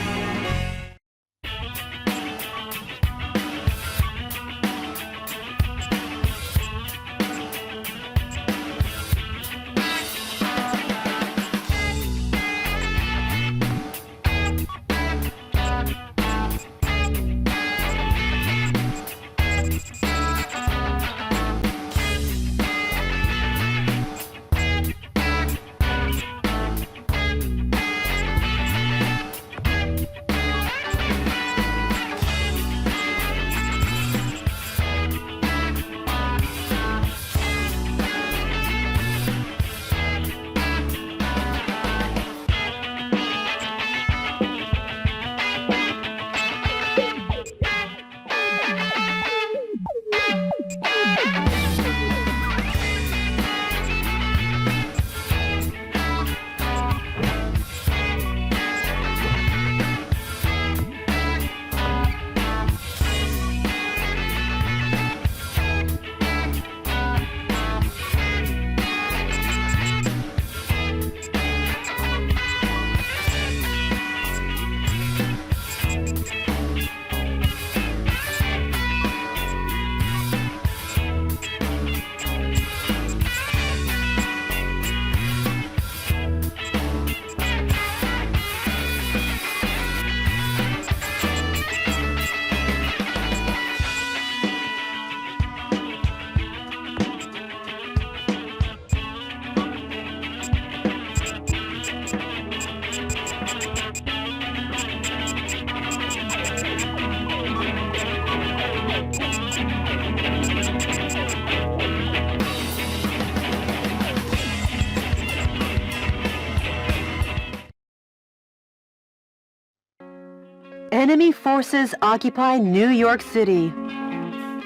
[SPEAKER 1] Enemy forces occupy New York City.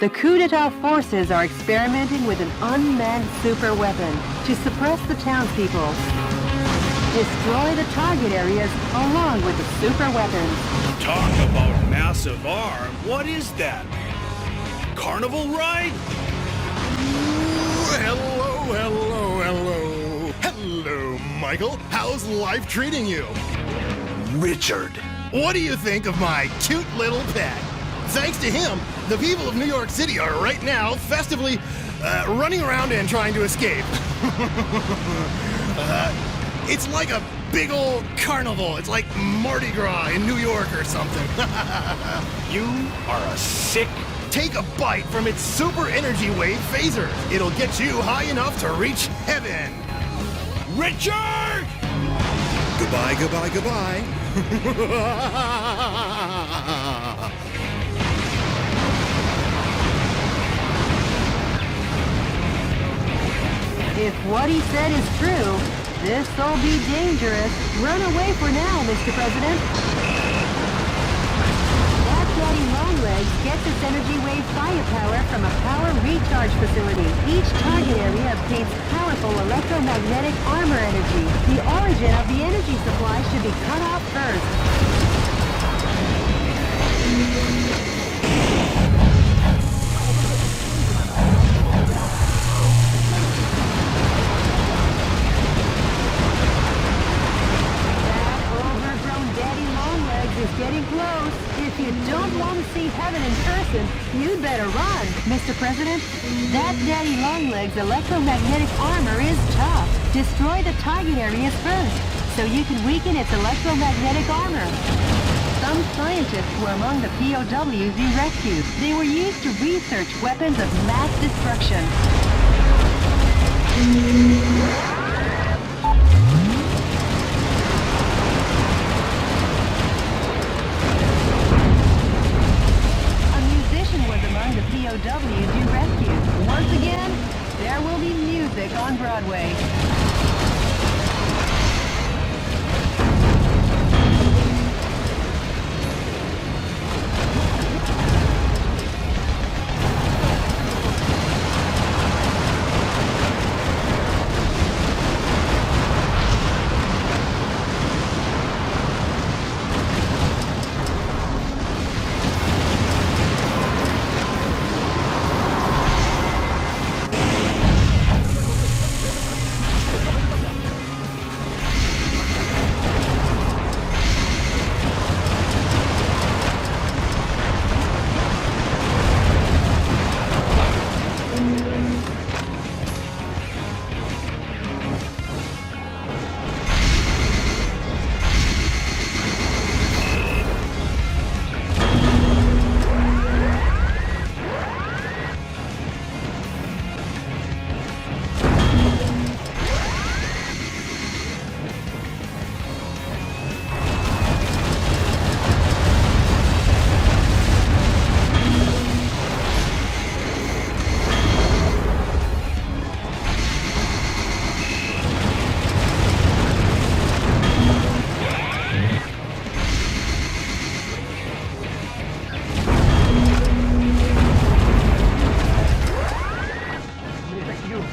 [SPEAKER 1] The coup d'etat forces are experimenting with an unmanned superweapon to suppress the townspeople. Destroy the target areas along with the superweapons.
[SPEAKER 2] Talk about massive arm. What is that? Carnival ride?
[SPEAKER 12] Ooh, hello. Hello, Michael. How's life treating you?
[SPEAKER 11] Richard.
[SPEAKER 12] What do you think of my cute little pet? Thanks to him, the people of New York City are right now festively running around and trying to escape. It's like a big old carnival. It's like Mardi Gras in New York or something.
[SPEAKER 2] You are a sick...
[SPEAKER 12] Take a bite from its super energy wave phaser. It'll get you high enough to reach heaven.
[SPEAKER 2] Richard!
[SPEAKER 12] Goodbye.
[SPEAKER 1] If what he said is true, this'll be dangerous. Run away for now, Mr. President. That Daddy Longlegs gets its energy wave firepower from a power recharge facility. Each target area obtains powerful electromagnetic armor energy. The origin of the energy supply should be cut off first. Getting close. If you don't want to see heaven in person, you'd better run. Mr. President, that Daddy Longlegs electromagnetic armor is tough. Destroy the target areas first, so you can weaken its electromagnetic armor. Some scientists were among the POWs you rescued. They were used to research weapons of mass destruction. The POWs you rescued. Once again, there will be music on Broadway.
[SPEAKER 8] you.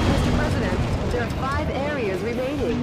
[SPEAKER 1] Mr. President, there are 5 areas remaining.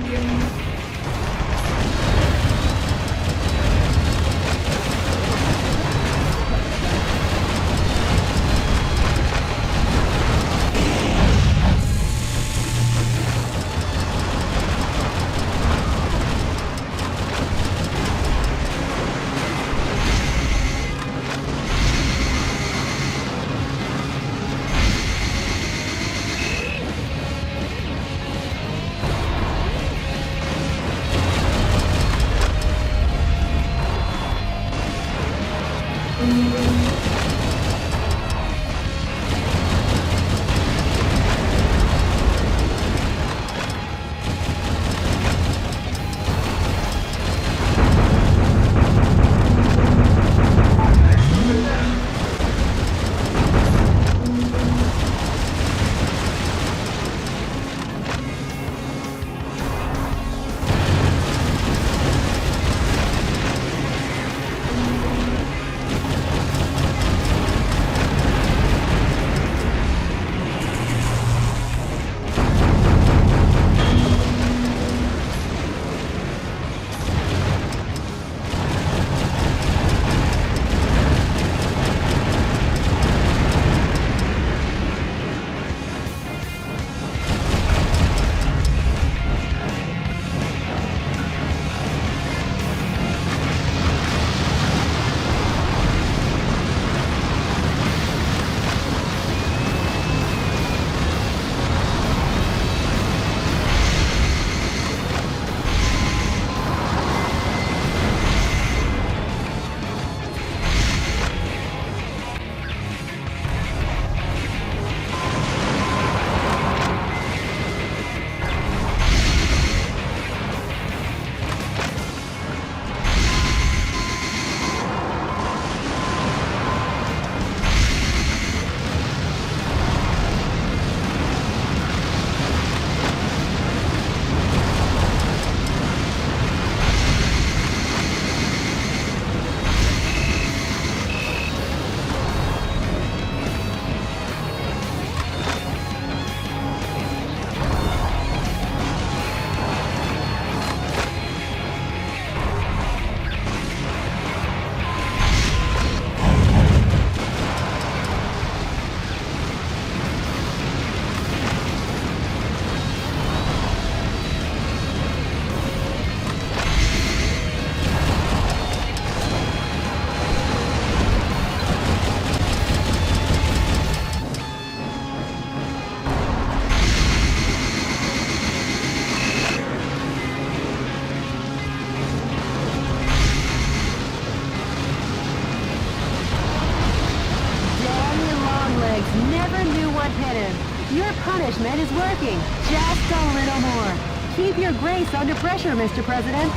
[SPEAKER 1] Your punishment is working. Just a little more. Keep your grace under pressure, Mr. President.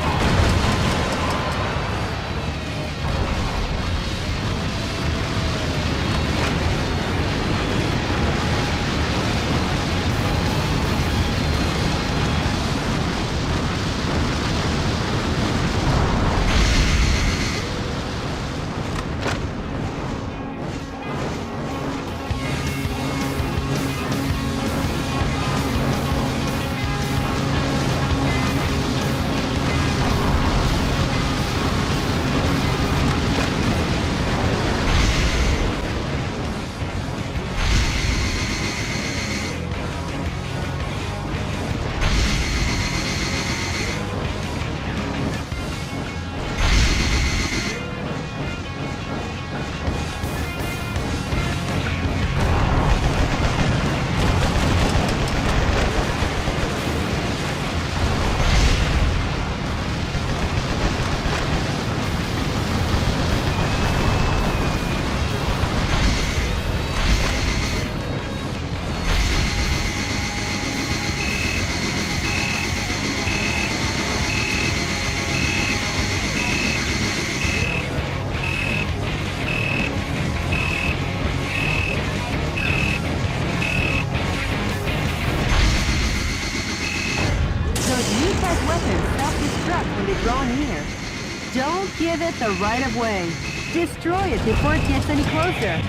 [SPEAKER 4] Give it the right of way. Destroy it before it gets any closer.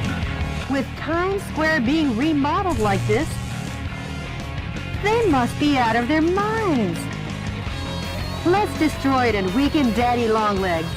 [SPEAKER 4] With Times Square being remodeled like this, they must be out of their minds. Let's destroy it and weaken Daddy Longlegs.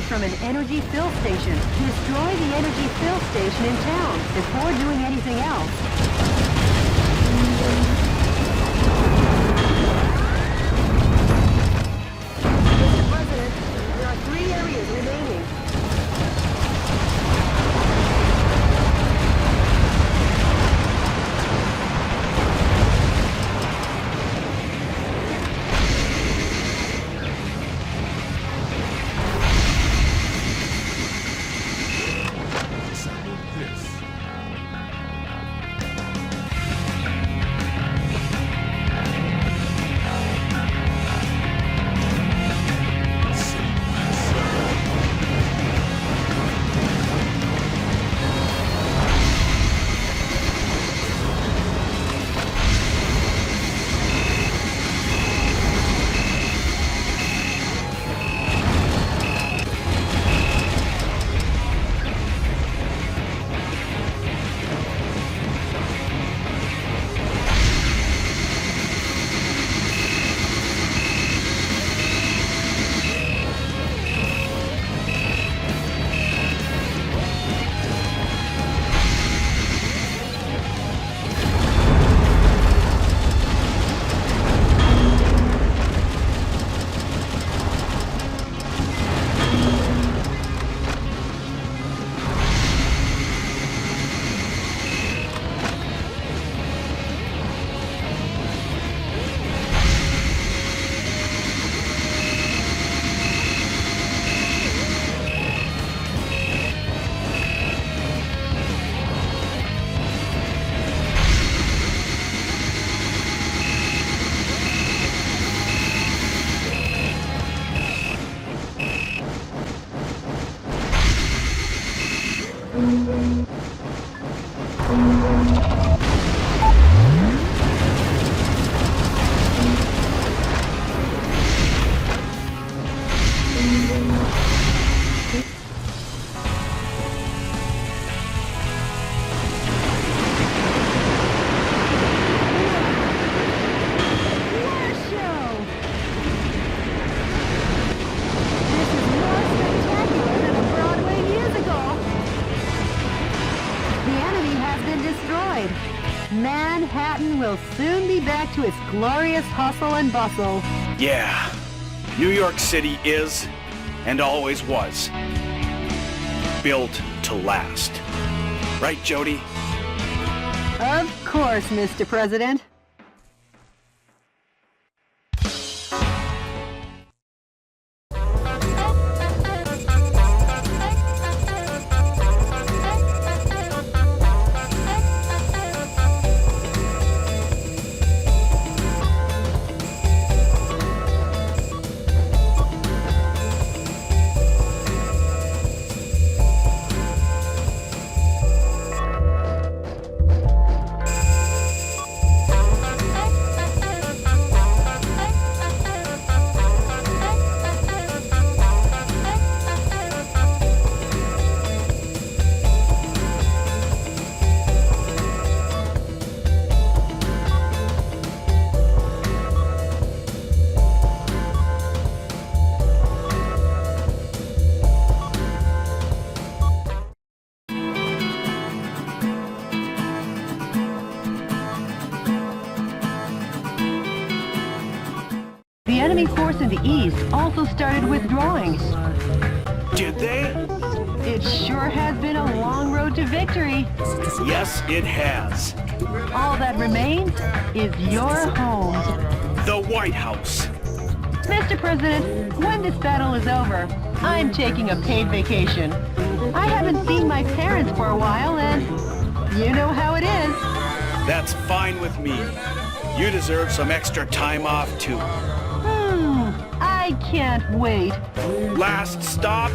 [SPEAKER 4] From an energy fill station. Destroy the energy fill station in town before doing anything else.
[SPEAKER 1] Mr. President, there are 3 areas remaining.
[SPEAKER 4] Manhattan will soon be back to its glorious hustle and bustle.
[SPEAKER 2] Yeah, New York City is, and always was, built to last. Right, Jody?
[SPEAKER 4] Of course, Mr. President. East also started withdrawing.
[SPEAKER 2] Did they?
[SPEAKER 4] It sure has been a long road to victory.
[SPEAKER 2] Yes, it has.
[SPEAKER 4] All that remains is your home.
[SPEAKER 2] The White House.
[SPEAKER 4] Mr. President, when this battle is over, I'm taking a paid vacation. I haven't seen my parents for a while, and you know how it is.
[SPEAKER 2] That's fine with me. You deserve some extra time off, too.
[SPEAKER 4] I can't wait.
[SPEAKER 2] Last stop,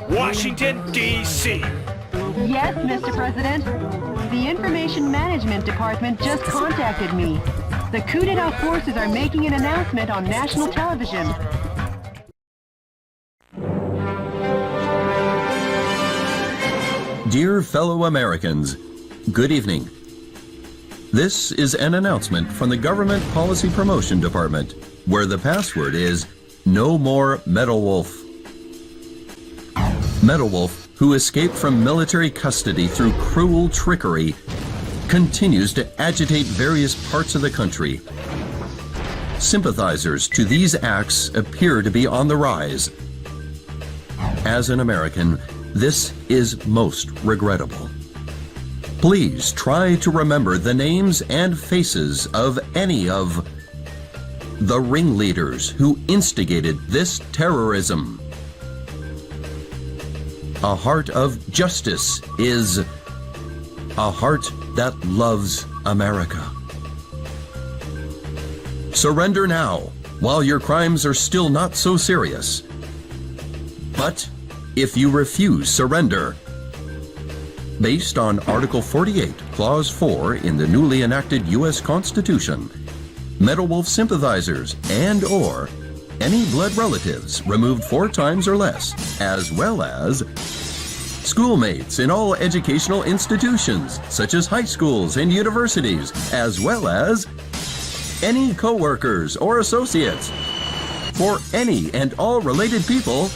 [SPEAKER 2] Washington, D.C.
[SPEAKER 4] Yes, Mr. President. The Information Management Department just contacted me. The coup d'etat forces are making an announcement on national television.
[SPEAKER 7] Dear fellow Americans, good evening. This is an announcement from the Government Policy Promotion Department, where the password is No More Metal Wolf. Metal Wolf, who escaped from military custody through cruel trickery, continues to agitate various parts of the country. Sympathizers to these acts appear to be on the rise. As an American, this is most regrettable. Please try to remember the names and faces of any of the ringleaders who instigated this terrorism. A heart of justice is a heart that loves America. Surrender now, while your crimes are still not so serious. But if you refuse surrender, based on Article 48, Clause 4 in the newly enacted U.S. Constitution, Metal Wolf sympathizers and/or any blood relatives removed 4 times or less, as well as schoolmates in all educational institutions, such as high schools and universities, as well as any co-workers or associates. For any and all related people,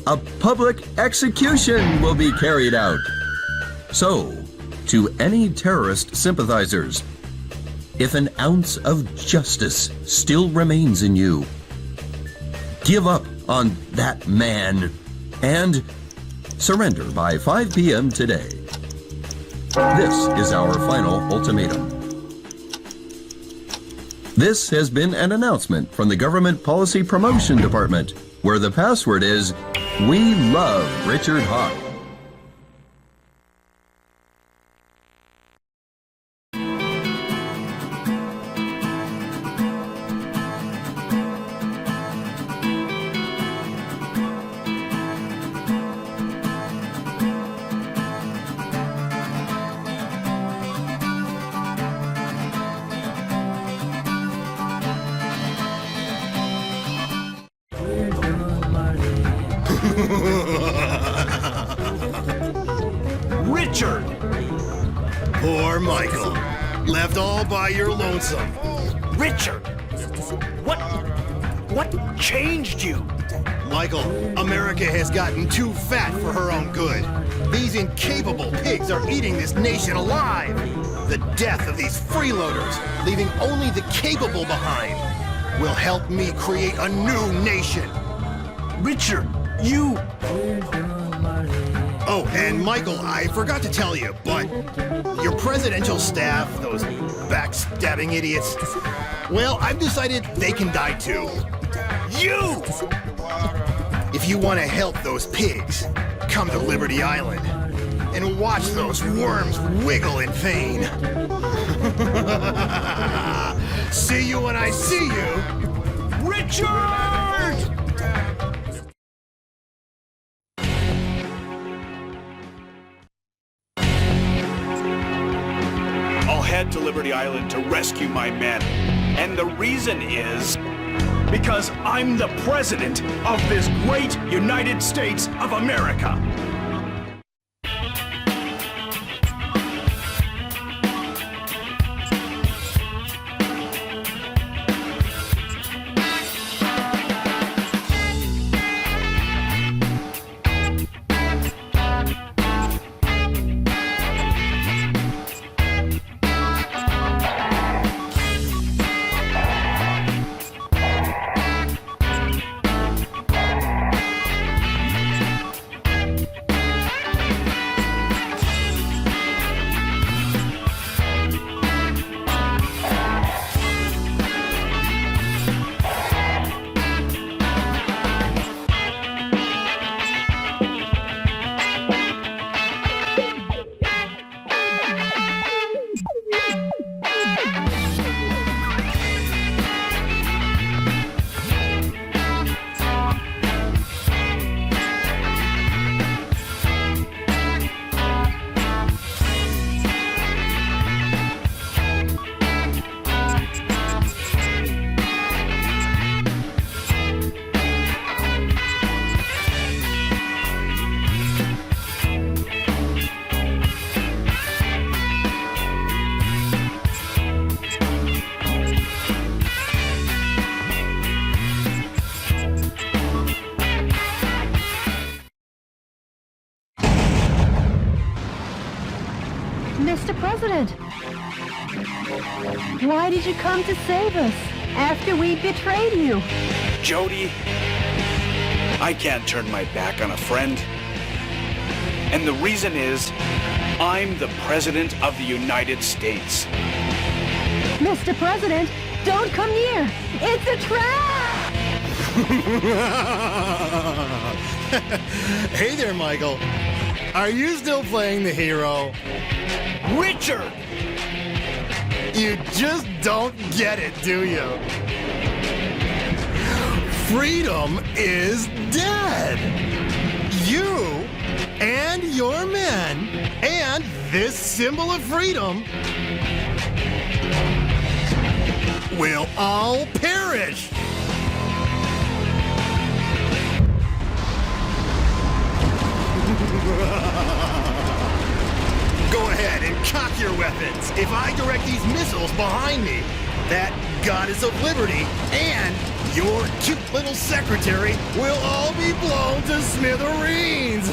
[SPEAKER 7] a public execution will be carried out. So, to any terrorist sympathizers, if an ounce of justice still remains in you, give up on that man and surrender by 5 p.m. today. This is our final ultimatum. This has been an announcement from the Government Policy Promotion Department, where the password is We Love Richard Hawk.
[SPEAKER 2] Richard!
[SPEAKER 12] Poor Michael. Left all by your lonesome.
[SPEAKER 2] Richard! What changed you?
[SPEAKER 12] Michael, America has gotten too fat for her own good. These incapable pigs are eating this nation alive. The death of these freeloaders, leaving only the capable behind, will help me create a new nation.
[SPEAKER 2] Richard, you...
[SPEAKER 12] Oh, and Michael, I forgot to tell you, but your presidential staff, those backstabbing idiots, well, I've decided they can die too.
[SPEAKER 2] You!
[SPEAKER 12] If you want to help those pigs, come to Liberty Island and watch those worms wiggle in pain. See you when I see you, Richard!
[SPEAKER 2] I'll head to Liberty Island to rescue my men. And the reason is because I'm the president of this great United States of America.
[SPEAKER 4] Mr. President, why did you come to save us after we betrayed you?
[SPEAKER 2] Jody, I can't turn my back on a friend. And the reason is, I'm the President of the United States.
[SPEAKER 4] Mr. President, don't come near! It's a trap!
[SPEAKER 12] Hey there, Michael. Are you still playing the hero?
[SPEAKER 2] Richard!
[SPEAKER 12] You just don't get it, do you? Freedom is dead! You and your men and this symbol of freedom will all perish! Go ahead and cock your weapons if I direct these missiles behind me. That goddess of liberty and your cute little secretary will all be blown to smithereens.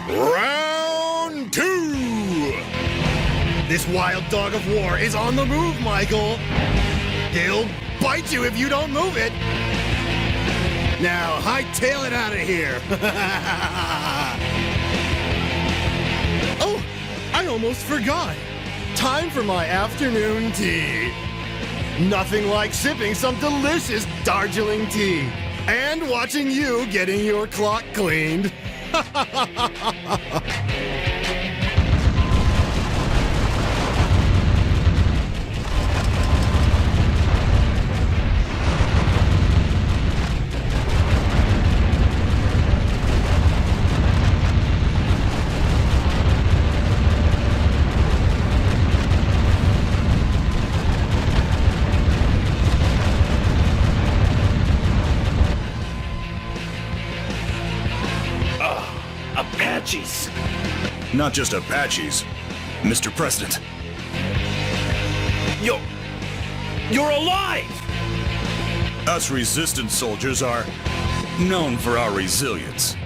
[SPEAKER 12] Round two! This wild dog of war is on the move, Michael. He'll bite you if you don't move it. Now, hightail it out of here. Oh, I almost forgot. Time for my afternoon tea. Nothing like sipping some delicious Darjeeling tea and watching you getting your clock cleaned.
[SPEAKER 6] not just Apaches, Mr. President.
[SPEAKER 2] You're alive!
[SPEAKER 6] Us resistance soldiers are known for our resilience.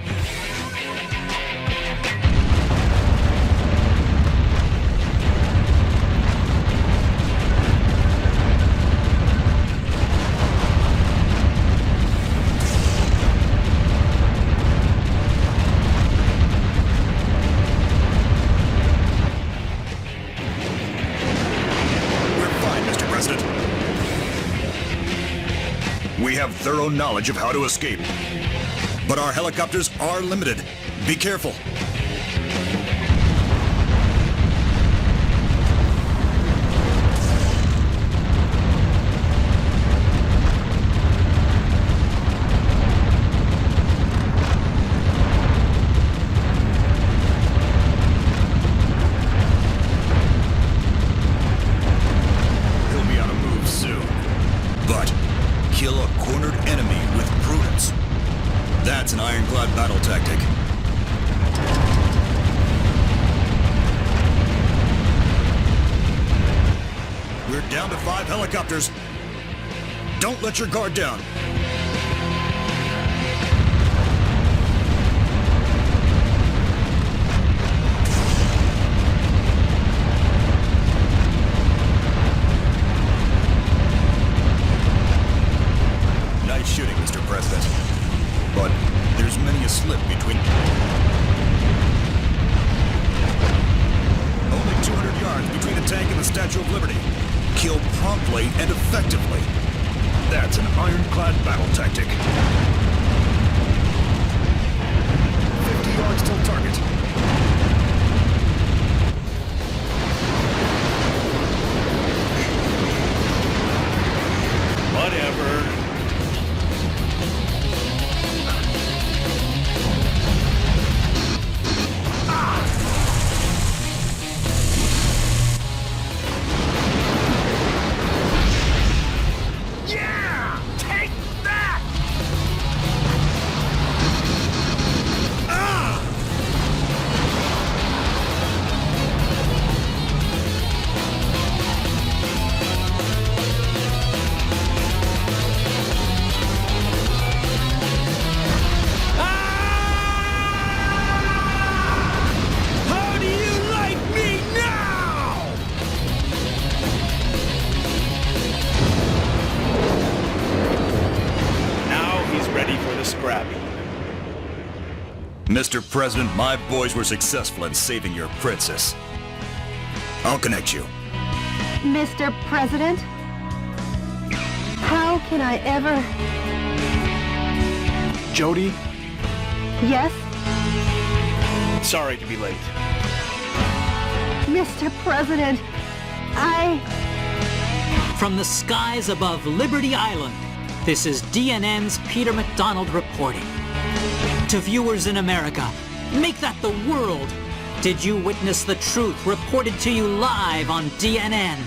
[SPEAKER 6] We have thorough knowledge of how to escape. But our helicopters are limited. Be careful. He'll be on a move soon. But kill a cornered enemy with prudence. That's an ironclad battle tactic. We're down to 5 helicopters. Don't let your guard down. Nice shooting, Mr. President. But there's many a slip between... Only 200 yards between the tank and the Statue of Liberty. Kill promptly and effectively. That's an ironclad battle tactic. 50 yards till target.
[SPEAKER 2] Whatever.
[SPEAKER 6] Mr. President, my boys were successful in saving your princess. I'll connect you.
[SPEAKER 4] Mr. President? How can I ever...
[SPEAKER 2] Jody?
[SPEAKER 4] Yes?
[SPEAKER 2] Sorry to be late.
[SPEAKER 4] Mr. President,
[SPEAKER 3] From the skies above Liberty Island, this is DNN's Peter McDonald reporting. To viewers in America, make that the world. Did you witness the truth reported to you live on DNN?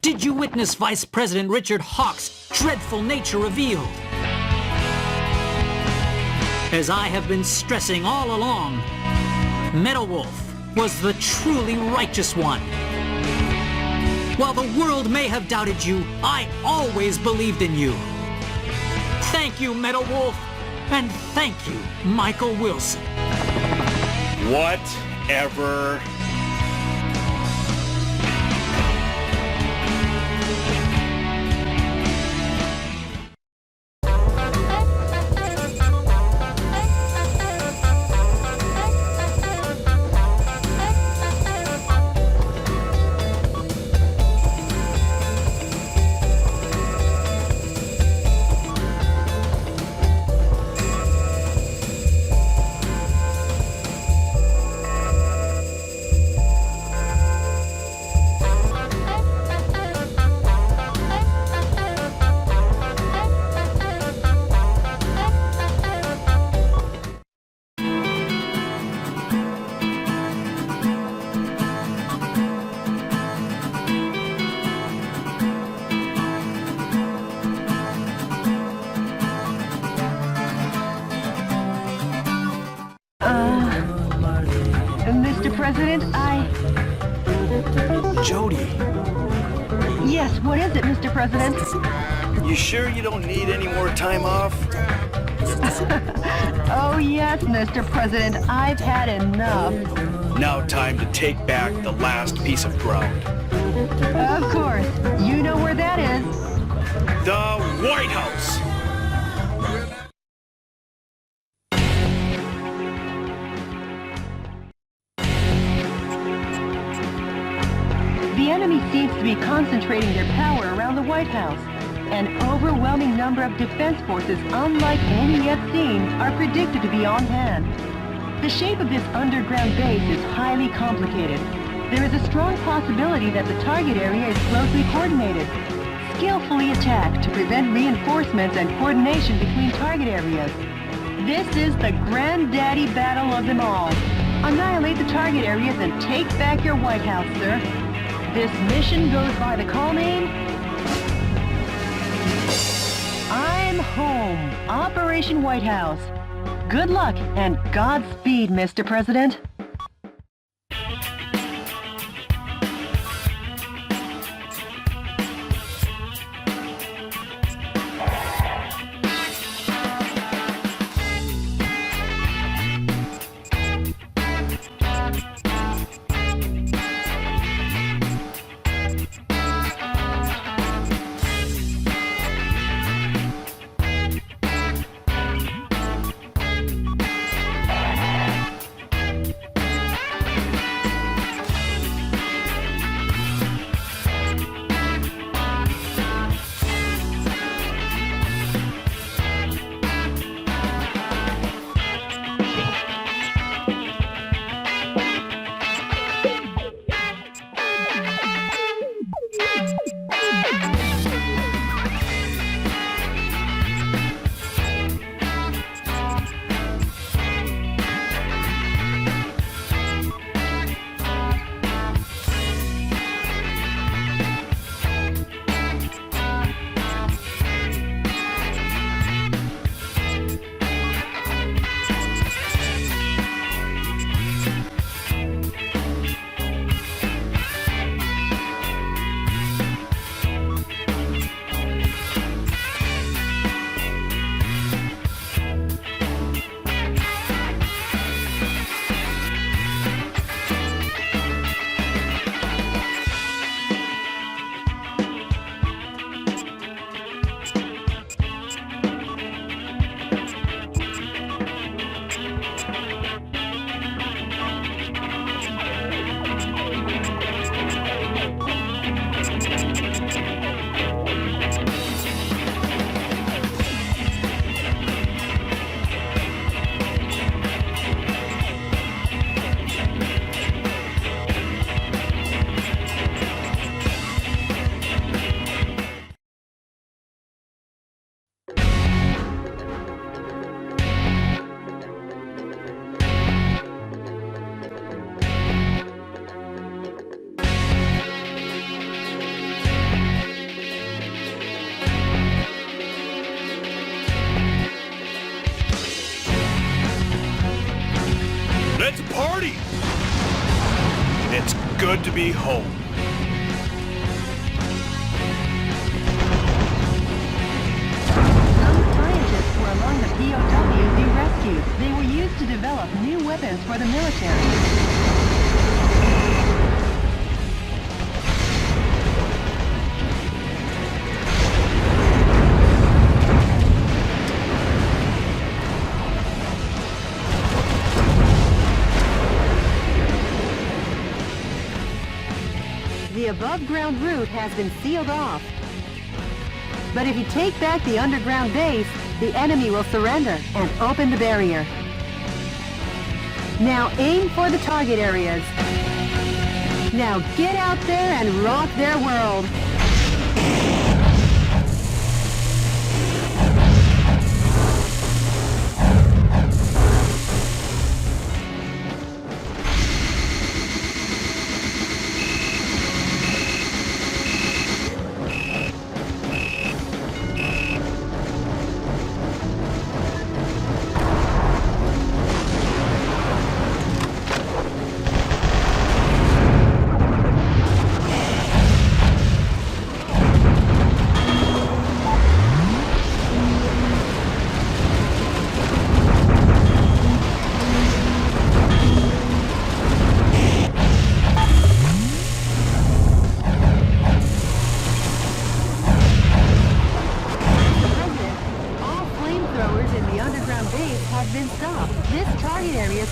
[SPEAKER 3] Did you witness Vice President Richard Hawk's dreadful nature revealed? As I have been stressing all along, Metal Wolf was the truly righteous one. While the world may have doubted you, I always believed in you. Thank you, Metal Wolf. And thank you, Michael Wilson.
[SPEAKER 2] Whatever.
[SPEAKER 1] Yes, what is it, Mr. President?
[SPEAKER 2] You sure you don't need any more time off?
[SPEAKER 1] Oh, yes, Mr. President. I've had enough.
[SPEAKER 2] Now time to take back the last piece of ground.
[SPEAKER 1] Of course. You know where that is.
[SPEAKER 2] The White House!
[SPEAKER 1] The enemy seems to be concentrating their power around the White House. An overwhelming number of defense forces, unlike any yet seen, are predicted to be on hand. The shape of this underground base is highly complicated. There is a strong possibility that the target area is closely coordinated, skillfully attacked to prevent reinforcements and coordination between target areas. This is the granddaddy battle of them all. Annihilate the target areas and take back your White House, sir. This mission goes by the call name I'm Home, Operation White House. Good luck and Godspeed, Mr. President.
[SPEAKER 2] Let's party! It's good to be home.
[SPEAKER 1] Some scientists were among the POWs you rescued. They were used to develop new weapons for the military. The above-ground route has been sealed off. But if you take back the underground base, the enemy will surrender and open the barrier. Now aim for the target areas. Now get out there and rock their world.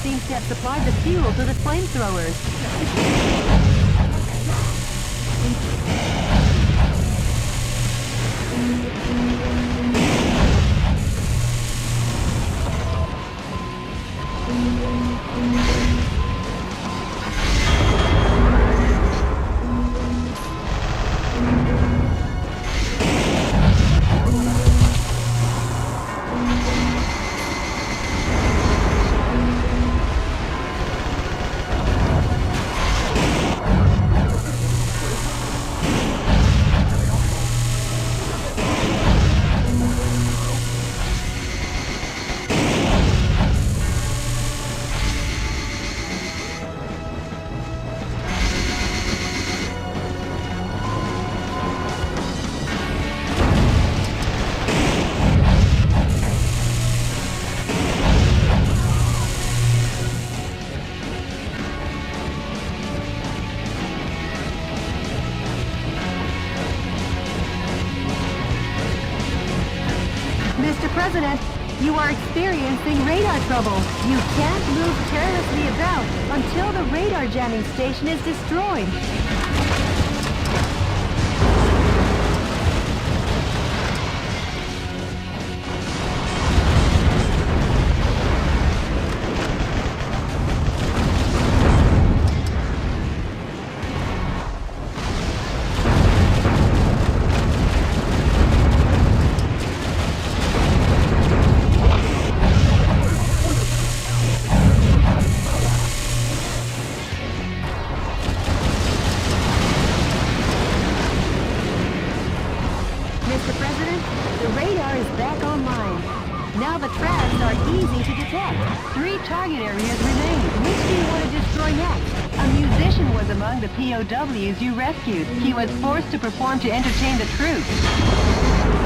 [SPEAKER 4] seems to have supplied the fuel to the flamethrowers. Mr. President, you are experiencing radar trouble. You can't move carelessly about until the radar jamming station is destroyed. Mr. President, the radar is back online. Now the traps are easy to detect. 3 target areas remain. Which do you want to destroy next? A musician was among the POWs you rescued. He was forced to perform to entertain the troops.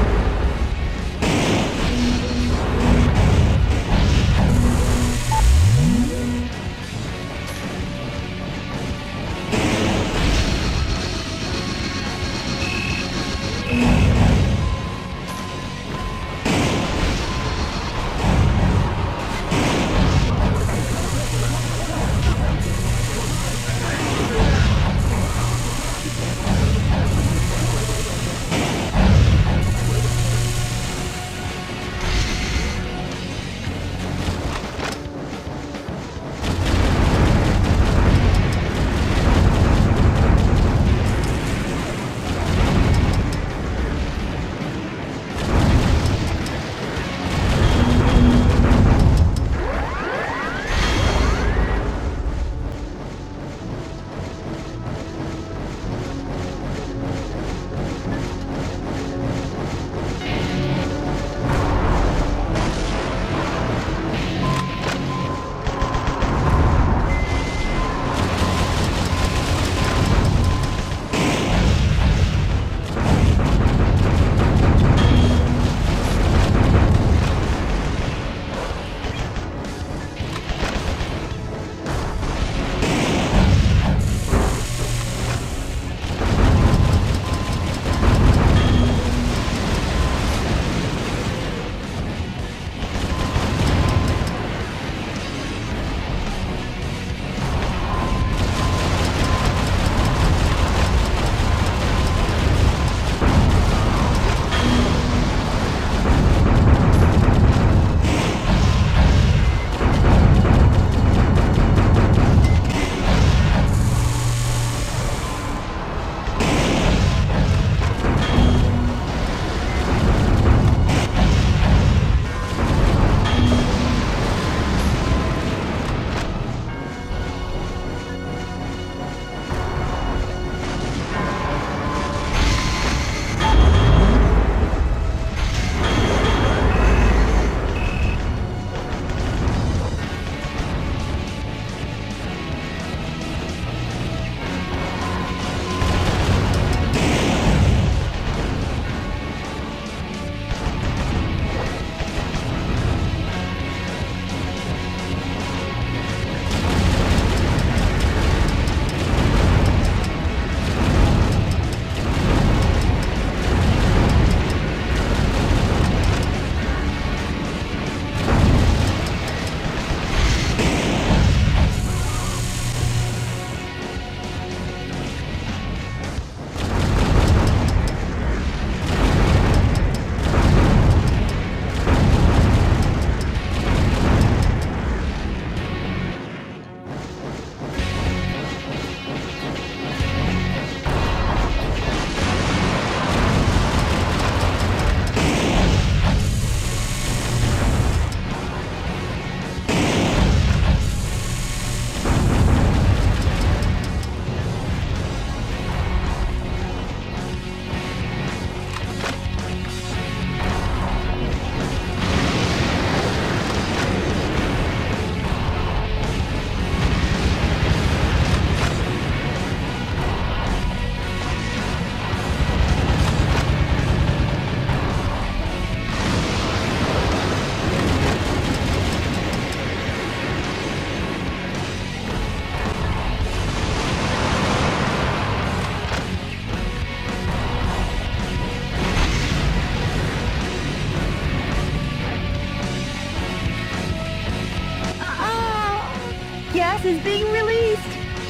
[SPEAKER 4] gas is being released.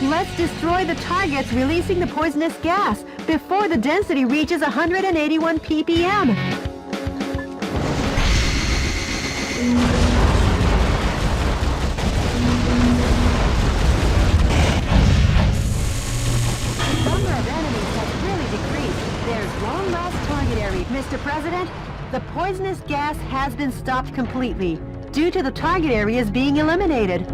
[SPEAKER 4] Let's destroy the targets releasing the poisonous gas before the density reaches 181 ppm. The number of enemies has really decreased. There's one last target area. Mr. President, the poisonous gas has been stopped completely due to the target areas being eliminated.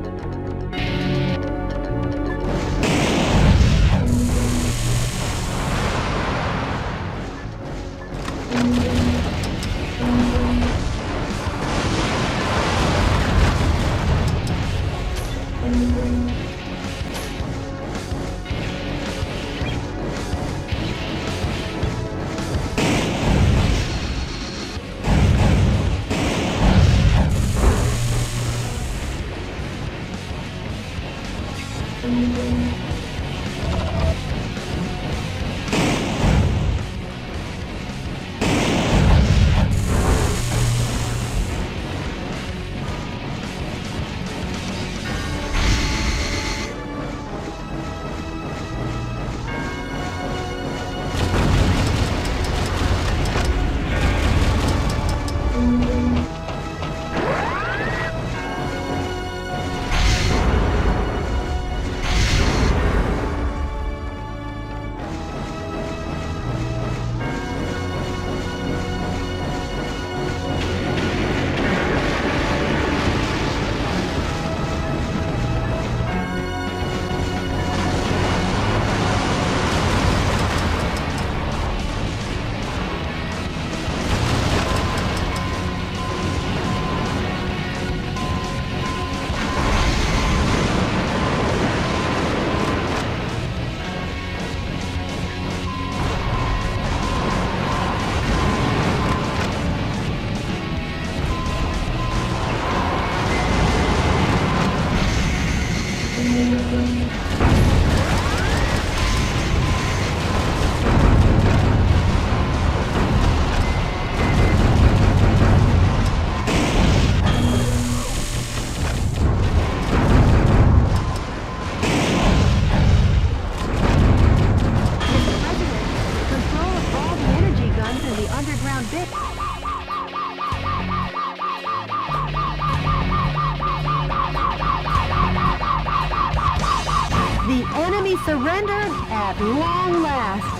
[SPEAKER 4] Surrendered at long last.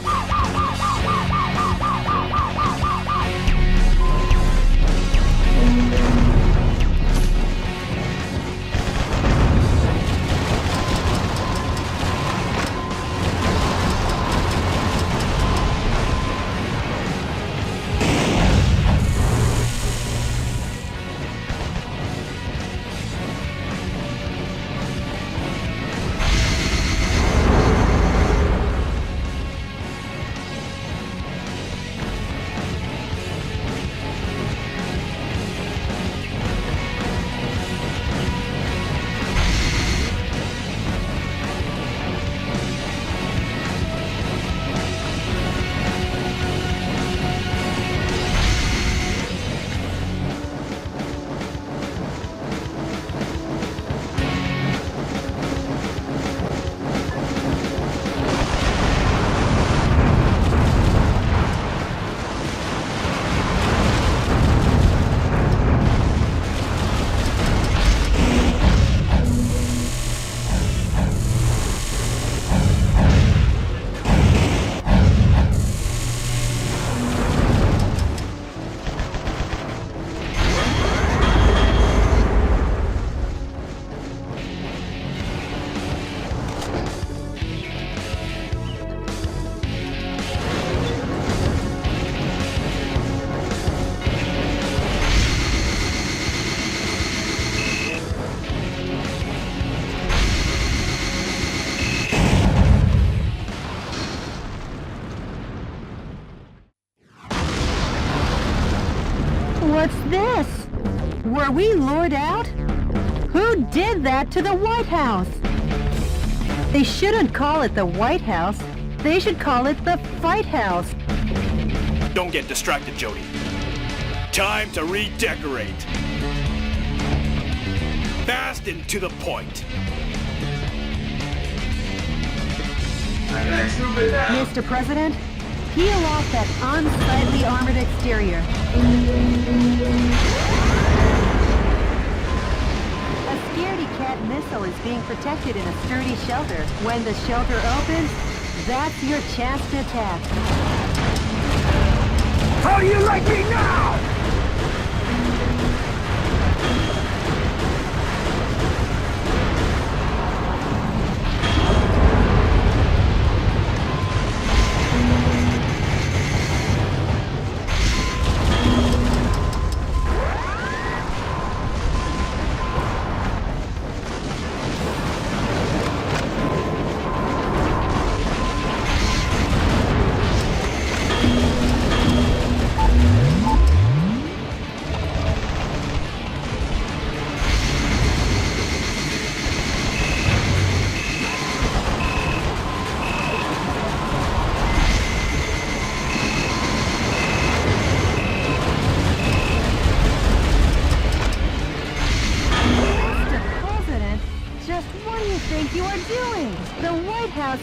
[SPEAKER 4] What's this? Were we lured out? Who did that to the White House? They shouldn't call it the White House. They should call it the Fight House.
[SPEAKER 2] Don't get distracted, Jody. Time to redecorate. Fast and to the point.
[SPEAKER 4] Mr. President, peel off that unsightly armored exterior. A scaredy cat missile is being protected in a sturdy shelter. When the shelter opens, that's your chance to attack.
[SPEAKER 2] How do you like me now?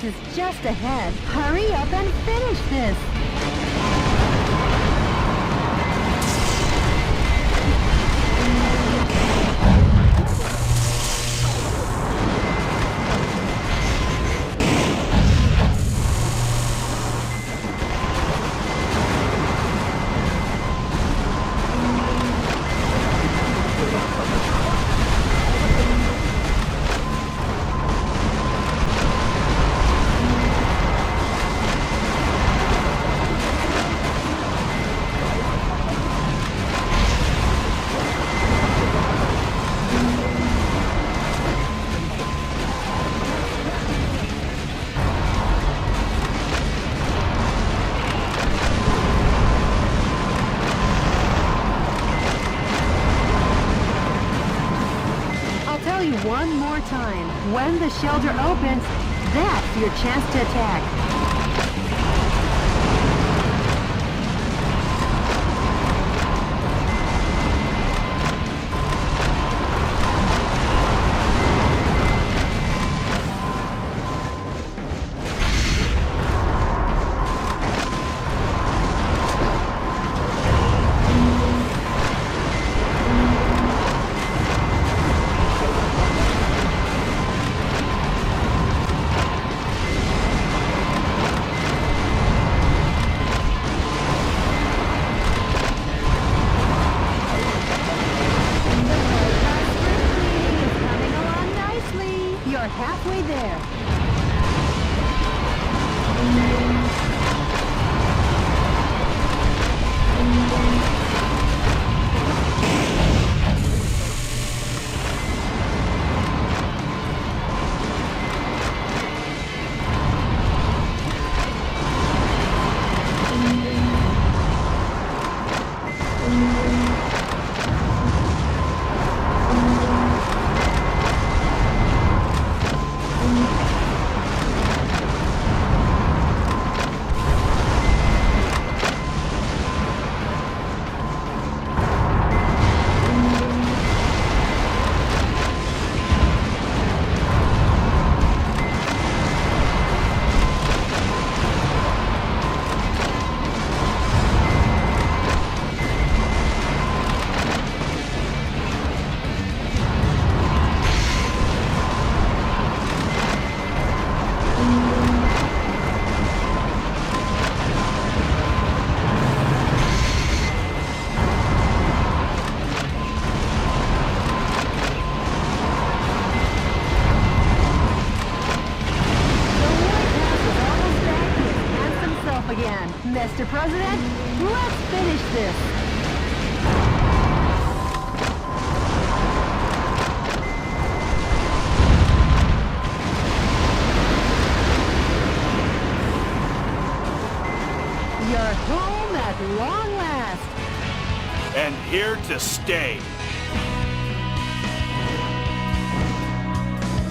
[SPEAKER 4] Is just ahead. Hurry up and finish this. One more time. When the shelter opens, that's your chance to attack. Halfway there. Mr. President, let's finish this. You're home at long last.
[SPEAKER 2] And here to stay.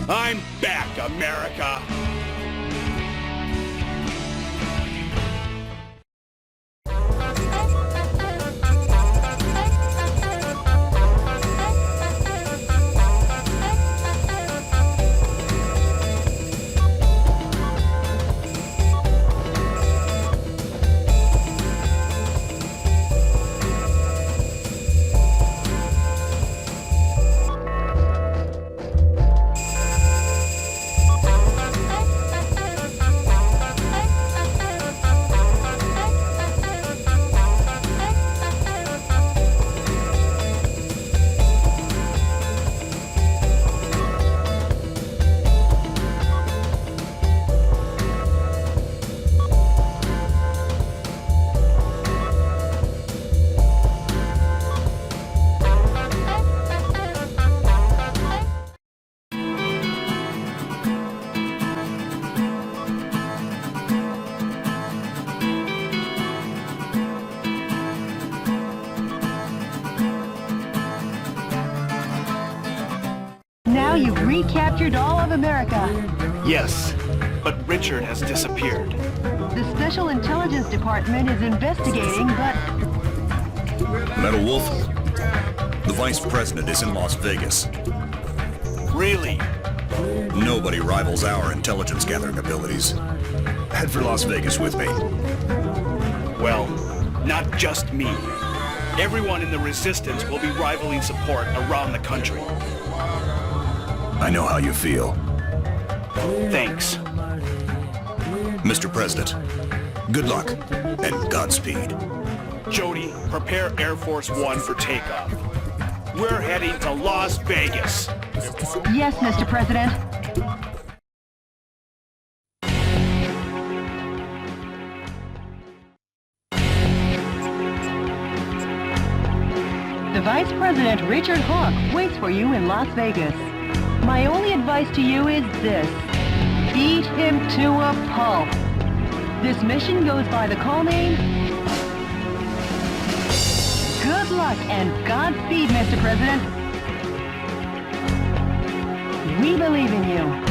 [SPEAKER 2] I'm back, America.
[SPEAKER 4] captured all of America.
[SPEAKER 2] Yes, but Richard has disappeared.
[SPEAKER 4] The Special Intelligence Department is investigating, but...
[SPEAKER 6] Metal Wolf, the Vice President is in Las Vegas.
[SPEAKER 2] Really?
[SPEAKER 6] Nobody rivals our intelligence gathering abilities. Head for Las Vegas with me.
[SPEAKER 2] Well, not just me. Everyone in the Resistance will be rivaling support around the country.
[SPEAKER 6] I know how you feel.
[SPEAKER 2] Thanks.
[SPEAKER 6] Mr. President, good luck and Godspeed.
[SPEAKER 2] Jody, prepare Air Force One for takeoff. We're heading to Las Vegas.
[SPEAKER 4] Yes, Mr. President. The Vice President, Richard Hawk, waits for you in Las Vegas. My only advice to you is this. Beat him to a pulp. This mission goes by the call name... Good luck and Godspeed, Mr. President. We believe in you.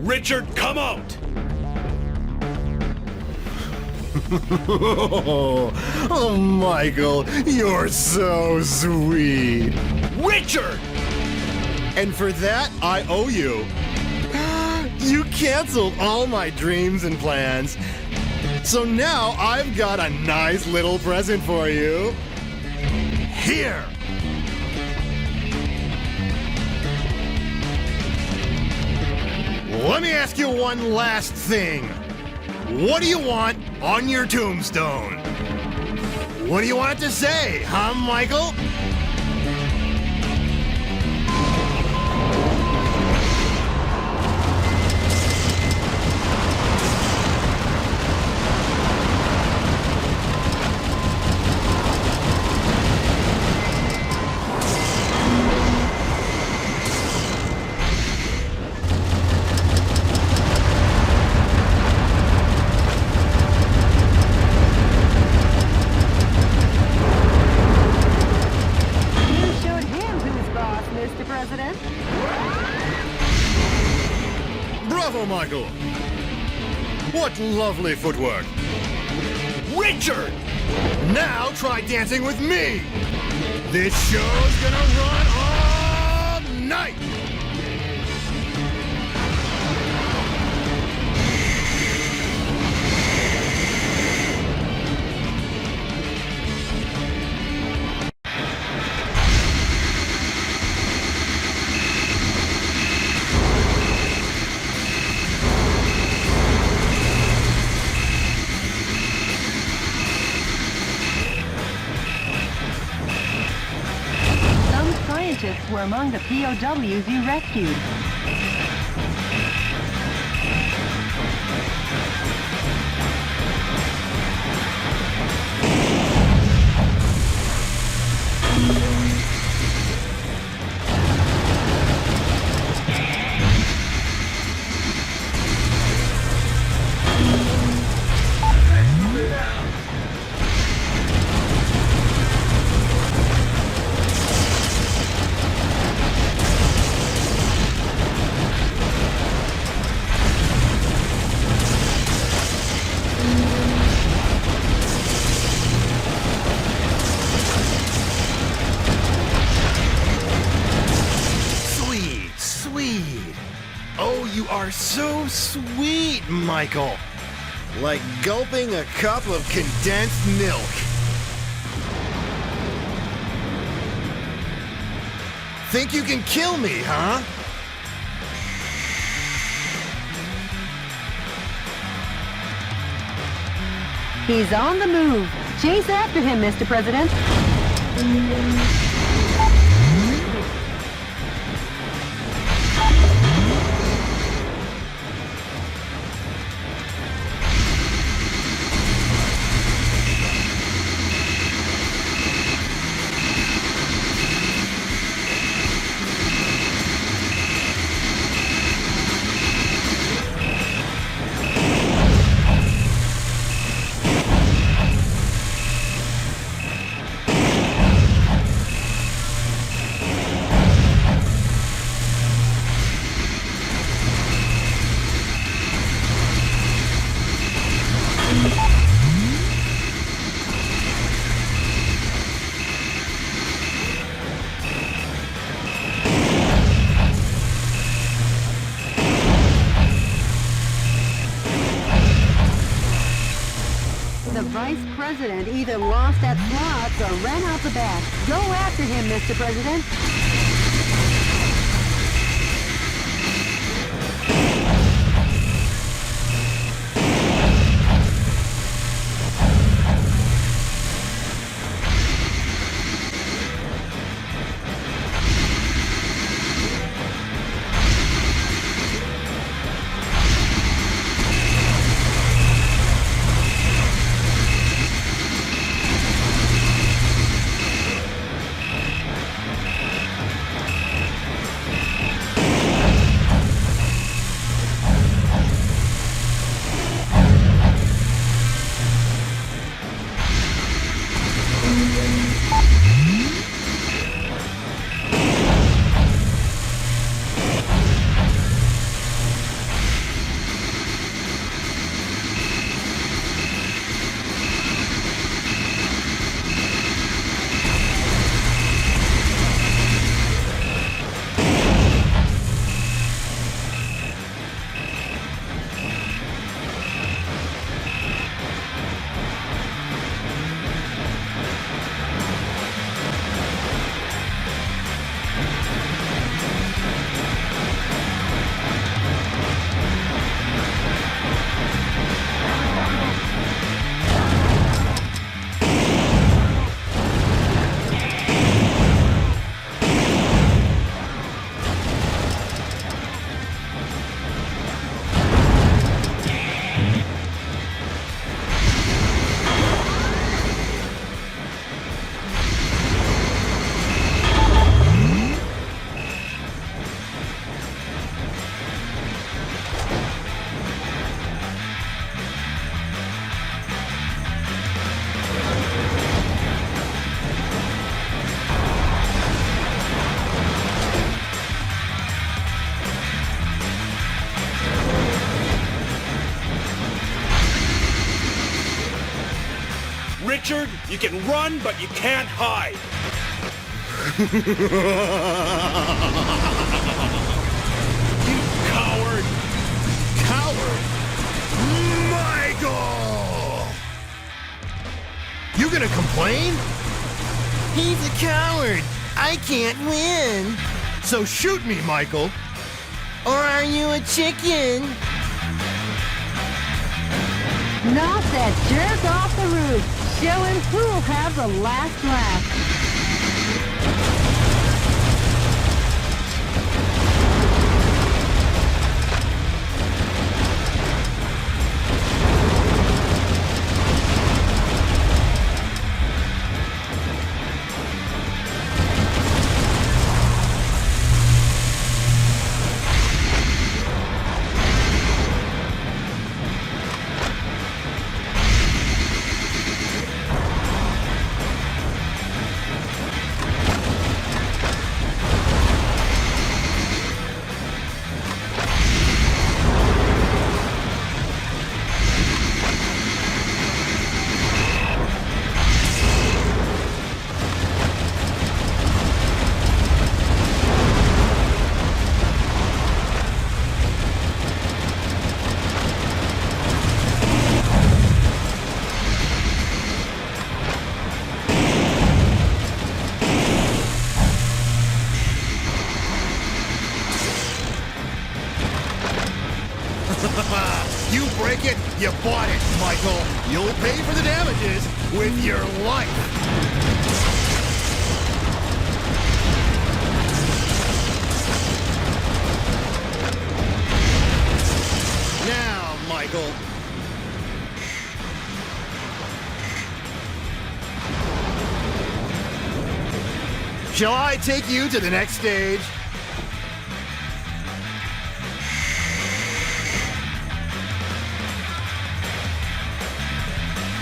[SPEAKER 2] Richard, come out!
[SPEAKER 12] Oh, Michael, you're so sweet.
[SPEAKER 2] Richard!
[SPEAKER 12] And for that, I owe you. You canceled all my dreams and plans. So now I've got a nice little present for you. Here! Let me ask you one last thing. What do you want on your tombstone? What do you want it to say, huh, Michael? Bravo, Michael! What lovely footwork!
[SPEAKER 2] Richard!
[SPEAKER 12] Now try dancing with me! This show's gonna run all night!
[SPEAKER 4] Scientists were among the POWs you rescued.
[SPEAKER 11] are so sweet, Michael. Like gulping a cup of condensed milk. Think you can kill me, huh?
[SPEAKER 4] He's on the move. Chase after him, Mr. President. The Vice President either lost at slots or ran out the back. Go after him, Mr. President.
[SPEAKER 2] Richard, you can run, but you can't hide. You coward!
[SPEAKER 12] Coward! Michael! You gonna complain?
[SPEAKER 11] He's a coward. I can't win.
[SPEAKER 12] So shoot me, Michael.
[SPEAKER 11] Or are you a chicken?
[SPEAKER 4] Knock that jerk off the roof. Show him who'll have the last laugh.
[SPEAKER 12] Take it, you bought it, Michael. You'll pay for the damages with your life. Now, Michael. Shall I take you to the next stage?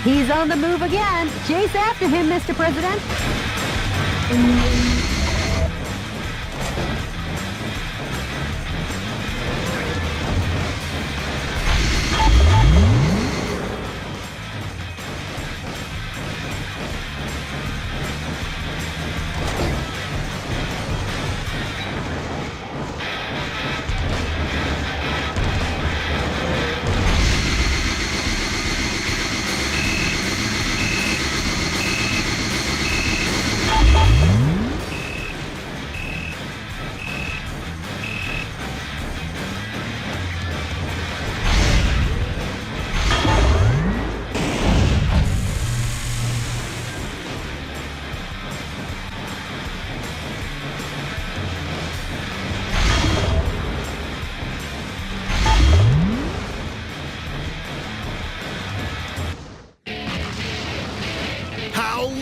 [SPEAKER 4] He's on the move again. Chase after him, Mr. President.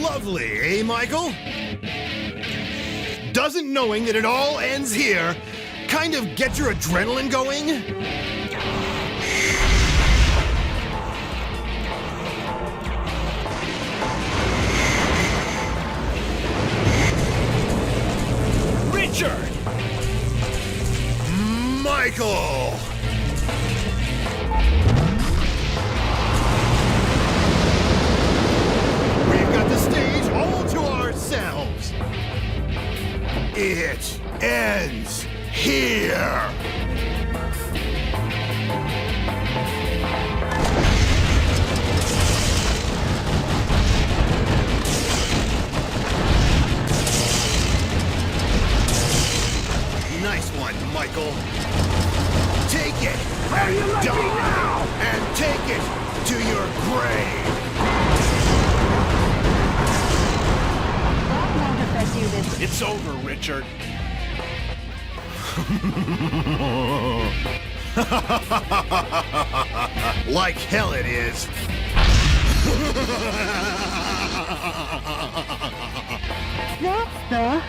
[SPEAKER 12] Lovely, eh, Michael? Doesn't knowing that it all ends here kind of get your adrenaline going?
[SPEAKER 2] Richard!
[SPEAKER 12] Michael! It ends here! Nice one, Michael. Take it and die! And take it to your grave!
[SPEAKER 2] It's over, Richard.
[SPEAKER 12] Like hell it is.
[SPEAKER 4] That's the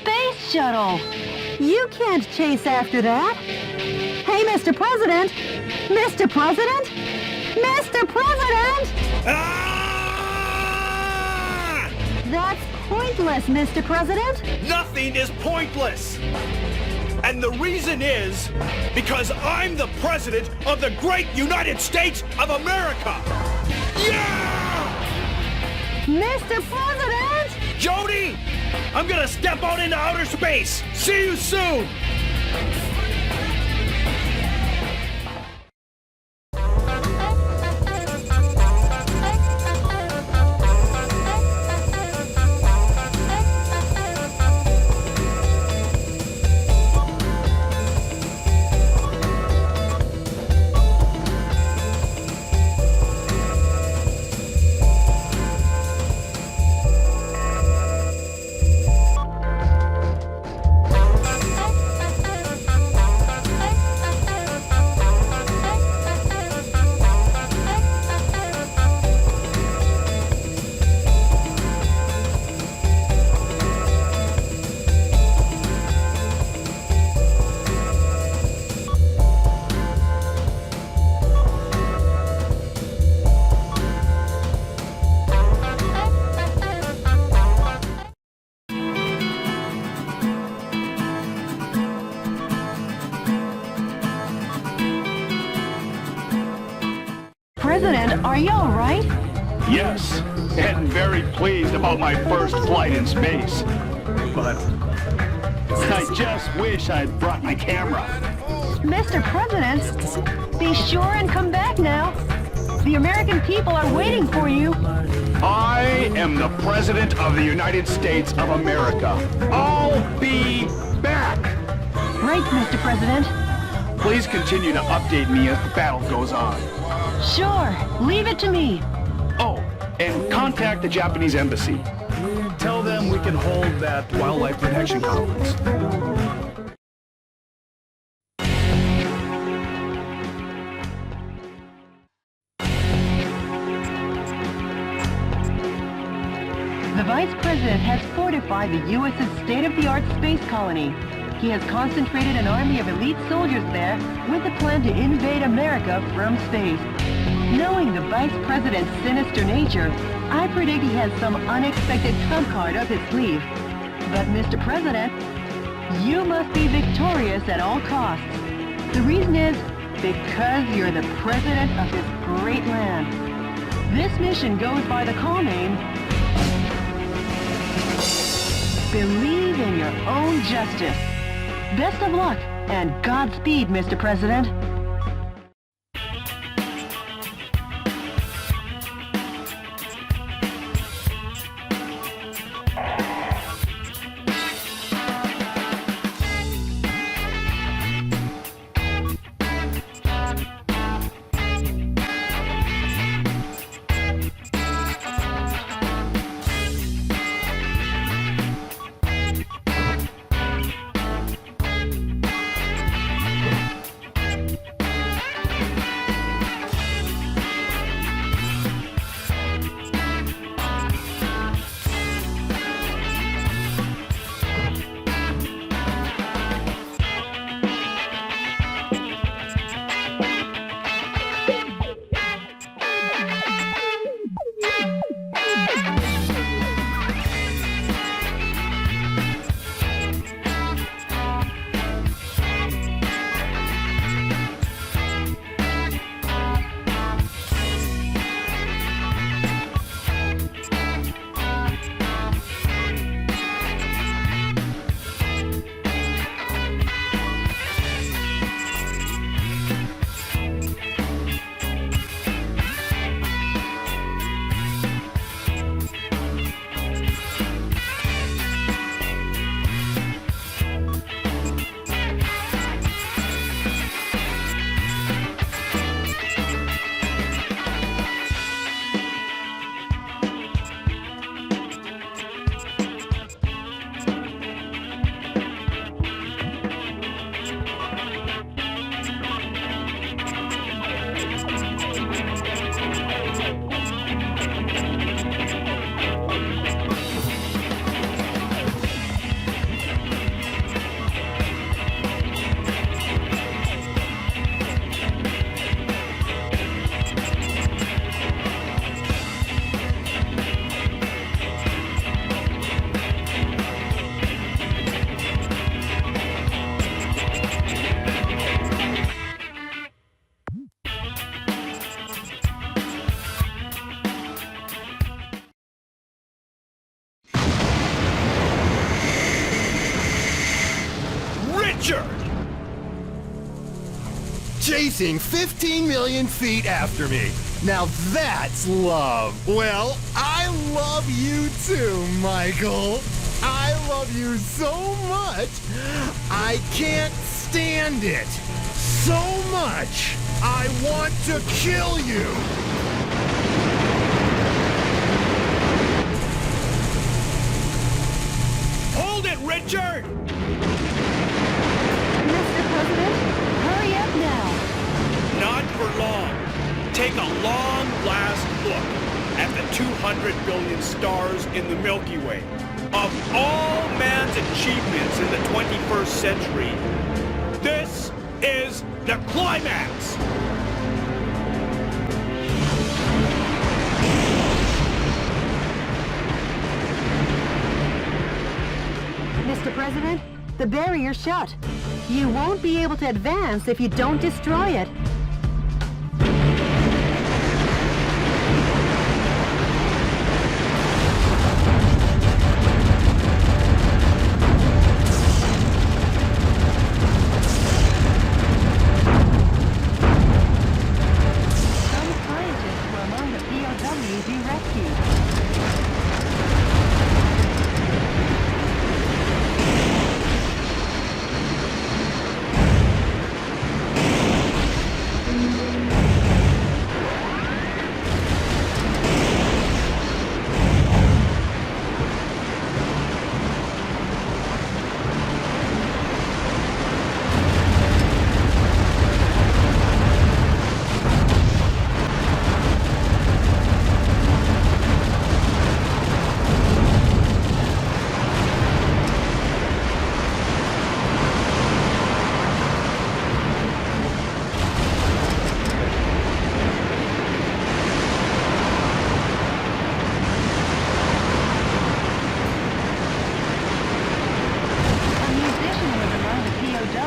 [SPEAKER 4] space shuttle. You can't chase after that. Hey, Mr. President! Mr. President! Mr. President!
[SPEAKER 2] Ah!
[SPEAKER 4] That's pointless, Mr. President.
[SPEAKER 2] Nothing is pointless. And the reason is because I'm the president of the great United States of America. Yeah!
[SPEAKER 4] Mr. President!
[SPEAKER 2] Jody, I'm gonna step out into outer space. See you soon.
[SPEAKER 4] President, are you all right?
[SPEAKER 2] Yes, and very pleased about my first flight in space. But I just wish I'd brought my camera.
[SPEAKER 4] Mr. President, be sure and come back now. The American people are waiting for you.
[SPEAKER 2] I am the President of the United States of America. I'll be back.
[SPEAKER 4] Right, Mr. President.
[SPEAKER 2] Please continue to update me as the battle goes on.
[SPEAKER 4] Sure, leave it to me.
[SPEAKER 2] Oh, and contact the Japanese embassy. Tell them we can hold that wildlife protection conference.
[SPEAKER 1] The Vice President has fortified the U.S.'s state-of-the-art space colony. He has concentrated an army of elite soldiers there with the plan to invade America from space. Knowing the Vice President's sinister nature, I predict he has some unexpected trump card up his sleeve. But Mr. President, you must be victorious at all costs. The reason is because you're the President of this great land. This mission goes by the call name Believe in Your Own Justice. Best of luck, and Godspeed, Mr. President.
[SPEAKER 11] Chasing 15 million feet after me. Now that's love. Well, I love you too, Michael. I love you so much, I can't stand it. So much, I want to kill you.
[SPEAKER 2] Hold it, Richard!
[SPEAKER 1] Mr. President, hurry up now.
[SPEAKER 2] Not for long. Take a long last look at the 200 billion stars in the Milky Way. Of all man's achievements in the 21st century, this is the climax!
[SPEAKER 1] Mr. President, the barrier's shut. You won't be able to advance if you don't destroy it.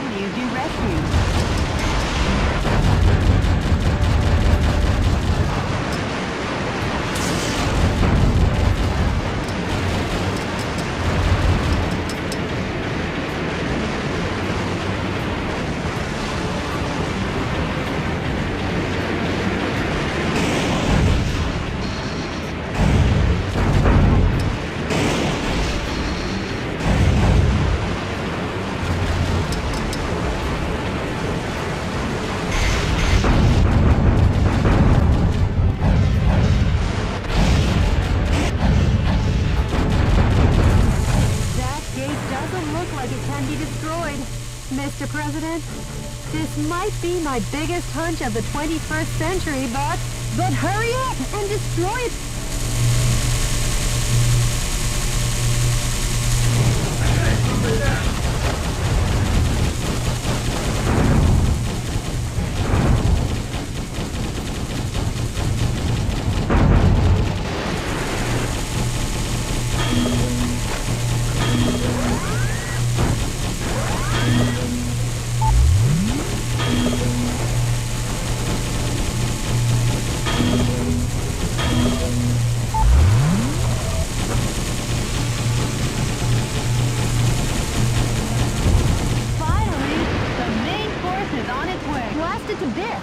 [SPEAKER 4] needs you rescued. Mr. President, this might be my biggest hunch of the 21st century, but hurry up and destroy it. Blasted to bits!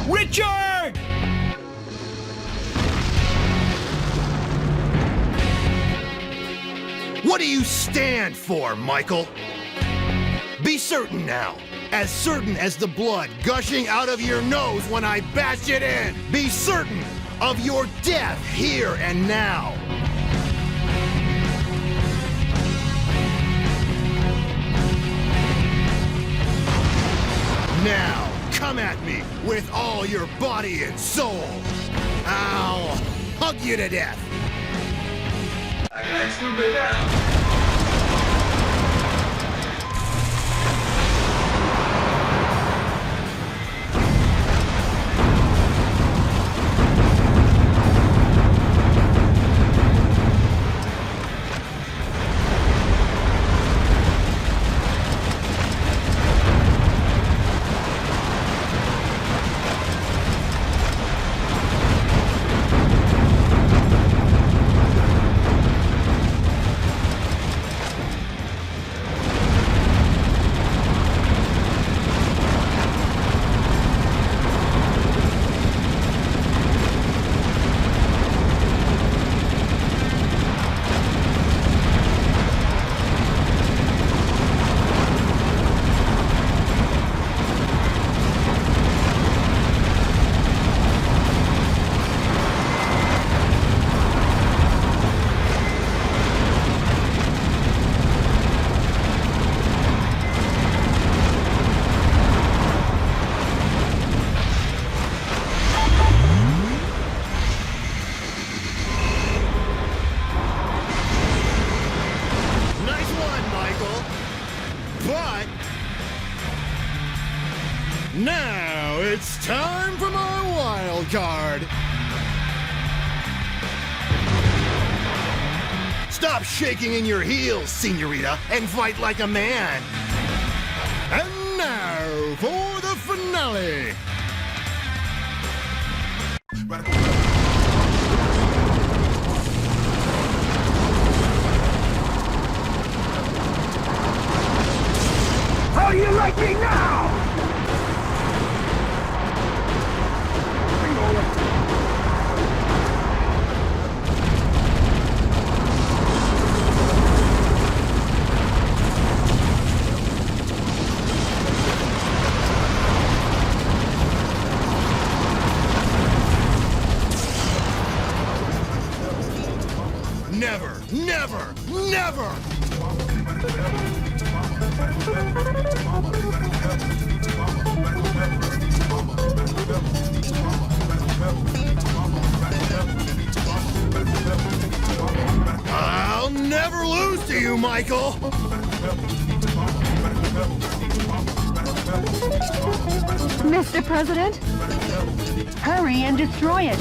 [SPEAKER 2] Richard!
[SPEAKER 12] What do you stand for, Michael? Be certain now. As certain as the blood gushing out of your nose when I bash it in. Be certain of your death here and now. Now, come at me with all your body and soul. I'll hug you to death.
[SPEAKER 9] I got stupid now.
[SPEAKER 12] But now it's time for my wild card. Stop shaking in your heels, senorita, and fight like a man. And now for the finale.
[SPEAKER 2] How do you like me now?
[SPEAKER 12] never, never, never! I'll never lose to you, Michael!
[SPEAKER 4] Mr. President, hurry and destroy it.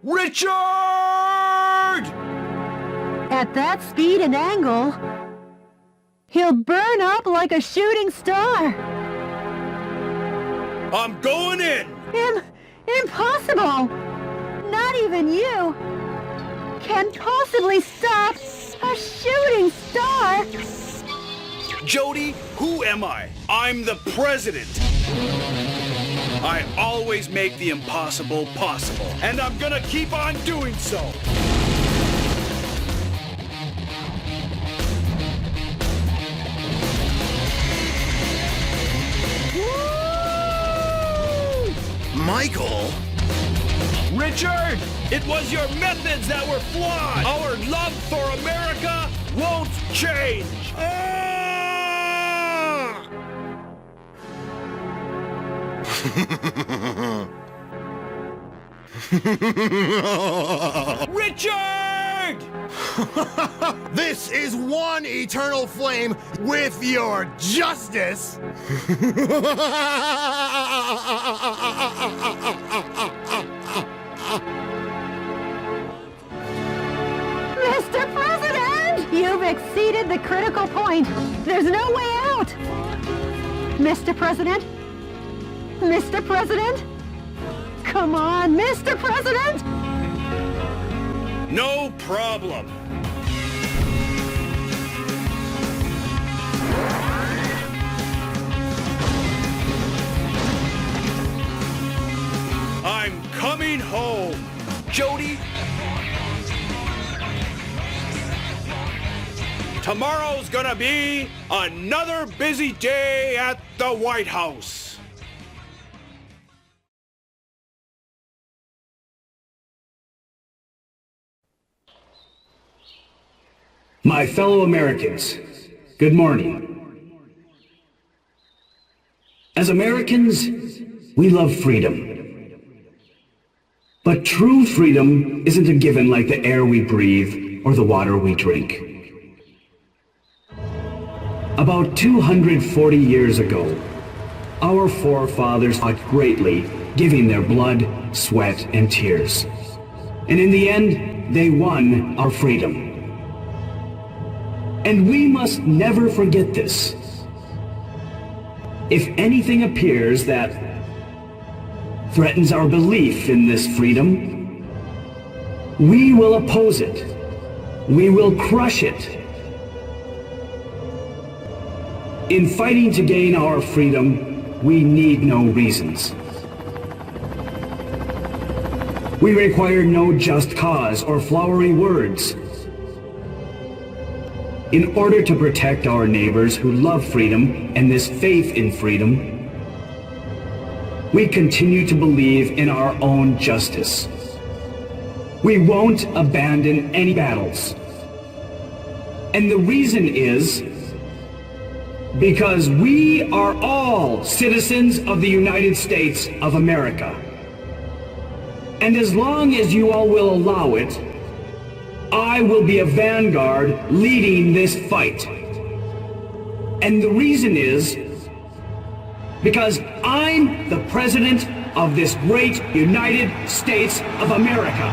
[SPEAKER 2] Richard!
[SPEAKER 4] At that speed and angle, he'll burn up like a shooting star.
[SPEAKER 2] I'm going in!
[SPEAKER 4] Impossible! Not even you can possibly stop a shooting star!
[SPEAKER 2] Jody, who am I? I'm the president! I always make the impossible possible, and I'm gonna keep on doing so!
[SPEAKER 12] Woo! Michael?
[SPEAKER 2] Richard! It was your methods that were flawed! Our love for America won't change! Richard!
[SPEAKER 12] This is one eternal flame with your justice!
[SPEAKER 4] Mr. President! You've exceeded the critical point. There's no way out! Mr. President? Mr. President? Come on, Mr. President!
[SPEAKER 2] No problem. I'm coming home. Jody, tomorrow's gonna be another busy day at the White House.
[SPEAKER 13] My fellow Americans, good morning. As Americans, we love freedom. But true freedom isn't a given like the air we breathe or the water we drink. About 240 years ago, our forefathers fought greatly, giving their blood, sweat, and tears. And in the end, they won our freedom. And we must never forget this. If anything appears that threatens our belief in this freedom, we will oppose it. We will crush it. In fighting to gain our freedom, we need no reasons. We require no just cause or flowery words. In order to protect our neighbors who love freedom and this faith in freedom, we continue to believe in our own justice. We won't abandon any battles. And the reason is because we are all citizens of the United States of America. And as long as you all will allow it, I will be a vanguard leading this fight. And the reason is because I'm the President of this great United States of America.